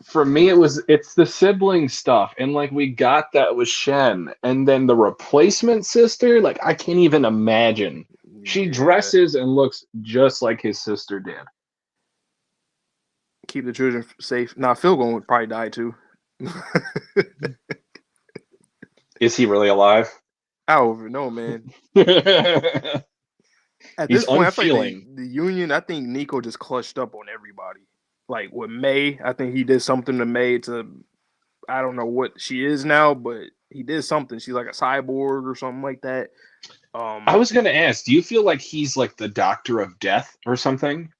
For me, it's the sibling stuff, and like we got that with Shen, and then the replacement sister. Like I can't even imagine. She dresses and looks just like his sister did. Keep the children safe. Nah, Phil would probably die too. Is he really alive? I don't know, man. At He's this point, unfeeling. I think the Union, I think Nico just clutched up on everybody. Like with May, I think he did something to May to, I don't know what she is now, but he did something. She's like a cyborg or something like that. I was going to ask, do you feel like he's like the doctor of death or something?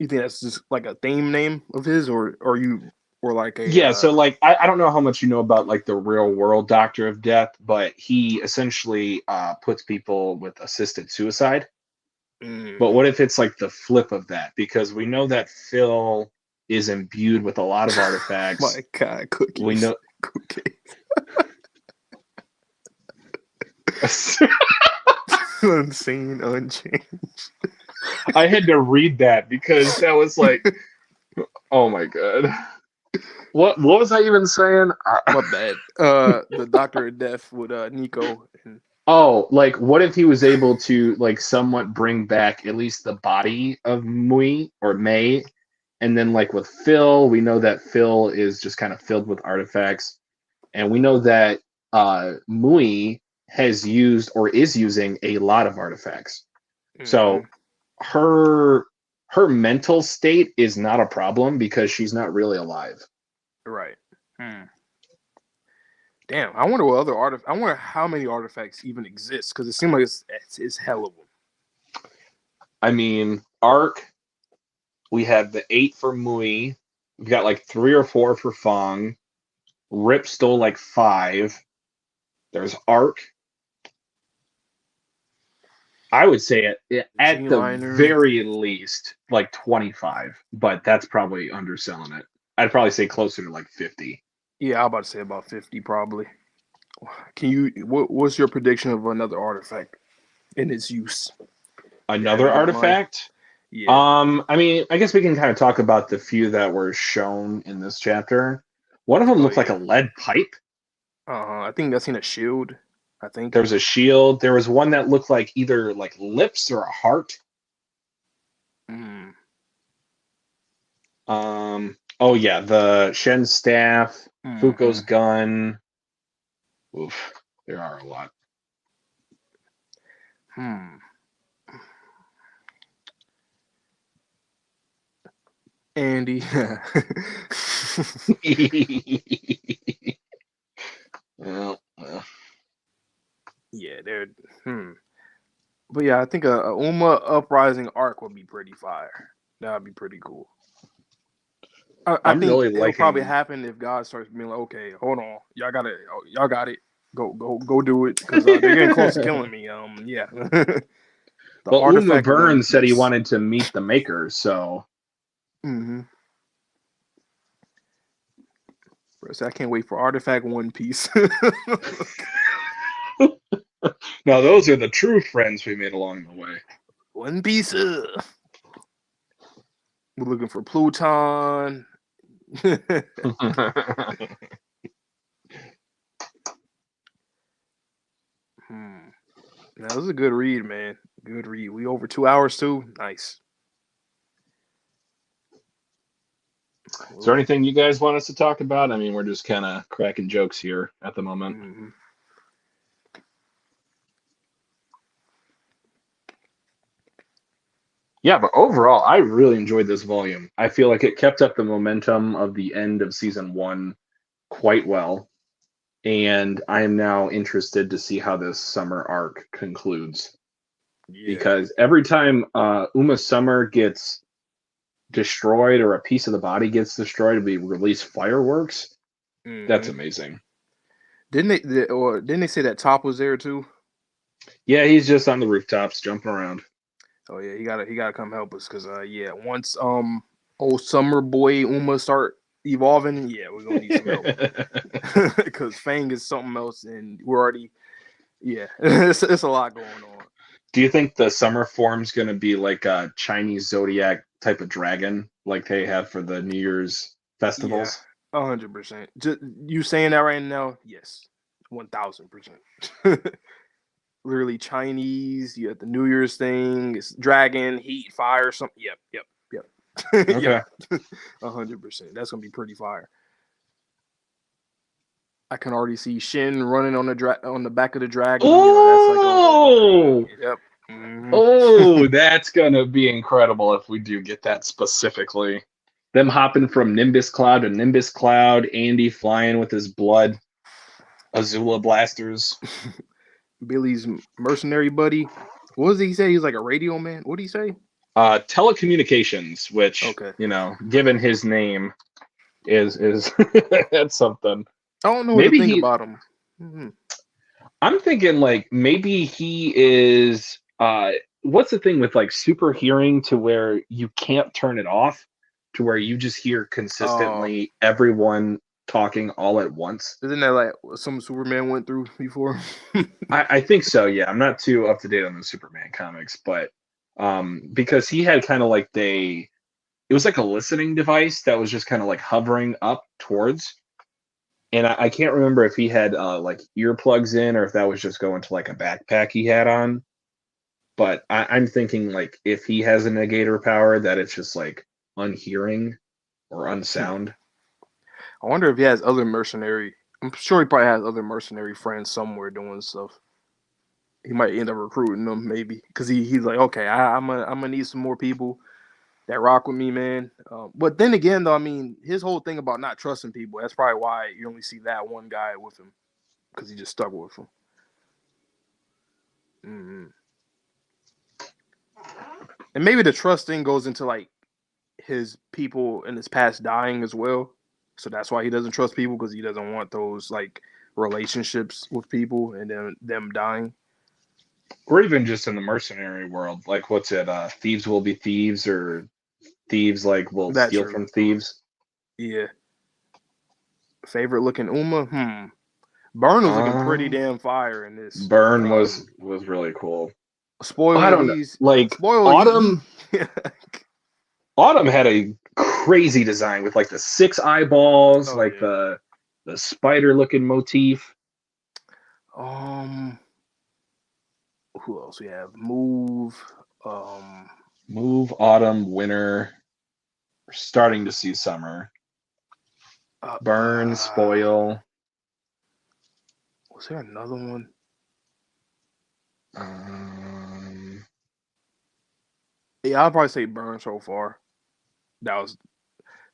You think that's just like a theme name of his, or like a Yeah, so like I don't know how much you know about like the real world Doctor of Death, but he essentially puts people with assisted suicide. But what if it's like the flip of that? Because we know that Phil is imbued with a lot of artifacts. My God, cookies. We know cookies. Unseen, unchanged. I had to read that because that was like, oh my God. What was I even saying? My bad. The Doctor of Death with Nico. Oh, like what if he was able to like somewhat bring back at least the body of Mui or May, and then like with Phil, we know that Phil is just kind of filled with artifacts, and we know that Mui has used or is using a lot of artifacts. So her mental state is not a problem because she's not really alive. Right. Damn, I wonder what other artifacts. I wonder how many artifacts even exist because it seems like it's hell of them. I mean, Arc. We have the 8 for Mui. We've got like 3 or 4 for Fong. Rip stole like 5. There's Arc. I would say at the very least like 25, but that's probably underselling it. I'd probably say closer to like 50. Yeah, I'm about to say about 50 probably. Can you? What's your prediction of another artifact in its use? Another artifact? Yeah. I mean, I guess we can kind of talk about the few that were shown in this chapter. One of them looked like a lead pipe. I think I've seen a shield. I think there's a shield. There was one that looked like either like lips or a heart. Oh yeah, the Shen's staff, Fuko's gun. Oof, there are a lot. Andy. well. Yeah, they're. But yeah, I think a Uma Uprising arc would be pretty fire. That would be pretty cool. I think really it'll probably happen if God starts being like, okay, hold on, y'all got it, go do it because they're getting close to killing me. Yeah. Well, Uma Burns said he wanted to meet the maker, so. So I can't wait for Artifact One Piece. Now those are the true friends we made along the way. One Piece. We're looking for Pluton. That was a good read, man. Good read. We over 2 hours too. Nice. Is there anything you guys want us to talk about? I mean, we're just kind of cracking jokes here at the moment. Yeah, but overall, I really enjoyed this volume. I feel like it kept up the momentum of the end of season 1 quite well. And I am now interested to see how this summer arc concludes. Yeah. Because every time Uma Summer gets destroyed or a piece of the body gets destroyed, we release fireworks. That's amazing. Didn't they say that Top was there too? Yeah, he's just on the rooftops jumping around. Oh yeah, he gotta come help us because once old Summer Boy Uma start evolving, yeah, we're gonna need some help because Fang is something else, and we're already it's a lot going on. Do you think the summer form's gonna be like a Chinese zodiac type of dragon, like they have for the New Year's festivals? 100%. Just you saying that right now? Yes, 1000%. Literally Chinese. You have the New Year's thing. It's dragon, heat, fire, something. Yep. Okay. 100%. That's gonna be pretty fire. I can already see Shin running on the back of the dragon. Oh, that's like, yep. Oh, that's gonna be incredible if we do get that specifically. Them hopping from Nimbus Cloud to Nimbus Cloud. Andy flying with his blood Azula blasters. Billy's mercenary buddy. What does he say? He's like a radio man. What did he say? Telecommunications, which Okay. given his name is that's something. I don't know what to Maybe think he. about him. Mhm. I'm thinking like maybe he is. What's the thing with like super hearing to where you can't turn it off, to where you just hear consistently everyone talking all at once. Isn't that like what some Superman went through before? I think so. Yeah, I'm not too up to date on the Superman comics, but because he had kind of like it was like a listening device that was just kind of like hovering up towards. And I can't remember if he had like earplugs in or if that was just going to like a backpack he had on. But I'm thinking like if he has a negator power, that it's just like unhearing or unsound. I wonder if he has other mercenary. I'm sure he probably has other mercenary friends somewhere doing stuff. He might end up recruiting them, maybe, because he's like, okay, I'm gonna need some more people that rock with me, man. But then again, though, I mean, his whole thing about not trusting people, that's probably why you only see that one guy with him, because he just stuck with him. Mm-hmm. And maybe the trust thing goes into like his people in his past dying as well. So that's why he doesn't trust people, because he doesn't want those like relationships with people and then them dying. Or even just in the mercenary world, like what's it? Thieves will be thieves, or thieves like will That's steal true. from thieves. Yeah. Favorite looking Uma? Burn was looking pretty Um, damn fire in this. Burn was really cool. I Spoiled, don't know. Like spoiled. Autumn, Autumn had a crazy design with like the 6 eyeballs, Oh like yeah. the spider looking motif. Um, who else we have? Move. Um, Move, autumn, winter. We're starting to see summer. uh, Burn, uh, spoil. was there another one? Yeah, I'll probably say Burn so far. That was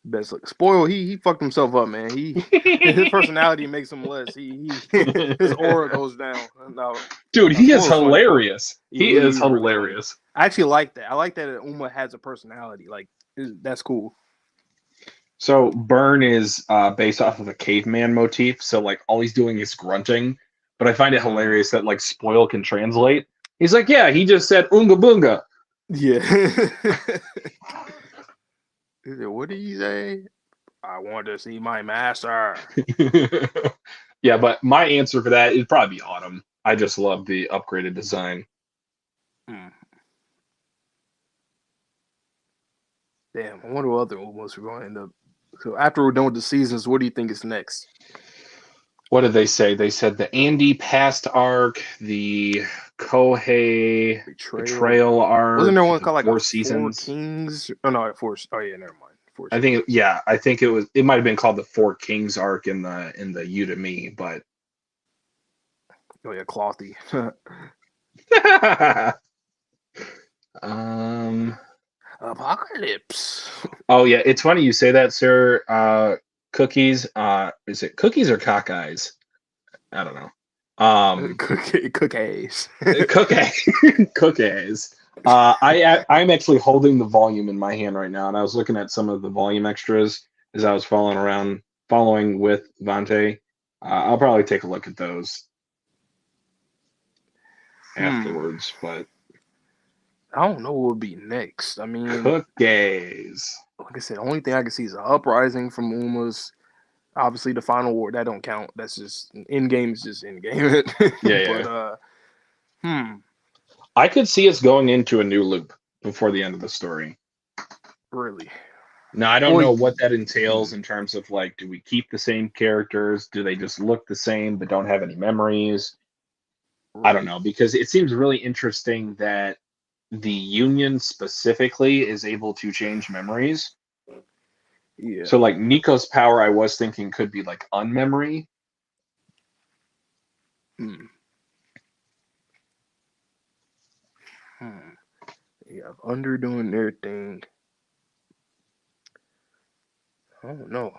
best look. Spoil. He fucked himself up, man. His personality makes him less. He his aura goes down. Now, Dude, he is Spoil's funny. hilarious. Yeah, He is he's really funny. hilarious. I actually like that. I like that Uma has a personality. Like that's cool. So Burn is based off of a caveman motif. So like all he's doing is grunting. But I find it hilarious that like Spoil can translate. He's like, yeah, he just said unga boonga. Yeah. He said, what did he say? I want to see my master. Yeah, but my answer for that is probably be Autumn. I just love the upgraded design. Damn, I wonder what other Umas we're going to end up. So after we're done with the seasons, what do you think is next? What did they say? They said the Andy past arc, the Kohei betrayal arc. Wasn't there one called like 4 a seasons? 4 Kings? Oh no, 4. Oh yeah, never mind. 4 I think I think it might have been called the 4 Kings arc in the You to Me, but oh yeah, Clothy. Apocalypse. Oh yeah, it's funny you say that, sir. Cookies. Is it cookies or cockeyes? I don't know. Cookies. Cookies. I'm actually holding the volume in my hand right now, and I was looking at some of the volume extras as I was following with Vonte. I'll probably take a look at those afterwards, but I don't know what would be next. I mean, cookies. like I said, the only thing I can see is an uprising from Umas. Obviously, the final war that don't count. That's just in game. Is just in game. Yeah. But I could see us going into a new loop before the end of the story. Really? Now, I don't know what that entails in terms of like, do we keep the same characters? Do they just look the same but don't have any memories? Right. I don't know, because it seems really interesting that the Union specifically is able to change memories. Yeah. So like Nico's power, I was thinking could be like unmemory. Yeah, underdoing their thing. I don't know.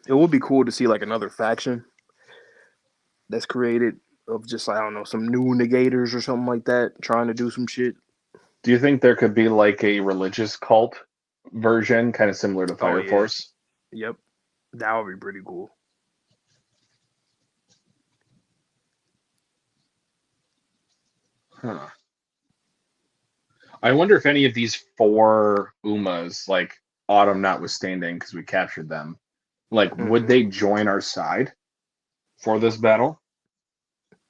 It would be cool to see like another faction that's created. of just like, I don't know, some new negators or something like that, trying to do some shit. Do you think there could be like a religious cult version, kind of similar to Fire yeah. Force? Yep, that would be pretty cool. Huh. I wonder if any of these 4 Umas, like Autumn notwithstanding, because we captured them, like would they join our side for this battle?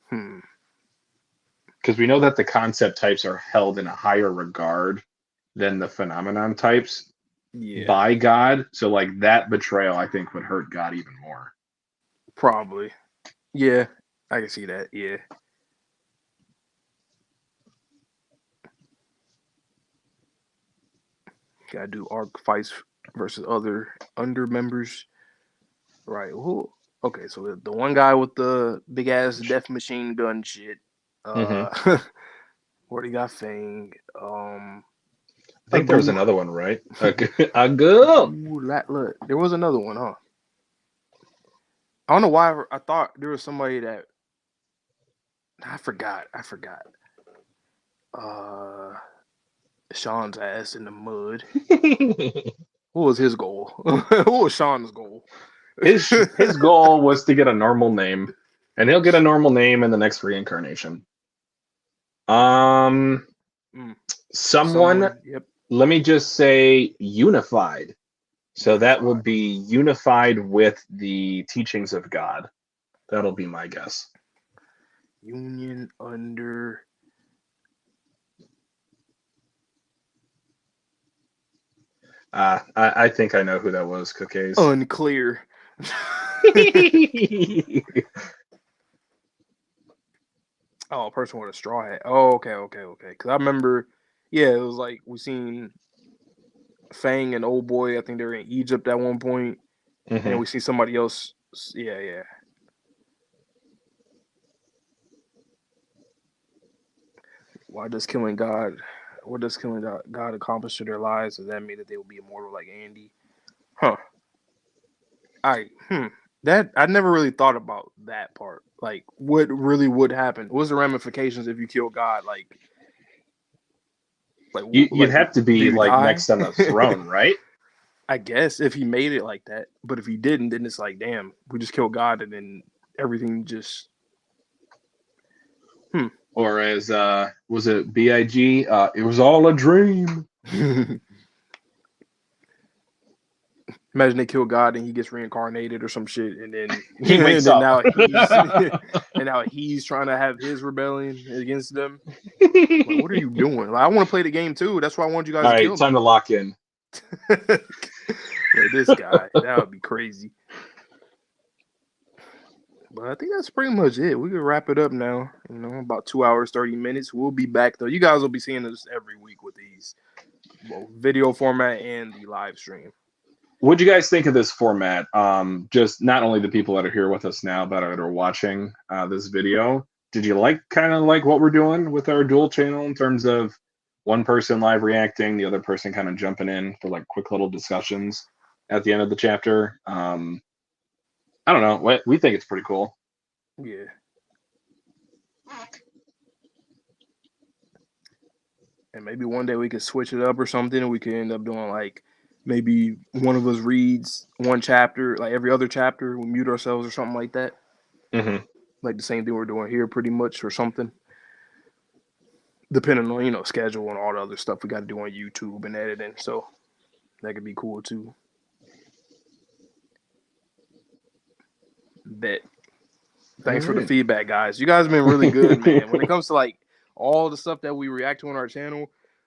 Because we know that the concept types are held in a higher regard than the phenomenon types by God. So like that betrayal, I think, would hurt God even more. Probably. Yeah, I can see that. Yeah. Gotta do arc fights versus other under members. Right. Who? Okay, so the one guy with the big ass death machine gun shit. Where he got Fang. I think there was another one, right? A girl. Look, there was another one, huh? I don't know why I thought there was somebody that I forgot. Sean's ass in the mud. What was his goal? What was Sean's goal? His goal was to get a normal name, and he'll get a normal name in the next reincarnation. Someone. Yep. Let me just say unified. So that would be unified with the teachings of God. That'll be my guess. Union under. I think I know who that was, Cookies. Unclear. Oh, a person with a straw hat. Oh, okay. Because I remember, it was like we seen Fang and Old Boy. I think they were in Egypt at one point. And then we see somebody else. Yeah. What does killing God accomplish to their lives? Does that mean that they will be immortal like Andy? Huh. That I never really thought about that part. Like, what really would happen? What's the ramifications if you kill God? You'd have to be like die? next on the throne, right? I guess if he made it like that. But if he didn't, then it's like, damn, we just killed God and then everything just. Or as was it B.I.G.? It was all a dream. Imagine they kill God and he gets reincarnated or some shit, and then he wakes up. Now he's trying to have his rebellion against them. Like, what are you doing? Like, I want to play the game too. That's why I want you guys all to right, kill me. time to lock in. Like, this guy, that would be crazy. But I think that's pretty much it. We can wrap it up now. About 2 hours, 30 minutes. We'll be back though. You guys will be seeing us every week with these, both video format and the live stream. What do you guys think of this format? Just not only the people that are here with us now, but that are watching this video. Did you like what we're doing with our dual channel in terms of one person live reacting, the other person kind of jumping in for like quick little discussions at the end of the chapter? I don't know. We think it's pretty cool. Yeah. And maybe one day we could switch it up or something, and we could end up doing like maybe one of us reads one chapter, like every other chapter, we mute ourselves or something like that. Like the same thing we're doing here pretty much or something. Depending on, schedule and all the other stuff we got to do on YouTube and editing. So that could be cool too. Bet. Thanks for the feedback, guys. You guys have been really good, man. When it comes to like all the stuff that we react to on our channel,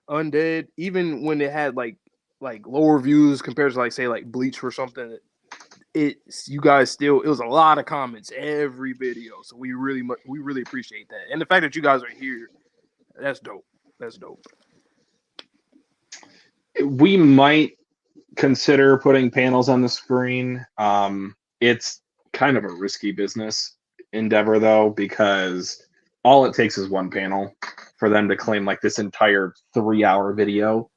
Undead, even when it had like lower views compared to like say like Bleach or something, you guys still, it was a lot of comments every video. So we really appreciate that. And the fact that you guys are here, that's dope. We might consider putting panels on the screen. It's kind of a risky business endeavor though, because all it takes is one panel for them to claim like this entire 3-hour video.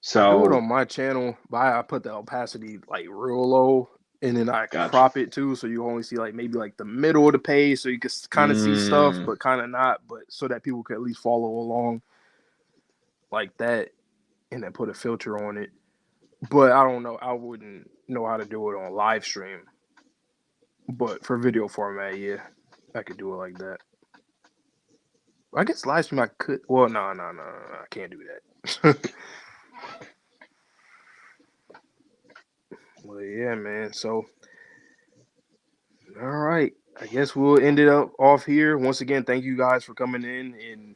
So I do it on my channel, but I put the opacity like real low, And then I Gotcha. crop it too, so you only see like maybe like the middle of the page, so you can kind of see stuff, but kind of not, but so that people can at least follow along like that, and then put a filter on it. But I don't know, I wouldn't know how to do it on live stream. But for video format, yeah, I could do it like that. I guess live stream I could. Well, no, I can't do that. Well, yeah, man. So, all right. I guess we'll end it up off here. Once again, thank you guys for coming in and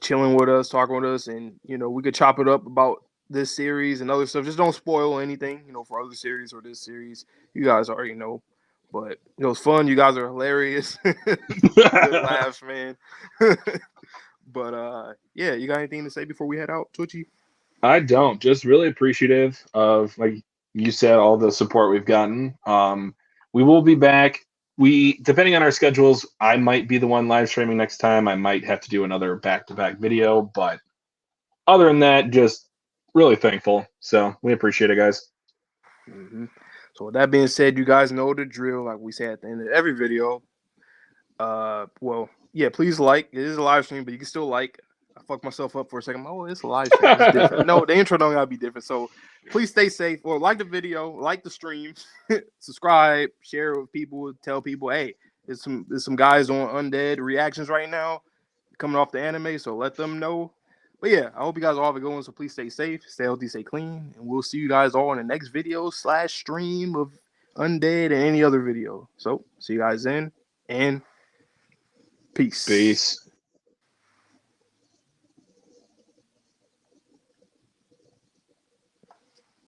chilling with us, talking with us, and we could chop it up about this series and other stuff. Just don't spoil anything, for other series or this series. You guys already know. But it was fun. You guys are hilarious. Good laughs, man. But yeah, you got anything to say before we head out, Twitchy? I don't. Just really appreciative of, like you said, all the support we've gotten. We will be back. Depending on our schedules, I might be the one live streaming next time. I might have to do another back-to-back video, but other than that, just really thankful. So we appreciate it, guys. Mm-hmm. So with that being said, you guys know the drill. Like we say at the end of every video. Well, yeah, please like. It is a live stream, but you can still like. I fucked myself up for a second. Oh, it's a live stream. It's different. No, the intro don't gotta be different. So please stay safe. Or like the video, like the stream, subscribe, share it with people, tell people, hey, there's some guys on Undead reactions right now coming off the anime, so let them know. But yeah, I hope you guys all have a good one. So please stay safe, stay healthy, stay clean, and we'll see you guys all in the next video / stream of Undead and any other video. So see you guys then, and peace. Peace.